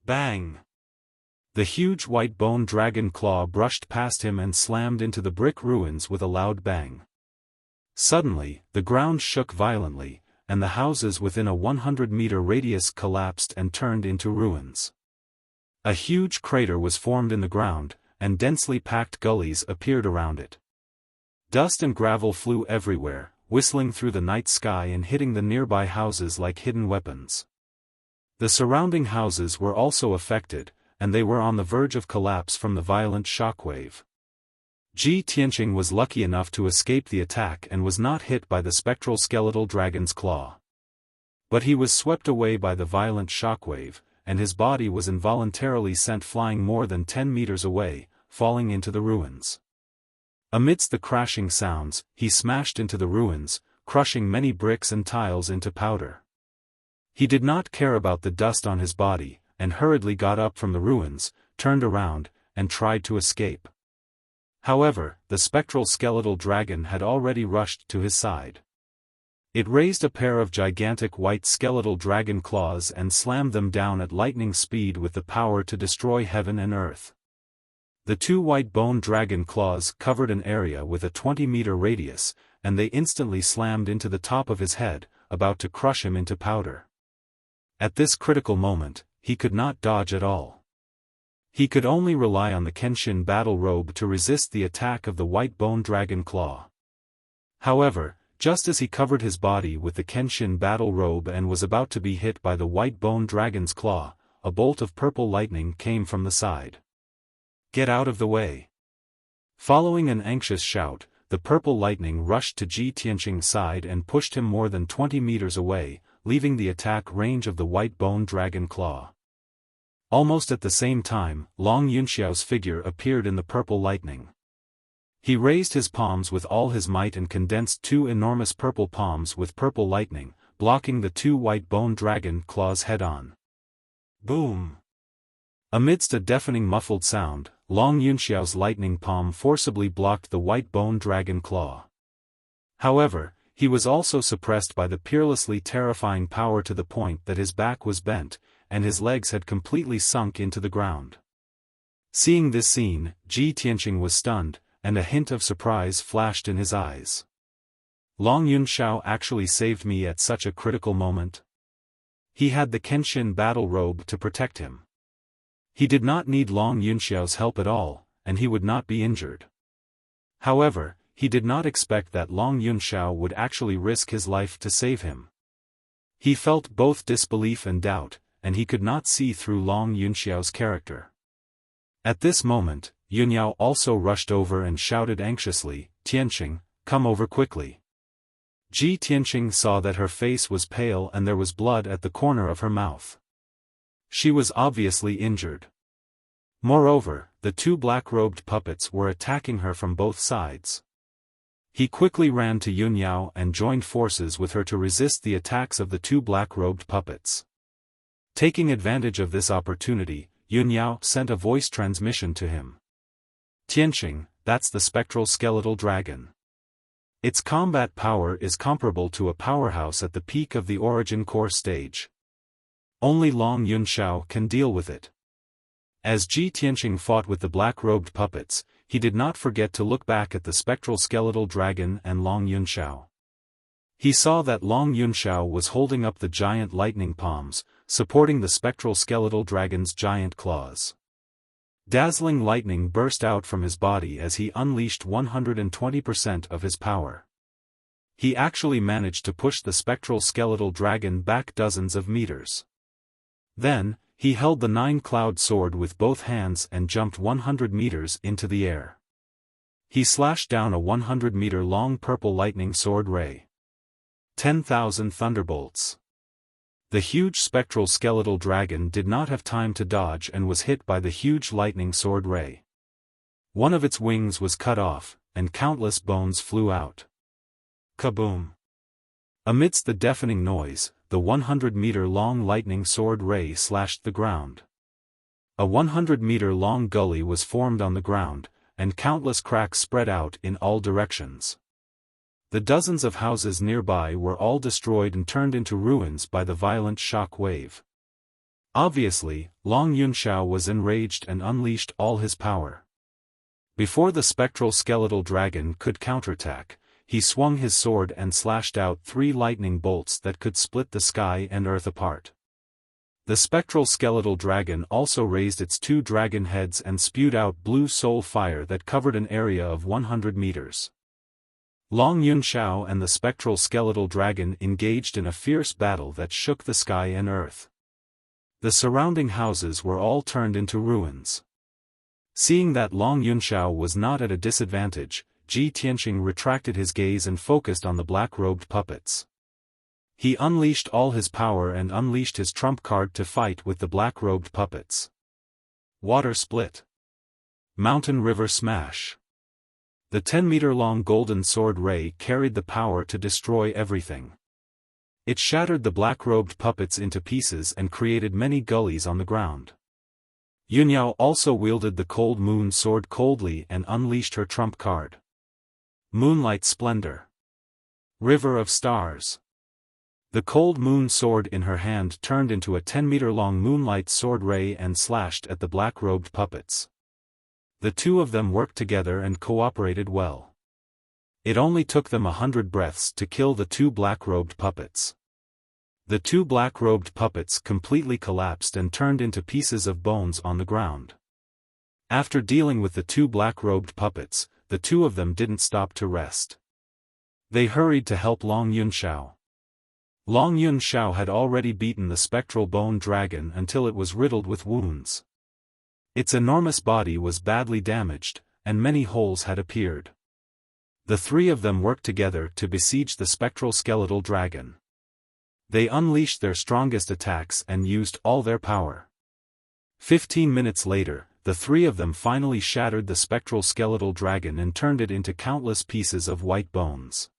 Bang! The huge white bone dragon claw brushed past him and slammed into the brick ruins with a loud bang. Suddenly, the ground shook violently, and the houses within a 100-meter radius collapsed and turned into ruins. A huge crater was formed in the ground, and densely packed gullies appeared around it. Dust and gravel flew everywhere, whistling through the night sky and hitting the nearby houses like hidden weapons. The surrounding houses were also affected, and they were on the verge of collapse from the violent shockwave. Ji Tianqing was lucky enough to escape the attack and was not hit by the spectral skeletal dragon's claw. But he was swept away by the violent shockwave, and his body was involuntarily sent flying more than 10 meters away, falling into the ruins. Amidst the crashing sounds, he smashed into the ruins, crushing many bricks and tiles into powder. He did not care about the dust on his body, and hurriedly got up from the ruins, turned around, and tried to escape. However, the spectral skeletal dragon had already rushed to his side. It raised a pair of gigantic white skeletal dragon claws and slammed them down at lightning speed with the power to destroy heaven and earth. The two white bone dragon claws covered an area with a 20-meter radius, and they instantly slammed into the top of his head, about to crush him into powder. At this critical moment, he could not dodge at all. He could only rely on the Kenshin battle robe to resist the attack of the white bone dragon claw. However, just as he covered his body with the Kenshin battle robe and was about to be hit by the white bone dragon's claw, a bolt of purple lightning came from the side. "Get out of the way!" Following an anxious shout, the purple lightning rushed to Ji Tianqing's side and pushed him more than 20 meters away, leaving the attack range of the white bone dragon claw. Almost at the same time, Long Yunxiao's figure appeared in the purple lightning. He raised his palms with all his might and condensed two enormous purple palms with purple lightning, blocking the two white bone dragon claws head-on. Boom! Amidst a deafening muffled sound, Long Yunxiao's lightning palm forcibly blocked the white bone dragon claw. However, he was also suppressed by the peerlessly terrifying power to the point that his back was bent, and his legs had completely sunk into the ground. Seeing this scene, Ji Tianqing was stunned, and a hint of surprise flashed in his eyes. Long Yunxiao actually saved me at such a critical moment. He had the Kenshin battle robe to protect him. He did not need Long Yunxiao's help at all, and he would not be injured. However, he did not expect that Long Yunxiao would actually risk his life to save him. He felt both disbelief and doubt, and he could not see through Long Yunxiao's character. At this moment, Yunyao also rushed over and shouted anxiously, "Tianqing, come over quickly." Ji Tianqing saw that her face was pale and there was blood at the corner of her mouth. She was obviously injured. Moreover, the two black-robed puppets were attacking her from both sides. He quickly ran to Yunyao and joined forces with her to resist the attacks of the two black-robed puppets. Taking advantage of this opportunity, Yunyao sent a voice transmission to him. "Tianqing, that's the spectral skeletal dragon. Its combat power is comparable to a powerhouse at the peak of the origin core stage. Only Long Yunxiao can deal with it." As Ji Tianqing fought with the black-robed puppets, he did not forget to look back at the spectral skeletal dragon and Long Yunxiao. He saw that Long Yunxiao was holding up the giant lightning palms, supporting the spectral skeletal dragon's giant claws. Dazzling lightning burst out from his body as he unleashed 120% of his power. He actually managed to push the spectral skeletal dragon back dozens of meters. Then, he held the nine-cloud sword with both hands and jumped 100 meters into the air. He slashed down a 100-meter-long purple lightning sword ray. 10,000 thunderbolts. The huge spectral skeletal dragon did not have time to dodge and was hit by the huge lightning sword ray. One of its wings was cut off, and countless bones flew out. Kaboom! Amidst the deafening noise, the 100-meter-long lightning sword ray slashed the ground. A 100-meter-long gully was formed on the ground, and countless cracks spread out in all directions. The dozens of houses nearby were all destroyed and turned into ruins by the violent shock wave. Obviously, Long Yunxiao was enraged and unleashed all his power. Before the spectral skeletal dragon could counterattack, he swung his sword and slashed out 3 lightning bolts that could split the sky and earth apart. The spectral skeletal dragon also raised its 2 dragon heads and spewed out blue soul fire that covered an area of 100 meters. Long Yunxiao and the spectral skeletal dragon engaged in a fierce battle that shook the sky and earth. The surrounding houses were all turned into ruins. Seeing that Long Yunxiao was not at a disadvantage, Ji Tianqing retracted his gaze and focused on the black-robed puppets. He unleashed all his power and unleashed his trump card to fight with the black-robed puppets. Water split. Mountain river smash. The 10-meter-long golden sword ray carried the power to destroy everything. It shattered the black-robed puppets into pieces and created many gullies on the ground. Yunyao also wielded the cold moon sword coldly and unleashed her trump card. Moonlight Splendor. River of Stars. The cold moon sword in her hand turned into a 10-meter-long moonlight sword ray and slashed at the black-robed puppets. The two of them worked together and cooperated well. It only took them 100 breaths to kill the two black-robed puppets. The two black-robed puppets completely collapsed and turned into pieces of bones on the ground. After dealing with the two black-robed puppets, the two of them didn't stop to rest. They hurried to help Long Yunxiao. Long Yunxiao had already beaten the spectral bone dragon until it was riddled with wounds. Its enormous body was badly damaged, and many holes had appeared. The three of them worked together to besiege the spectral skeletal dragon. They unleashed their strongest attacks and used all their power. 15 minutes later, the three of them finally shattered the spectral skeletal dragon and turned it into countless pieces of white bones.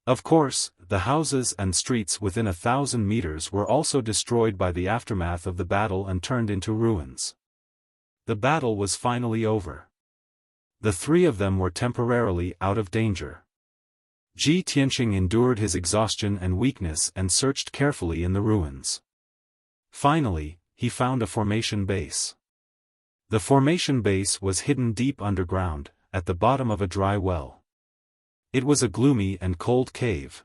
Of course, the houses and streets within 1,000 meters were also destroyed by the aftermath of the battle and turned into ruins. The battle was finally over. The three of them were temporarily out of danger. Ji Tianqing endured his exhaustion and weakness and searched carefully in the ruins. Finally, he found a formation base. The formation base was hidden deep underground, at the bottom of a dry well. It was a gloomy and cold cave.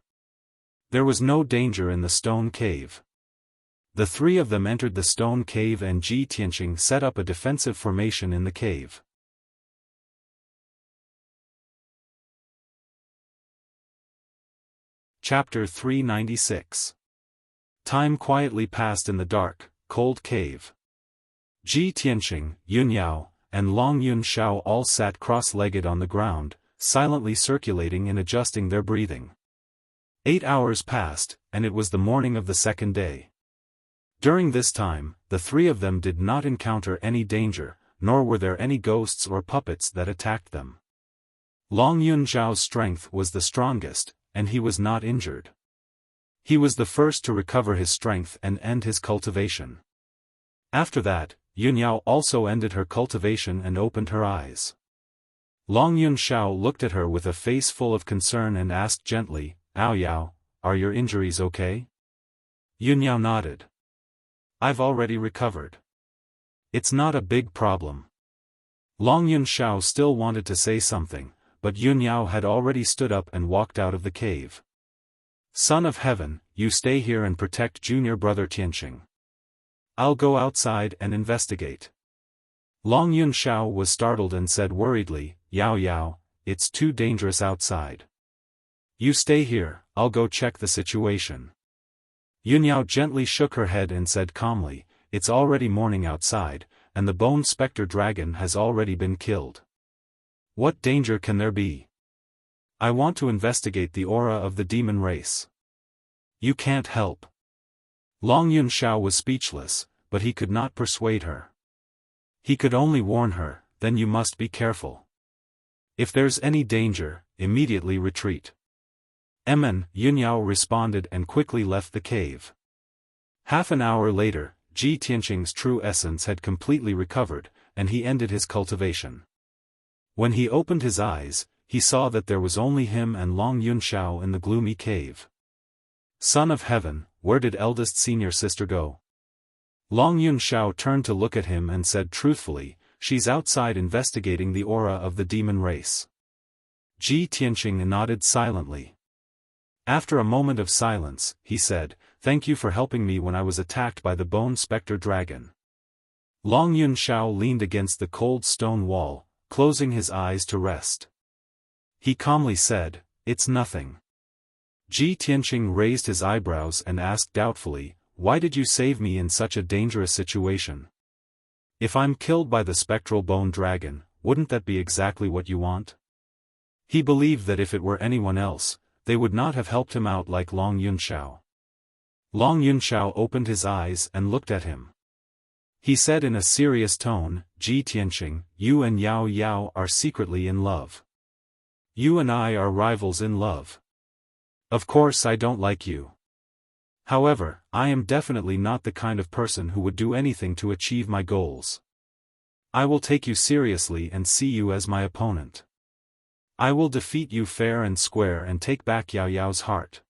There was no danger in the stone cave. The three of them entered the stone cave and Ji Tianqing set up a defensive formation in the cave. Chapter 396. Time quietly passed in the dark, cold cave. Ji Tianqing, Yunyao, and Long Yunxiao all sat cross-legged on the ground, silently circulating and adjusting their breathing. 8 hours passed, and it was the morning of the second day. During this time, the three of them did not encounter any danger, nor were there any ghosts or puppets that attacked them. Long Yunxiao's strength was the strongest, and he was not injured. He was the first to recover his strength and end his cultivation. After that, Yunyao also ended her cultivation and opened her eyes. Long Yunxiao looked at her with a face full of concern and asked gently, "Aoyao, are your injuries okay?" Yunyao nodded. "I've already recovered. It's not a big problem." Long Yunxiao still wanted to say something, but Yunyao had already stood up and walked out of the cave. "Son of Heaven, you stay here and protect junior brother Tianqing. I'll go outside and investigate." Long Yunxiao was startled and said worriedly, "Yao Yao, it's too dangerous outside. You stay here, I'll go check the situation." Yunyao gently shook her head and said calmly, "It's already morning outside, and the bone spectre dragon has already been killed. What danger can there be? I want to investigate the aura of the demon race." "You can't help." Long Yunxiao was speechless, but he could not persuade her. He could only warn her, "Then you must be careful. If there's any danger, immediately retreat." Yunyao responded and quickly left the cave. Half an hour later, Ji Tianqing's true essence had completely recovered, and he ended his cultivation. When he opened his eyes, he saw that there was only him and Long Yunxiao in the gloomy cave. "Son of Heaven, where did eldest senior sister go?" Long Yunxiao turned to look at him and said truthfully, "She's outside investigating the aura of the demon race." Ji Tianqing nodded silently. After a moment of silence, he said, "Thank you for helping me when I was attacked by the bone spectre dragon." Long Yunxiao leaned against the cold stone wall, closing his eyes to rest. He calmly said, "It's nothing." Ji Tianqing raised his eyebrows and asked doubtfully, "Why did you save me in such a dangerous situation? If I'm killed by the spectral bone dragon, wouldn't that be exactly what you want?" He believed that if it were anyone else, they would not have helped him out like Long Yunxiao. Long Yunxiao opened his eyes and looked at him. He said in a serious tone, "Ji Tianqing, you and Yao Yao are secretly in love. You and I are rivals in love. Of course I don't like you. However, I am definitely not the kind of person who would do anything to achieve my goals. I will take you seriously and see you as my opponent. I will defeat you fair and square and take back Yao Yao's heart.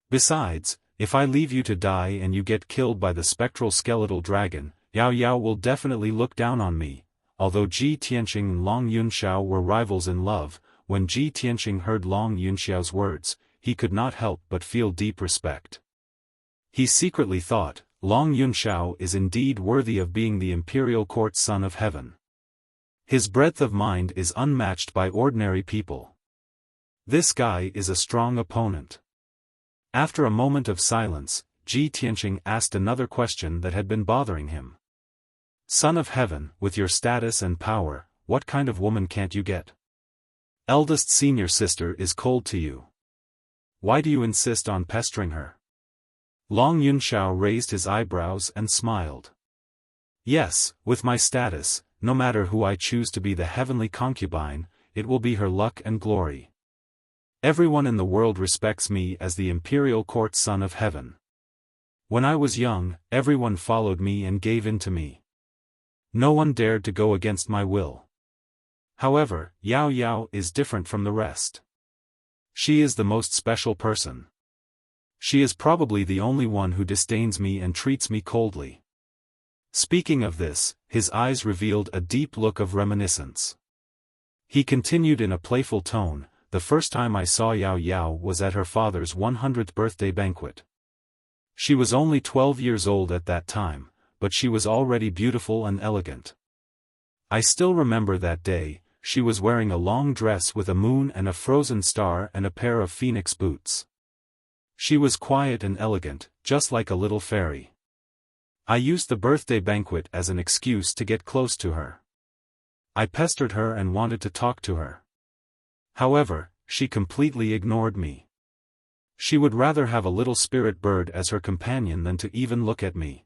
Besides, if I leave you to die and you get killed by the spectral skeletal dragon, Yao Yao will definitely look down on me. Although Ji Tianqing and Long Yunxiao were rivals in love, when Ji Tianqing heard Long Yunxiao's words, he could not help but feel deep respect. He secretly thought, Long Yunxiao is indeed worthy of being the imperial court son of heaven. His breadth of mind is unmatched by ordinary people. This guy is a strong opponent. After a moment of silence, Ji Tianqing asked another question that had been bothering him. Son of heaven, with your status and power, what kind of woman can't you get? Eldest senior sister is cold to you. Why do you insist on pestering her? Long Yunxiao raised his eyebrows and smiled. Yes, with my status, no matter who I choose to be the heavenly concubine, it will be her luck and glory. Everyone in the world respects me as the imperial court son of heaven. When I was young, everyone followed me and gave in to me. No one dared to go against my will. However, Yao Yao is different from the rest. She is the most special person. She is probably the only one who disdains me and treats me coldly. Speaking of this, his eyes revealed a deep look of reminiscence. He continued in a playful tone, the first time I saw Yao Yao was at her father's 100th birthday banquet. She was only 12 years old at that time, but she was already beautiful and elegant. I still remember that day. She was wearing a long dress with a moon and a frozen star and a pair of phoenix boots. She was quiet and elegant, just like a little fairy. I used the birthday banquet as an excuse to get close to her. I pestered her and wanted to talk to her. However, she completely ignored me. She would rather have a little spirit bird as her companion than to even look at me.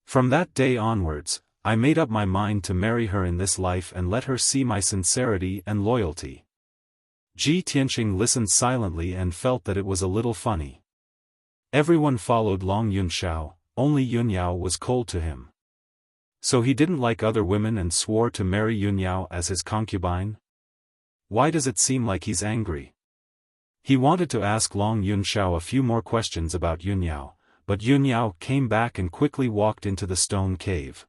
From that day onwards, I made up my mind to marry her in this life and let her see my sincerity and loyalty. Ji Tianqing listened silently and felt that it was a little funny. Everyone followed Long Yunxiao, only Yunyao was cold to him. So he didn't like other women and swore to marry Yunyao as his concubine? Why does it seem like he's angry? He wanted to ask Long Yunxiao a few more questions about Yunyao, but Yunyao came back and quickly walked into the stone cave.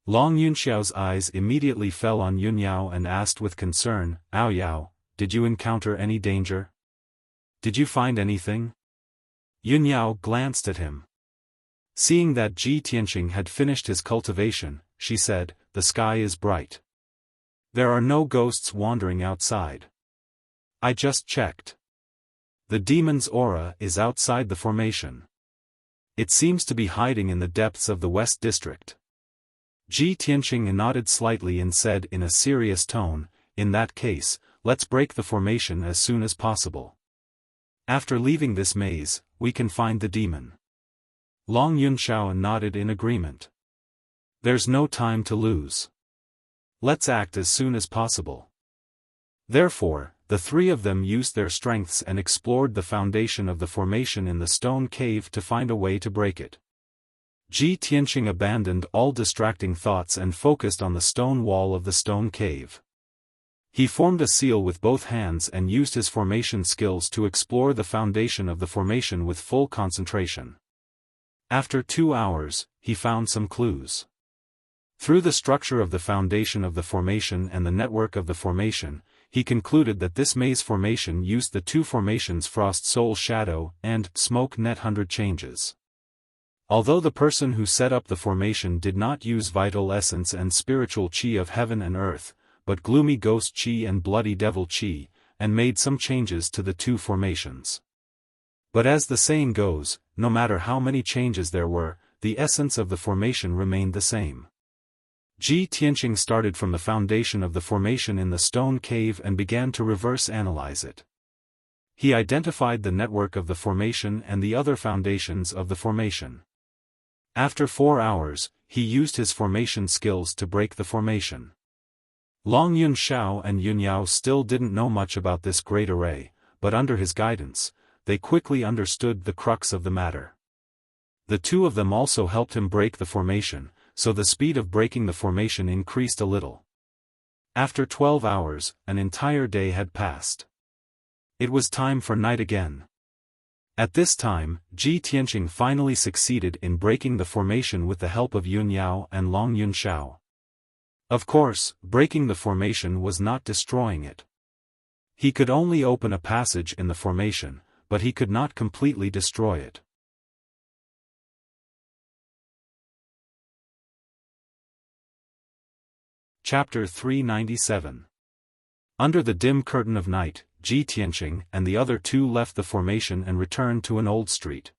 Long Yunxiao's eyes immediately fell on Yunyao and asked with concern, "Ao Yao, did you encounter any danger? Did you find anything?" Yunyao glanced at him. Seeing that Ji Tianqing had finished his cultivation, she said, "The sky is bright. There are no ghosts wandering outside. I just checked. The demon's aura is outside the formation. It seems to be hiding in the depths of the West District." Ji Tianqing nodded slightly and said in a serious tone, "In that case, let's break the formation as soon as possible. After leaving this maze, we can find the demon." Long Yunxiao nodded in agreement. "There's no time to lose. Let's act as soon as possible." Therefore, the three of them used their strengths and explored the foundation of the formation in the stone cave to find a way to break it. Ji Tianqing abandoned all distracting thoughts and focused on the stone wall of the stone cave. He formed a seal with both hands and used his formation skills to explore the foundation of the formation with full concentration. After 2 hours, he found some clues. Through the structure of the foundation of the formation and the network of the formation, he concluded that this maze formation used the two formations Frost Soul Shadow and Smoke Net 100 changes. Although the person who set up the formation did not use vital essence and spiritual chi of heaven and earth, but gloomy ghost chi and bloody devil chi, and made some changes to the two formations. But as the saying goes, no matter how many changes there were, the essence of the formation remained the same. Ji Tianqing started from the foundation of the formation in the stone cave and began to reverse analyze it. He identified the network of the formation and the other foundations of the formation. After 4 hours, he used his formation skills to break the formation. Long Yunxiao and Yunyao still didn't know much about this great array, but under his guidance, they quickly understood the crux of the matter. The two of them also helped him break the formation, so the speed of breaking the formation increased a little. After 12 hours, an entire day had passed. It was time for night again. At this time, Ji Tianqing finally succeeded in breaking the formation with the help of Yunyao and Long Yunxiao. Of course, breaking the formation was not destroying it. He could only open a passage in the formation, but he could not completely destroy it. Chapter 397. Under the dim curtain of night, Ji Tianqing and the other two left the formation and returned to an old street.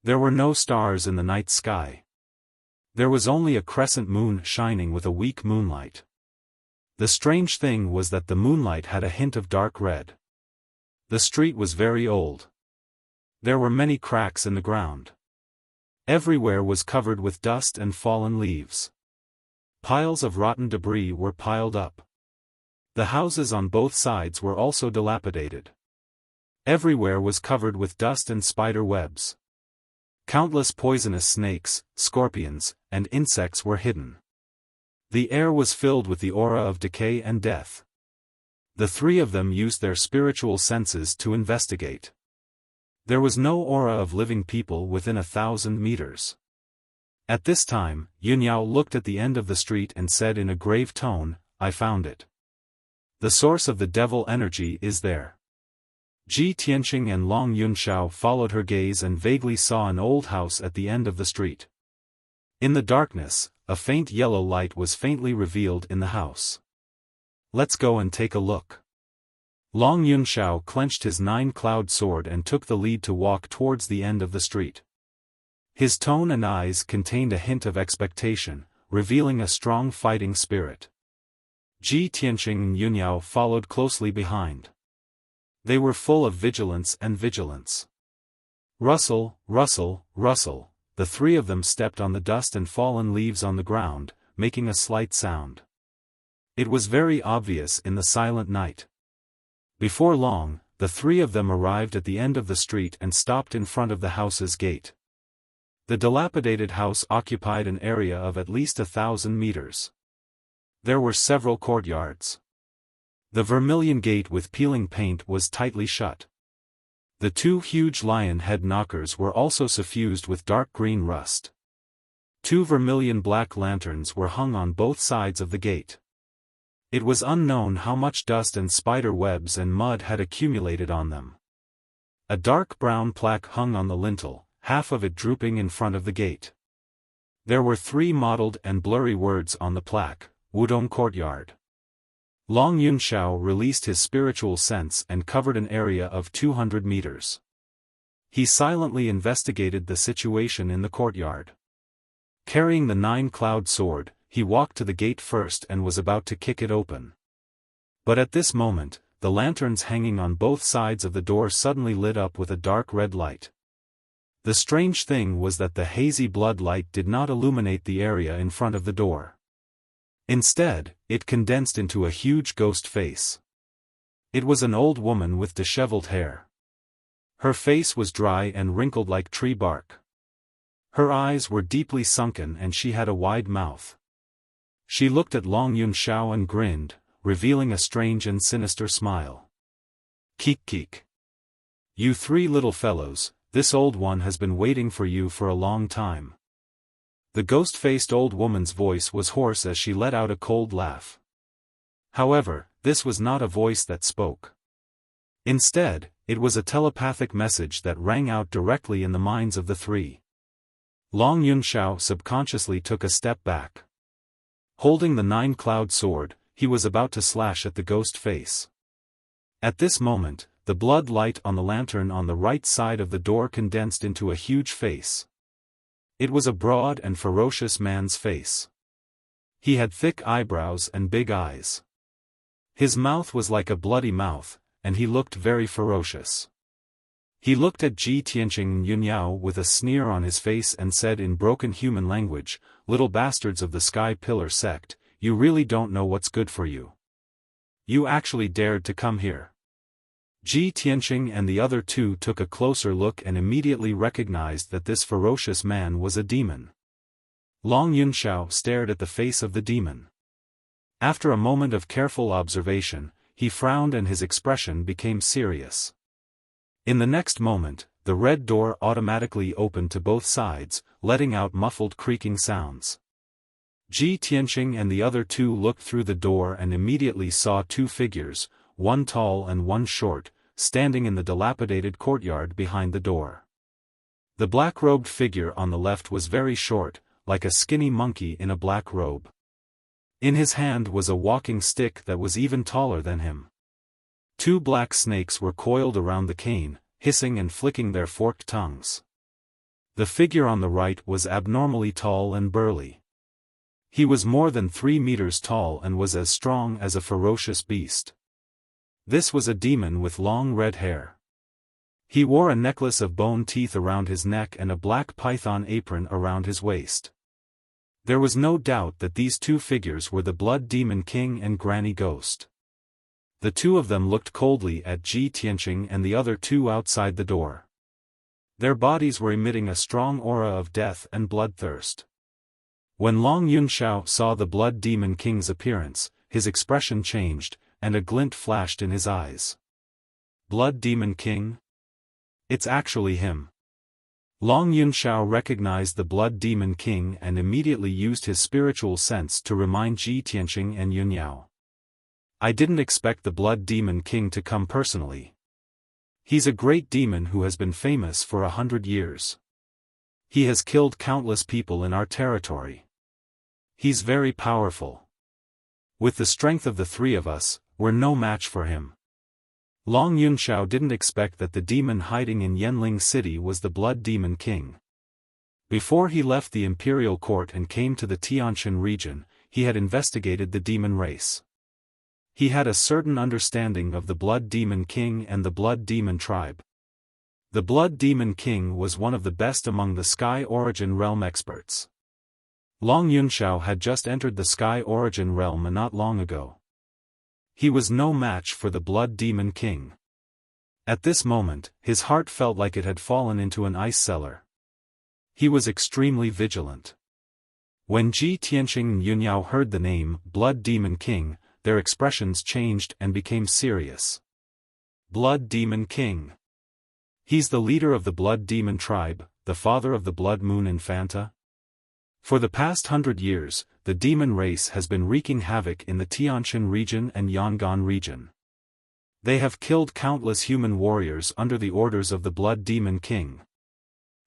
There were no stars in the night sky. There was only a crescent moon shining with a weak moonlight. The strange thing was that the moonlight had a hint of dark red. The street was very old. There were many cracks in the ground. Everywhere was covered with dust and fallen leaves. Piles of rotten debris were piled up. The houses on both sides were also dilapidated. Everywhere was covered with dust and spider webs. Countless poisonous snakes, scorpions, and insects were hidden. The air was filled with the aura of decay and death. The three of them used their spiritual senses to investigate. There was no aura of living people within 1,000 meters. At this time, Yunyao looked at the end of the street and said in a grave tone, "I found it. The source of the devil energy is there." Ji Tianqing and Long Yunxiao followed her gaze and vaguely saw an old house at the end of the street. In the darkness, a faint yellow light was faintly revealed in the house. "Let's go and take a look." Long Yunxiao clenched his 9-cloud sword and took the lead to walk towards the end of the street. His tone and eyes contained a hint of expectation, revealing a strong fighting spirit. Ji Tianqing and Yunyao followed closely behind. They were full of vigilance and vigilance. Rustle, rustle, rustle, the three of them stepped on the dust and fallen leaves on the ground, making a slight sound. It was very obvious in the silent night. Before long, the three of them arrived at the end of the street and stopped in front of the house's gate. The dilapidated house occupied an area of at least 1,000 meters. There were several courtyards. The vermilion gate with peeling paint was tightly shut. The two huge lion head knockers were also suffused with dark green rust. 2 vermilion black lanterns were hung on both sides of the gate. It was unknown how much dust and spider webs and mud had accumulated on them. A dark brown plaque hung on the lintel, half of it drooping in front of the gate. There were 3 mottled and blurry words on the plaque: Wudong Courtyard. Long Yunxiao released his spiritual sense and covered an area of 200 meters. He silently investigated the situation in the courtyard. Carrying the 9-cloud sword, he walked to the gate first and was about to kick it open. But at this moment, the lanterns hanging on both sides of the door suddenly lit up with a dark red light. The strange thing was that the hazy blood light did not illuminate the area in front of the door. Instead, it condensed into a huge ghost face. It was an old woman with disheveled hair. Her face was dry and wrinkled like tree bark. Her eyes were deeply sunken and she had a wide mouth. She looked at Long Yunxiao and grinned, revealing a strange and sinister smile. "Keek keek. You 3 little fellows, this old one has been waiting for you for a long time." The ghost-faced old woman's voice was hoarse as she let out a cold laugh. However, this was not a voice that spoke. Instead, it was a telepathic message that rang out directly in the minds of the 3. Long Yunxiao subconsciously took a step back. Holding the 9-cloud sword, he was about to slash at the ghost face. At this moment, the blood light on the lantern on the right side of the door condensed into a huge face. It was a broad and ferocious man's face. He had thick eyebrows and big eyes. His mouth was like a bloody mouth, and he looked very ferocious. He looked at Ji Tianqing and Yunyao with a sneer on his face and said in broken human language, "Little bastards of the Sky Pillar sect, you really don't know what's good for you. You actually dared to come here. Ji Tianqing and the other two took a closer look and immediately recognized that this ferocious man was a demon. Long Yunxiao stared at the face of the demon. After a moment of careful observation, he frowned and his expression became serious. In the next moment, the red door automatically opened to both sides, letting out muffled creaking sounds. Ji Tianqing and the other two looked through the door and immediately saw two figures, one tall and one short, standing in the dilapidated courtyard behind the door. The black-robed figure on the left was very short, like a skinny monkey in a black robe. In his hand was a walking stick that was even taller than him. Two black snakes were coiled around the cane, hissing and flicking their forked tongues. The figure on the right was abnormally tall and burly. He was more than 3 meters tall and was as strong as a ferocious beast. This was a demon with long red hair. He wore a necklace of bone teeth around his neck and a black python apron around his waist. There was no doubt that these two figures were the Blood Demon King and Granny Ghost. The two of them looked coldly at Ji Tianqing and the other two outside the door. Their bodies were emitting a strong aura of death and bloodthirst. When Long Yunxiao saw the Blood Demon King's appearance, his expression changed, and a glint flashed in his eyes. Blood Demon King? It's actually him. Long Yunxiao recognized the Blood Demon King and immediately used his spiritual sense to remind Ji Tianqing and Yunyao. I didn't expect the Blood Demon King to come personally. He's a great demon who has been famous for 100 years. He has killed countless people in our territory. He's very powerful. With the strength of the three of us, we're no match for him. Long Yunxiao didn't expect that the demon hiding in Yanling City was the Blood Demon King. Before he left the imperial court and came to the Tianshan region, he had investigated the demon race. He had a certain understanding of the Blood Demon King and the Blood Demon tribe. The Blood Demon King was one of the best among the Sky Origin Realm experts. Long Yunxiao had just entered the Sky Origin Realm not long ago. He was no match for the Blood Demon King. At this moment, his heart felt like it had fallen into an ice cellar. He was extremely vigilant. When Ji Tianqing and Yunyao heard the name Blood Demon King, their expressions changed and became serious. Blood Demon King. He's the leader of the Blood Demon tribe, the father of the Blood Moon Infanta. For the past 100 years, the demon race has been wreaking havoc in the Tianshan region and Yangon region. They have killed countless human warriors under the orders of the Blood Demon King.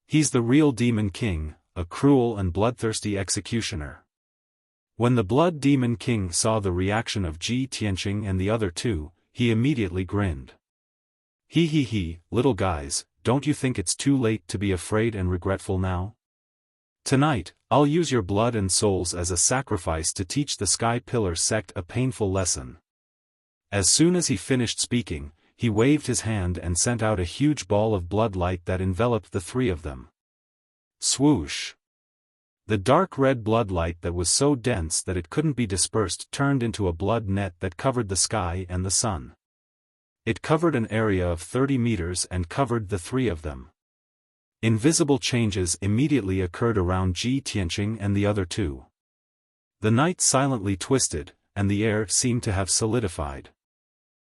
He's the real Demon King, a cruel and bloodthirsty executioner. When the Blood Demon King saw the reaction of Ji Tianqing and the other two, he immediately grinned. He, little guys, don't you think it's too late to be afraid and regretful now? Tonight, I'll use your blood and souls as a sacrifice to teach the Sky Pillar sect a painful lesson. As soon as he finished speaking, he waved his hand and sent out a huge ball of blood light that enveloped the three of them. Swoosh! The dark red blood light that was so dense that it couldn't be dispersed turned into a blood net that covered the sky and the sun. It covered an area of 30 meters and covered the three of them. Invisible changes immediately occurred around Ji Tianqing and the other two. The night silently twisted, and the air seemed to have solidified.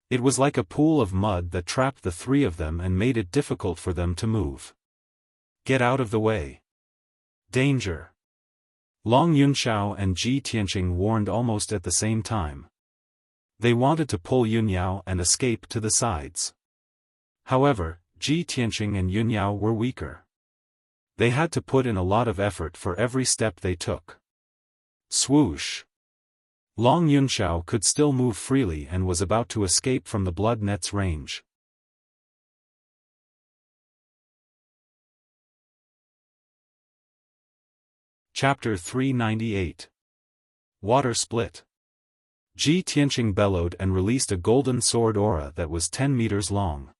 It was like a pool of mud that trapped the three of them and made it difficult for them to move. Get out of the way. Danger! Long Yunxiao and Ji Tianqing warned almost at the same time. They wanted to pull Yunyao and escape to the sides. However, Ji Tianqing and Yunyao were weaker. They had to put in a lot of effort for every step they took. Swoosh! Long Yunxiao could still move freely and was about to escape from the blood net's range. Chapter 398. Water Split. Ji Tianqing bellowed and released a golden sword aura that was 10 meters long.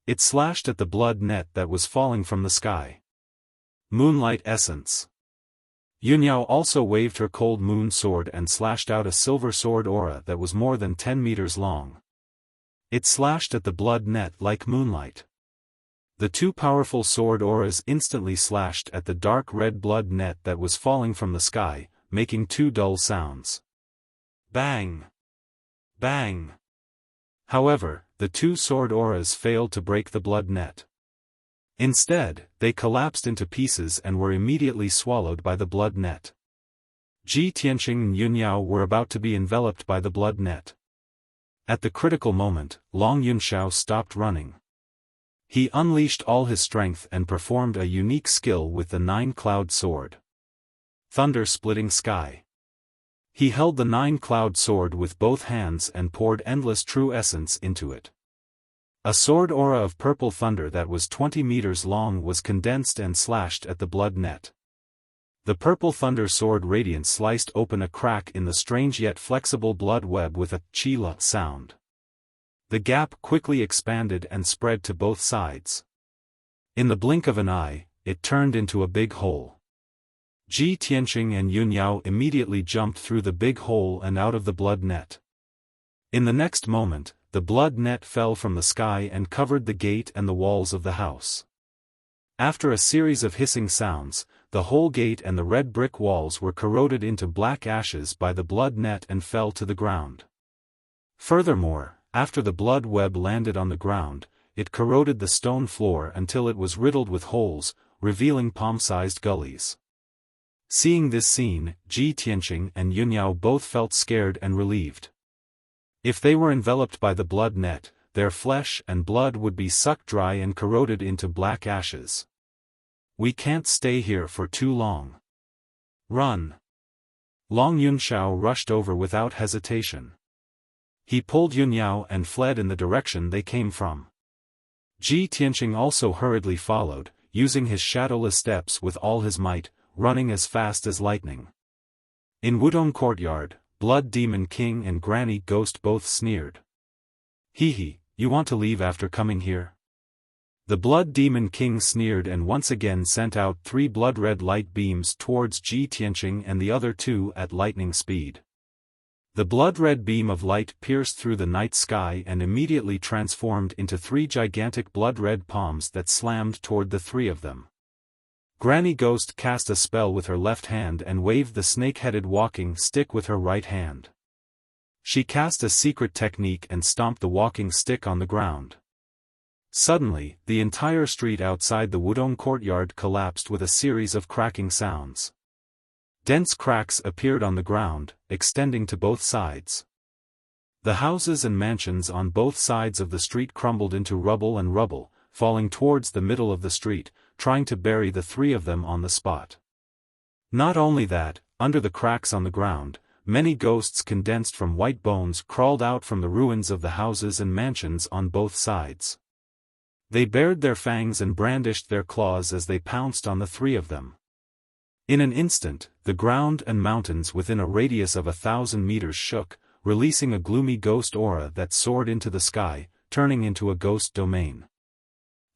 It slashed at the blood net that was falling from the sky. Moonlight Essence. Yunyao also waved her cold moon sword and slashed out a silver sword aura that was more than 10 meters long. It slashed at the blood net like moonlight. The two powerful sword auras instantly slashed at the dark red blood net that was falling from the sky, making two dull sounds. Bang! Bang! However, the two sword auras failed to break the blood net. Instead, they collapsed into pieces and were immediately swallowed by the blood net. Ji Tianqing and Yunyao were about to be enveloped by the blood net. At the critical moment, Long Yunxiao stopped running. He unleashed all his strength and performed a unique skill with the nine-cloud sword. Thunder-splitting sky. He held the nine-cloud sword with both hands and poured endless true essence into it. A sword aura of purple thunder that was 20 meters long was condensed and slashed at the blood net. The purple thunder sword radiance sliced open a crack in the strange yet flexible blood web with a "chi-la" sound. The gap quickly expanded and spread to both sides. In the blink of an eye, it turned into a big hole. Ji Tianqing and Yunyao immediately jumped through the big hole and out of the blood net. In the next moment, the blood net fell from the sky and covered the gate and the walls of the house. After a series of hissing sounds, the whole gate and the red brick walls were corroded into black ashes by the blood net and fell to the ground. Furthermore, after the blood web landed on the ground, it corroded the stone floor until it was riddled with holes, revealing palm-sized gullies. Seeing this scene, Ji Tianqing and Yunyao both felt scared and relieved. If they were enveloped by the blood net, their flesh and blood would be sucked dry and corroded into black ashes. We can't stay here for too long. Run! Long Yunxiao rushed over without hesitation. He pulled Yunyao and fled in the direction they came from. Ji Tianqing also hurriedly followed, using his shadowless steps with all his might, running as fast as lightning. In Wudong Courtyard, Blood Demon King and Granny Ghost both sneered. "Hee, you want to leave after coming here?" The Blood Demon King sneered and once again sent out 3 blood-red light beams towards Ji Tianqing and the other 2 at lightning speed. The blood-red beam of light pierced through the night sky and immediately transformed into 3 gigantic blood-red palms that slammed toward the 3 of them. Granny Ghost cast a spell with her left hand and waved the snake-headed walking stick with her right hand. She cast a secret technique and stomped the walking stick on the ground. Suddenly, the entire street outside the Wudong Courtyard collapsed with a series of cracking sounds. Dense cracks appeared on the ground, extending to both sides. The houses and mansions on both sides of the street crumbled into rubble, falling towards the middle of the street, trying to bury the 3 of them on the spot. Not only that, under the cracks on the ground, many ghosts condensed from white bones crawled out from the ruins of the houses and mansions on both sides. They bared their fangs and brandished their claws as they pounced on the 3 of them. In an instant, the ground and mountains within a radius of 1,000 meters shook, releasing a gloomy ghost aura that soared into the sky, turning into a ghost domain.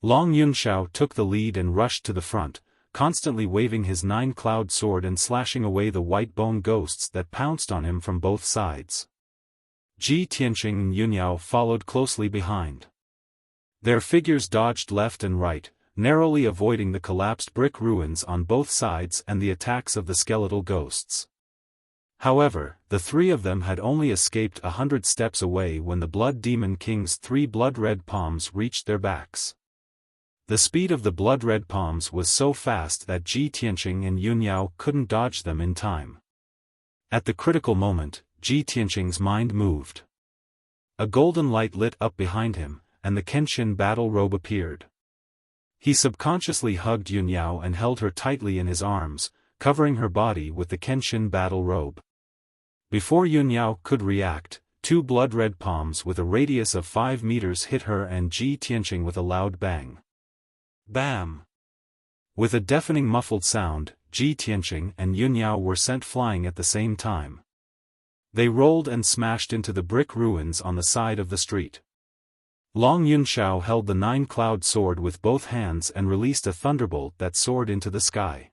Long Yunxiao took the lead and rushed to the front, constantly waving his 9-cloud sword and slashing away the white bone ghosts that pounced on him from both sides. Ji Tianqing and Yunyao followed closely behind. Their figures dodged left and right, narrowly avoiding the collapsed brick ruins on both sides and the attacks of the skeletal ghosts. However, the 3 of them had only escaped 100 steps away when the Blood Demon King's 3 blood-red palms reached their backs. The speed of the blood-red palms was so fast that Ji Tianqing and Yunyao couldn't dodge them in time. At the critical moment, Ji Tianqing's mind moved. A golden light lit up behind him, and the Kenshin battle robe appeared. He subconsciously hugged Yunyao and held her tightly in his arms, covering her body with the Kenshin battle robe. Before Yunyao could react, 2 blood-red palms with a radius of 5 meters hit her and Ji Tianqing with a loud bang. Bam! With a deafening muffled sound, Ji Tianqing and Yunyao were sent flying at the same time. They rolled and smashed into the brick ruins on the side of the street. Long Yunxiao held the 9-cloud sword with both hands and released a thunderbolt that soared into the sky.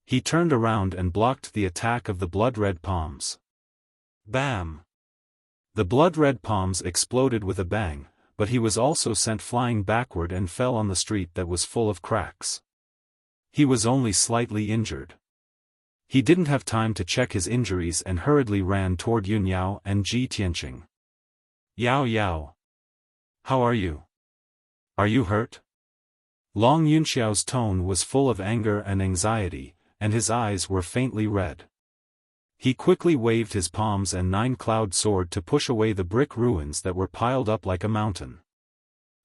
He turned around and blocked the attack of the blood-red palms. Bam! The blood-red palms exploded with a bang, but he was also sent flying backward and fell on the street that was full of cracks. He was only slightly injured. He didn't have time to check his injuries and hurriedly ran toward Yun Yao and Ji Tianqing. Yao Yao. How are you? Are you hurt? Long Yunxiao's tone was full of anger and anxiety, and his eyes were faintly red. He quickly waved his palms and nine-cloud sword to push away the brick ruins that were piled up like a mountain.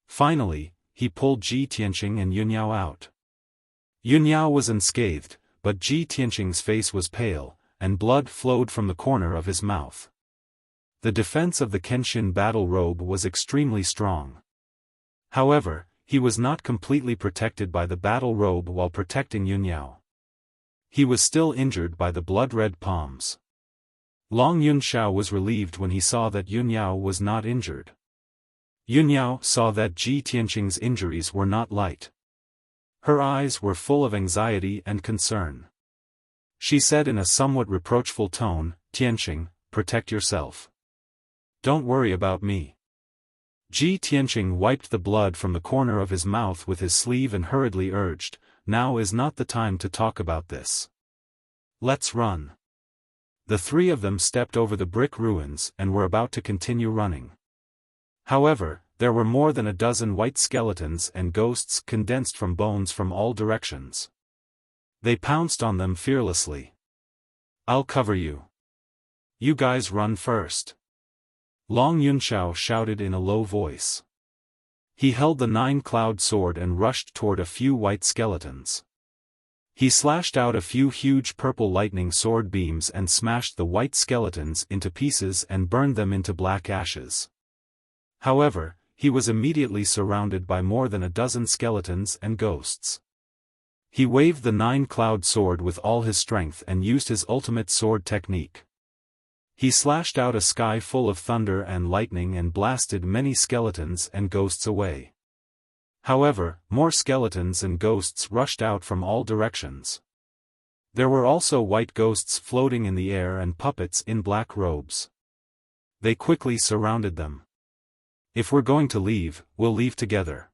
Finally, he pulled Ji Tianqing and Yun Yao out. Yun Yao was unscathed, but Ji Tianqing's face was pale, and blood flowed from the corner of his mouth. The defense of the Kenshin battle robe was extremely strong. However, he was not completely protected by the battle robe while protecting Yun Yao. He was still injured by the blood-red palms. Long Yunxiao was relieved when he saw that Yun Yao was not injured. Yun Yao saw that Ji Tianqing's injuries were not light. Her eyes were full of anxiety and concern. She said in a somewhat reproachful tone, "Tianqing, protect yourself. Don't worry about me." Ji Tianqing wiped the blood from the corner of his mouth with his sleeve and hurriedly urged, "Now is not the time to talk about this. Let's run." The three of them stepped over the brick ruins and were about to continue running. However, there were more than a dozen white skeletons and ghosts condensed from bones from all directions. They pounced on them fearlessly. "I'll cover you. You guys run first." Long Yunxiao shouted in a low voice. He held the nine-cloud sword and rushed toward a few white skeletons. He slashed out a few huge purple lightning sword beams and smashed the white skeletons into pieces and burned them into black ashes. However, he was immediately surrounded by more than a dozen skeletons and ghosts. He waved the nine-cloud sword with all his strength and used his ultimate sword technique. He slashed out a sky full of thunder and lightning and blasted many skeletons and ghosts away. However, more skeletons and ghosts rushed out from all directions. There were also white ghosts floating in the air and puppets in black robes. They quickly surrounded them. "If we're going to leave, we'll leave together,"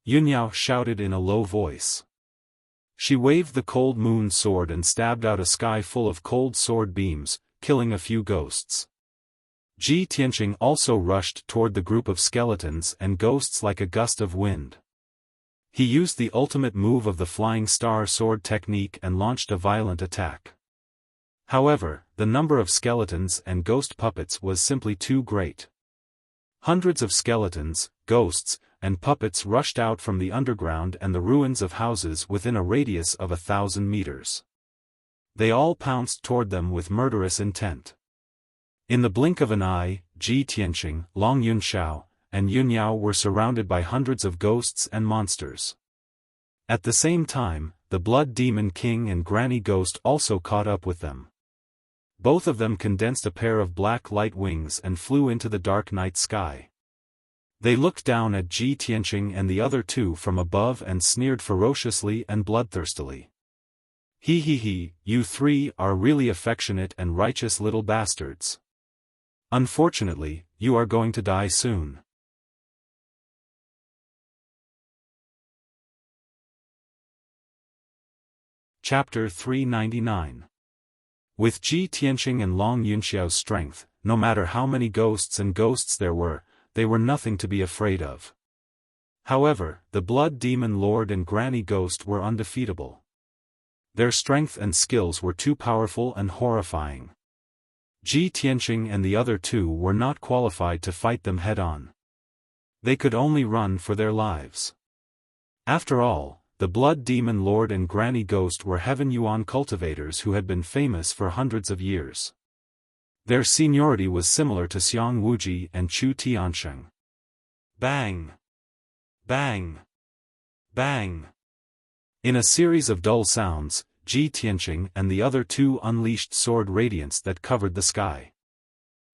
Yun Yao shouted in a low voice. She waved the cold moon sword and stabbed out a sky full of cold sword beams, killing a few ghosts. Ji Tianqing also rushed toward the group of skeletons and ghosts like a gust of wind. He used the ultimate move of the flying star sword technique and launched a violent attack. However, the number of skeletons and ghost puppets was simply too great. Hundreds of skeletons, ghosts, and puppets rushed out from the underground and the ruins of houses within a radius of 1,000 meters. They all pounced toward them with murderous intent. In the blink of an eye, Ji Tianqing, Long Yunxiao, and Yun Yao were surrounded by hundreds of ghosts and monsters. At the same time, the Blood Demon King and Granny Ghost also caught up with them. Both of them condensed a pair of black light wings and flew into the dark night sky. They looked down at Ji Tianqing and the other two from above and sneered ferociously and bloodthirstily. He, you three are really affectionate and righteous little bastards. Unfortunately, you are going to die soon." Chapter 399. With Ji Tianqing and Long Yunxiao's strength, no matter how many ghosts there were, they were nothing to be afraid of. However, the Blood Demon Lord and Granny Ghost were undefeatable. Their strength and skills were too powerful and horrifying. Ji Tianqing and the other two were not qualified to fight them head-on. They could only run for their lives. After all, the Blood Demon Lord and Granny Ghost were Heaven Yuan cultivators who had been famous for hundreds of years. Their seniority was similar to Xiang Wuji and Chu Tiansheng. Bang! Bang! Bang! In a series of dull sounds, Ji Tianqing and the other two unleashed sword radiance that covered the sky.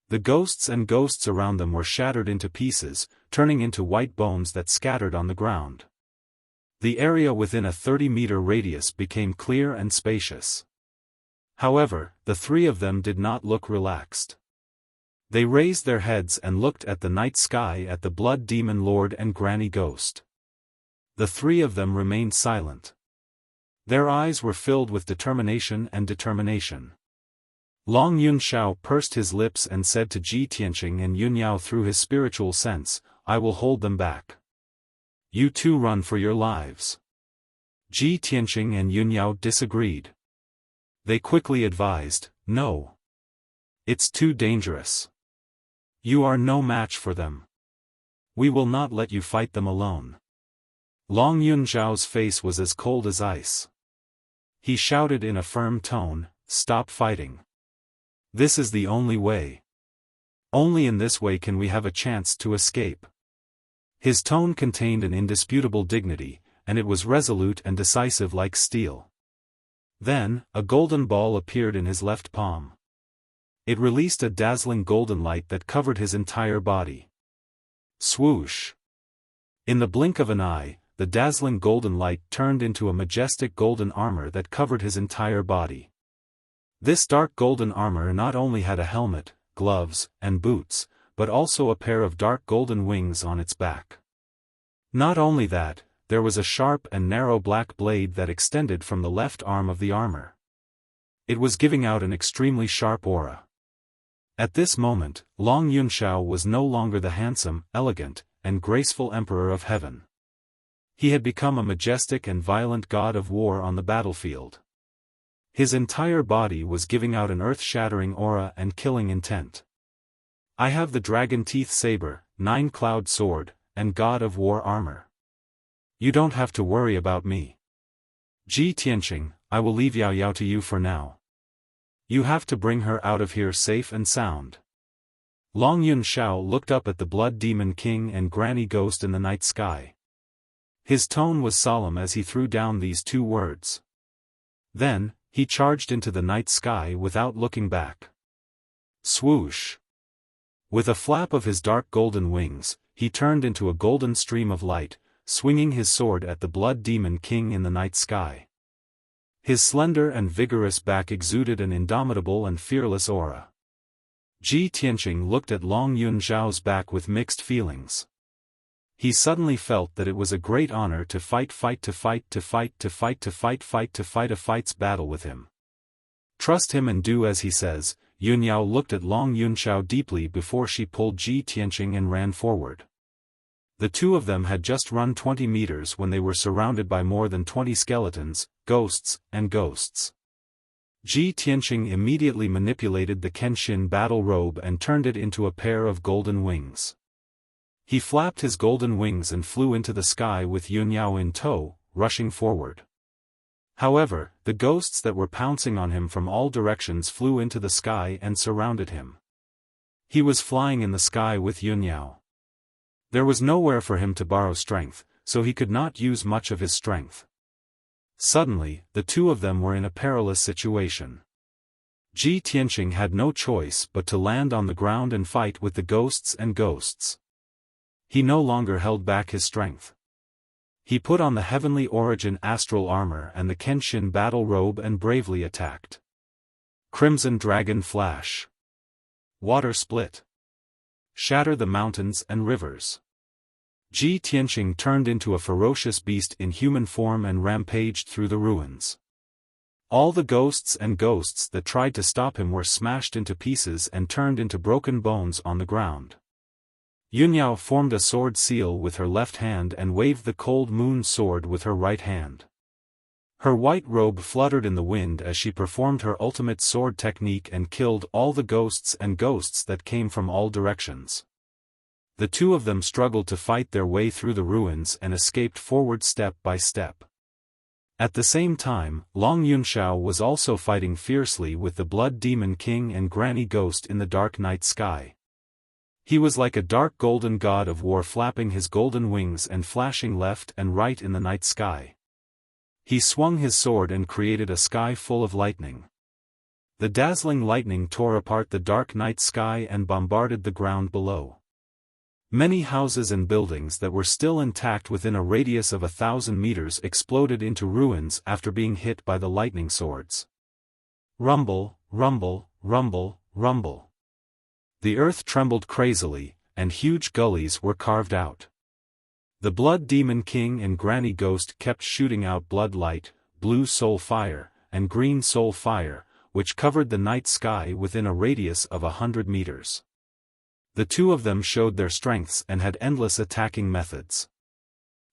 The ghosts and ghosts around them were shattered into pieces, turning into white bones that scattered on the ground. The area within a 30-meter radius became clear and spacious. However, the three of them did not look relaxed. They raised their heads and looked at the night sky, at the Blood Demon Lord and Granny Ghost. The three of them remained silent. Their eyes were filled with determination and determination. Long Yunxiao pursed his lips and said to Ji Tianqing and Yunyao through his spiritual sense, "I will hold them back. You two run for your lives." Ji Tianqing and Yunyao disagreed. They quickly advised, "No. It's too dangerous. You are no match for them. We will not let you fight them alone." Long Yunxiao's face was as cold as ice. He shouted in a firm tone, "Stop fighting. This is the only way. Only in this way can we have a chance to escape." His tone contained an indisputable dignity, and it was resolute and decisive like steel. Then, a golden ball appeared in his left palm. It released a dazzling golden light that covered his entire body. Swoosh! In the blink of an eye, the dazzling golden light turned into a majestic golden armor that covered his entire body. This dark golden armor not only had a helmet, gloves, and boots, but also a pair of dark golden wings on its back. Not only that, there was a sharp and narrow black blade that extended from the left arm of the armor. It was giving out an extremely sharp aura. At this moment, Long Yunxiao was no longer the handsome, elegant, and graceful Emperor of Heaven. He had become a majestic and violent god of war on the battlefield. His entire body was giving out an earth-shattering aura and killing intent. "I have the dragon teeth saber, 9-cloud sword, and god of war armor. You don't have to worry about me. Ji Tianqing, I will leave Yao Yao to you for now. You have to bring her out of here safe and sound." Long Yunxiao looked up at the Blood Demon King and Granny Ghost in the night sky. His tone was solemn as he threw down these two words. Then, he charged into the night sky without looking back. Swoosh! With a flap of his dark golden wings, he turned into a golden stream of light, swinging his sword at the Blood Demon King in the night sky. His slender and vigorous back exuded an indomitable and fearless aura. Ji Tianqing looked at Long Yunxiao's back with mixed feelings. He suddenly felt that it was a great honor to fight a fight's battle with him. Trust him and do as he says. Yunyao looked at Long Yunxiao deeply before she pulled Ji Tianqing and ran forward. The two of them had just run 20 meters when they were surrounded by more than 20 skeletons, ghosts, and ghosts. Ji Tianqing immediately manipulated the Kenshin battle robe and turned it into a pair of golden wings. He flapped his golden wings and flew into the sky with Yunyao in tow, rushing forward. However, the ghosts that were pouncing on him from all directions flew into the sky and surrounded him. He was flying in the sky with Yunyao. There was nowhere for him to borrow strength, so he could not use much of his strength. Suddenly, the two of them were in a perilous situation. Ji Tianqing had no choice but to land on the ground and fight with the ghosts and ghosts. He no longer held back his strength. He put on the Heavenly Origin astral armor and the Kenshin battle robe and bravely attacked. Crimson Dragon Flash. Water Split. Shatter the mountains and rivers. Ji Tianqing turned into a ferocious beast in human form and rampaged through the ruins. All the ghosts and ghosts that tried to stop him were smashed into pieces and turned into broken bones on the ground. Yunyao formed a sword seal with her left hand and waved the cold moon sword with her right hand. Her white robe fluttered in the wind as she performed her ultimate sword technique and killed all the ghosts and ghosts that came from all directions. The two of them struggled to fight their way through the ruins and escaped forward step by step. At the same time, Long Yunxiao was also fighting fiercely with the Blood Demon King and Granny Ghost in the dark night sky. He was like a dark golden god of war flapping his golden wings and flashing left and right in the night sky. He swung his sword and created a sky full of lightning. The dazzling lightning tore apart the dark night sky and bombarded the ground below. Many houses and buildings that were still intact within a radius of 1,000 meters exploded into ruins after being hit by the lightning swords. Rumble, rumble, rumble, rumble. The earth trembled crazily, and huge gullies were carved out. The Blood Demon King and Granny Ghost kept shooting out blood light, blue soul fire, and green soul fire, which covered the night sky within a radius of 100 meters. The two of them showed their strengths and had endless attacking methods.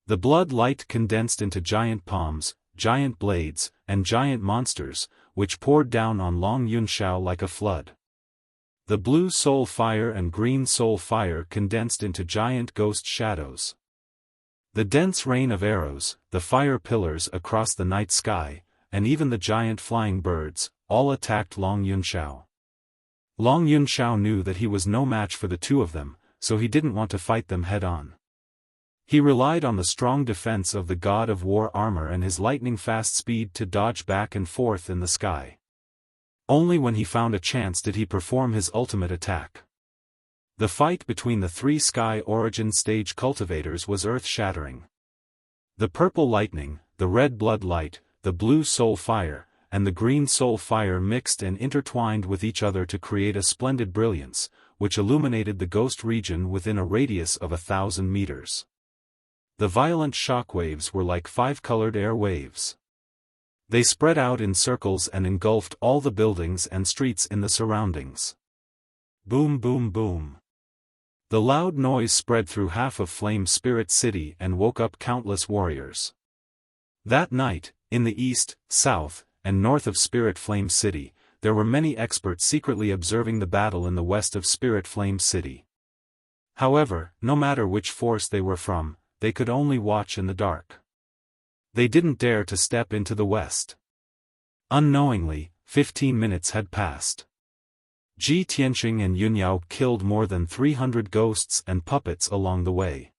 The blood light condensed into giant palms, giant blades, and giant monsters, which poured down on Long Yunxiao like a flood. The blue soul fire and green soul fire condensed into giant ghost shadows. The dense rain of arrows, the fire pillars across the night sky, and even the giant flying birds, all attacked Long Yunxiao. Long Yunxiao knew that he was no match for the two of them, so he didn't want to fight them head-on. He relied on the strong defense of the god of war armor and his lightning-fast speed to dodge back and forth in the sky. Only when he found a chance did he perform his ultimate attack. The fight between the three Sky Origin stage cultivators was earth-shattering. The purple lightning, the red blood light, the blue soul fire, and the green soul fire mixed and intertwined with each other to create a splendid brilliance, which illuminated the ghost region within a radius of 1,000 meters. The violent shockwaves were like five-colored air waves. They spread out in circles and engulfed all the buildings and streets in the surroundings. Boom, boom, boom. The loud noise spread through half of Flame Spirit City and woke up countless warriors. That night, in the east, south, and north of Spirit Flame City, there were many experts secretly observing the battle in the west of Spirit Flame City. However, no matter which force they were from, they could only watch in the dark. They didn't dare to step into the west. Unknowingly, 15 minutes had passed. Ji Tianqing and Yunyao killed more than 300 ghosts and puppets along the way.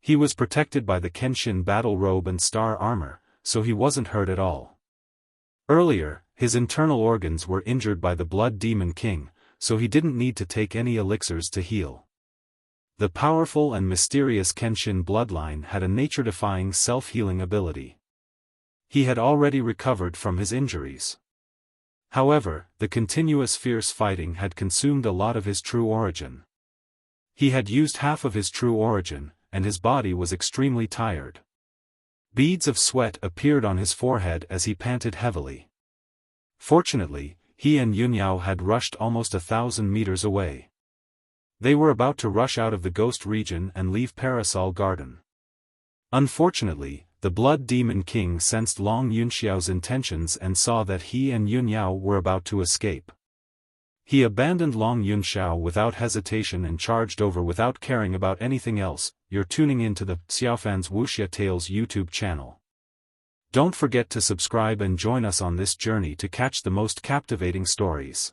He was protected by the Kenshin battle robe and star armor, so he wasn't hurt at all. Earlier, his internal organs were injured by the Blood Demon King, so he didn't need to take any elixirs to heal. The powerful and mysterious Kenshin bloodline had a nature-defying self-healing ability. He had already recovered from his injuries. However, the continuous fierce fighting had consumed a lot of his true origin. He had used half of his true origin, and his body was extremely tired. Beads of sweat appeared on his forehead as he panted heavily. Fortunately, he and Yunyao had rushed almost 1,000 meters away. They were about to rush out of the ghost region and leave Parasol Garden. Unfortunately, the Blood Demon King sensed Long Yunxiao's intentions and saw that he and Yunyao were about to escape. He abandoned Long Yunxiao without hesitation and charged over without caring about anything else. You're tuning into the Xiaofan's Wuxia Tales YouTube channel. Don't forget to subscribe and join us on this journey to catch the most captivating stories.